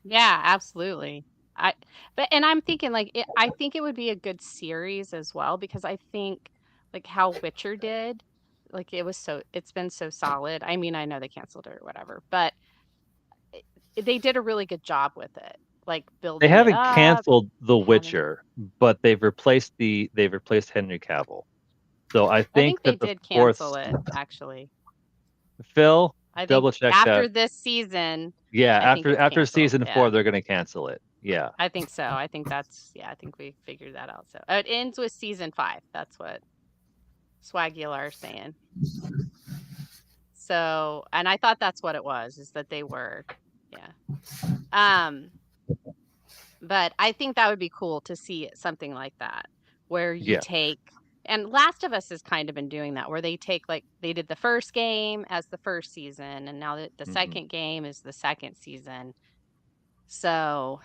S1: Yeah, absolutely. I and I'm thinking like I think it would be a good series as well because I think like how Witcher did, like it's been so solid. I mean, I know they canceled it or whatever, but they did a really good job with it, like
S2: They
S1: building it
S2: haven't
S1: up
S2: canceled The
S1: and having.
S2: Witcher, but they've replaced Henry Cavill. So I
S1: I
S2: think
S1: think they
S2: that the
S1: did
S2: fourth
S1: cancel it actually.
S2: Phil,
S1: I think
S2: double check that.
S1: after this season,
S2: Yeah,
S1: I think it's
S2: after
S1: canceled.
S2: season
S1: Yeah.
S2: 4, they're gonna cancel it. Yeah.
S1: I think so. I think I think we figured that out. So it ends with season 5. That's what Swagular is saying. So, and I thought that's what it was, is that they were, yeah. Um, but I think that would be cool to see something like that, where you
S2: Yeah.
S1: take, and Last of Us has kind of been doing that, where they take like they did the first game as the first season, and now the
S2: Hmm.
S1: second game is the second season. So,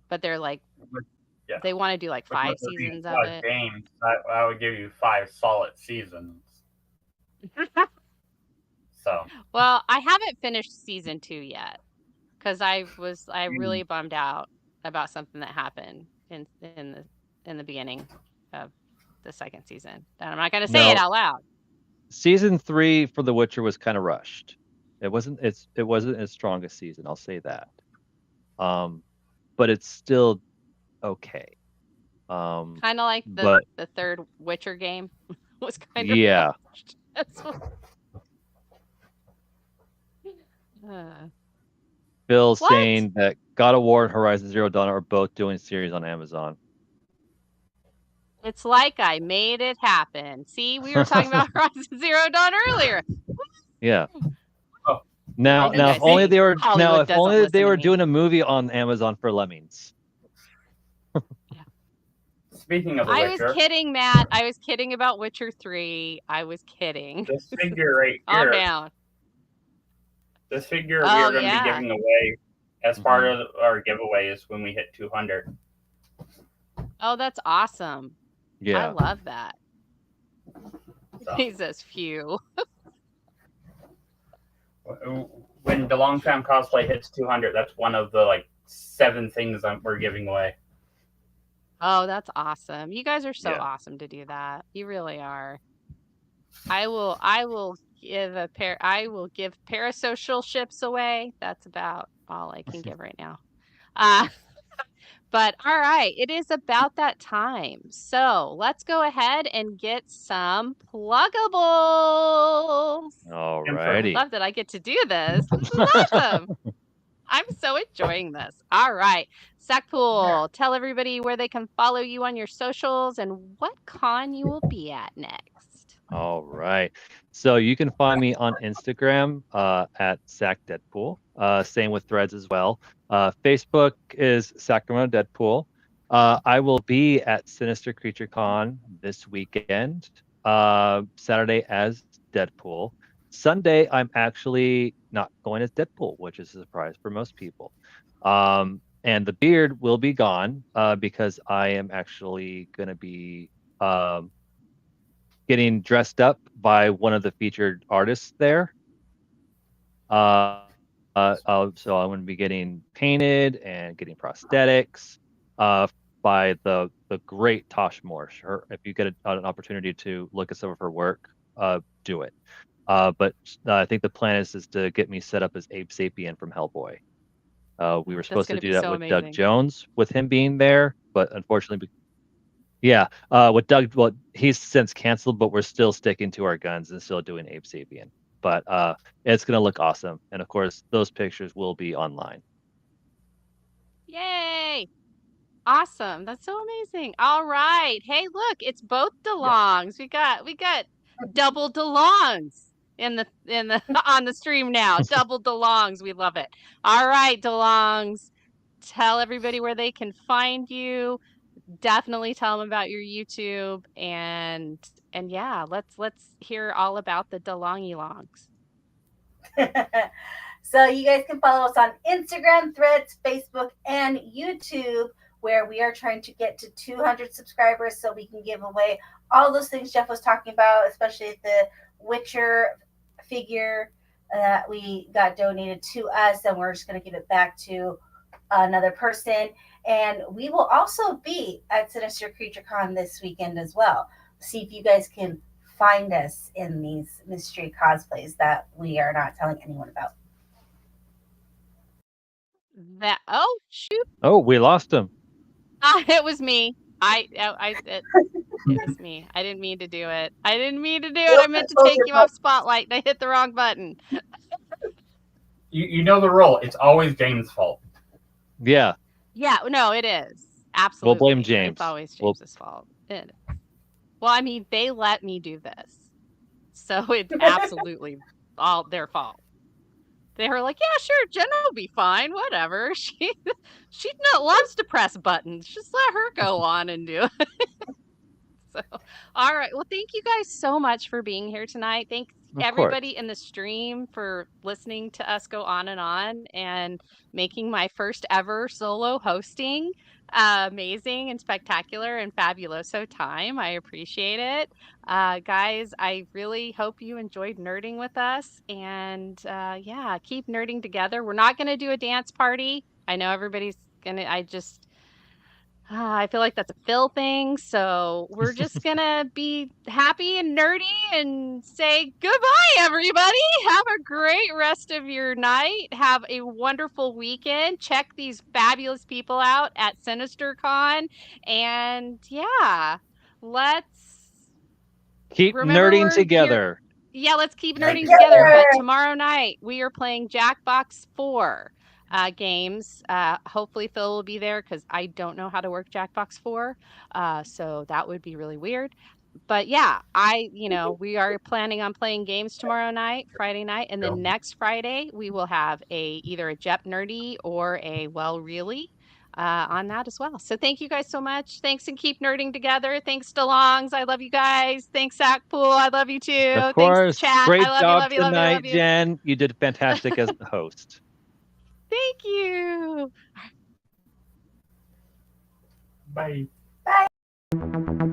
S1: but they're like
S3: Yeah,
S1: they want to do like
S3: with
S1: 5
S3: there being
S1: seasons of
S3: 5
S1: it.
S3: games, I would give you 5 solid seasons. So
S1: Well, I haven't finished season 2 yet because I really bummed out about something that happened in the beginning of the second season. And I'm not going to say it
S2: No,
S1: out loud.
S2: season 3 for The Witcher was kind of rushed. It wasn't its strongest season, I'll say that. But it's still okay.
S1: Kind of like
S2: But
S1: the third Witcher game was kind of
S2: yeah,
S1: rushed as well.
S2: Phil
S1: What?
S2: saying that God of War and Horizon Zero Dawn are both doing series on Amazon.
S1: It's like I made it happen. See, we were talking about Horizon Zero Dawn earlier.
S2: Yeah.
S3: Oh,
S2: Now,
S1: And you
S2: now, if
S1: guys
S2: only
S1: think
S2: they were
S1: Hollywood doesn't listen to me.
S2: doing a movie on Amazon for Lemmings.
S1: Yeah.
S3: speaking of The
S1: I was
S3: Witcher,
S1: kidding, Matt. I was kidding about Witcher 3. I was kidding.
S3: this figure right
S1: Calm
S3: here,
S1: down.
S3: this figure we
S1: Oh,
S3: are going to be
S1: yeah.
S3: giving away as part
S2: Mhm.
S3: of our giveaways when we hit 200.
S1: Oh, that's awesome. I
S2: Yeah.
S1: love that.
S3: So,
S1: He says, phew.
S3: when the Long Time Cosplay hits 200, that's one of the like 7 things we're giving away.
S1: Oh, that's awesome. You guys are so
S2: Yeah.
S1: awesome to do that. You really are. I will give parasocial ships away. That's about all I can give right now. Uh but all right, it is about that time. So let's go ahead and get some pluggables.
S3: And for
S2: Alrighty.
S1: Love that I get to do this. This is awesome. I'm so enjoying this. All right. SacPool, tell everybody where they can follow you on your socials and what con you will be at next.
S2: All right. So you can find me on Instagram at SacDeadpool. Same with Threads as well. Facebook is Sacramento Deadpool. I will be at Sinister Creature Con this weekend, Saturday as Deadpool. Sunday, I'm actually not going as Deadpool, which is a surprise for most people. And the beard will be gone because I am actually going to be getting dressed up by one of the featured artists there. So I'm going to be getting painted and getting prosthetics by the great Tosh Morsh. If you get an opportunity to look at some of her work, do it. But I think the plan is to get me set up as Abe Sapien from Hellboy. We were
S1: That's
S2: supposed
S1: going
S2: to
S1: to
S2: do
S1: be
S2: that
S1: so
S2: with Doug
S1: amazing.
S2: Jones, with him being there, but unfortunately, yeah, with Doug, well, he's since canceled, but we're still sticking to our guns and still doing Ape Sapien. But it's gonna look awesome, and of course, those pictures will be online.
S1: Yay! Awesome. That's so amazing. All right. Hey, look, it's both
S2: Yeah.
S1: DeLongs. We got double DeLongs in the on the stream now. Double DeLongs. We love it. All right, DeLongs. Tell everybody where they can find you. Definitely tell them about your YouTube and yeah, let's hear all about the DeLongy Longs.
S4: So you guys can follow us on Instagram, Threads, Facebook, and YouTube, where we are trying to get to 200 subscribers so we can give away all those things Jeff was talking about, especially the Witcher figure that we got donated to us, and we're just going to give it back to another person. And we will also be at Sinister Creature Con this weekend as well. See if you guys can find us in these mystery cosplays that we are not telling anyone about.
S1: Oh shoot.
S2: Oh, we lost him.
S1: It was me. It was me. I didn't mean to do it. I didn't mean to do it. I meant to take you off spotlight and I hit the wrong button.
S3: You know the rule. It's always James' fault.
S2: Yeah,
S1: Yeah, no, it is.
S2: we'll
S1: Absolutely.
S2: blame James.
S1: It's always James's fault. It is. Well, I mean, they let me do this. So it's absolutely all their fault. They were like, yeah, sure, Jenna will be fine. Whatever. She loves to press buttons. Just let her go on and do it. So, all right. Well, thank you guys so much for being here tonight. Thanks
S2: Of
S1: everybody
S2: course.
S1: in the stream for listening to us go on and making my first ever solo hosting amazing and spectacular and fabuloso time. I appreciate it. Guys, I really hope you enjoyed nerding with us. And yeah, keep nerding together. We're not going to do a dance party. I know everybody's going to, I feel like that's a Phil thing. So we're just going to be happy and nerdy and say goodbye, everybody. Have a great rest of your night. Have a wonderful weekend. Check these fabulous people out at SinisterCon. And yeah, let's
S2: Keep
S1: remember
S2: nerding
S1: we're here.
S2: together.
S1: Yeah, let's keep nerding
S3: Together.
S1: together. But tomorrow night we are playing Jackbox 4 games. Hopefully Phil will be there because I don't know how to work Jackbox 4. So that would be really weird. But yeah, we are planning on playing games tomorrow night, Friday night, and then next Friday we will have either a Jep Nerdy or a Well Really on that as well. So thank you guys so much. Thanks, and keep nerding together. Thanks, DeLongs. I love you guys. Thanks, SacPool. I love you
S2: Of
S1: too. Thanks,
S2: course.
S1: chat. I
S2: Great
S1: love you,
S2: job
S1: love you, love you, love
S2: tonight,
S1: you.
S2: Jen. You did fantastic as the host.
S1: Thank you.
S3: Bye.
S4: Bye.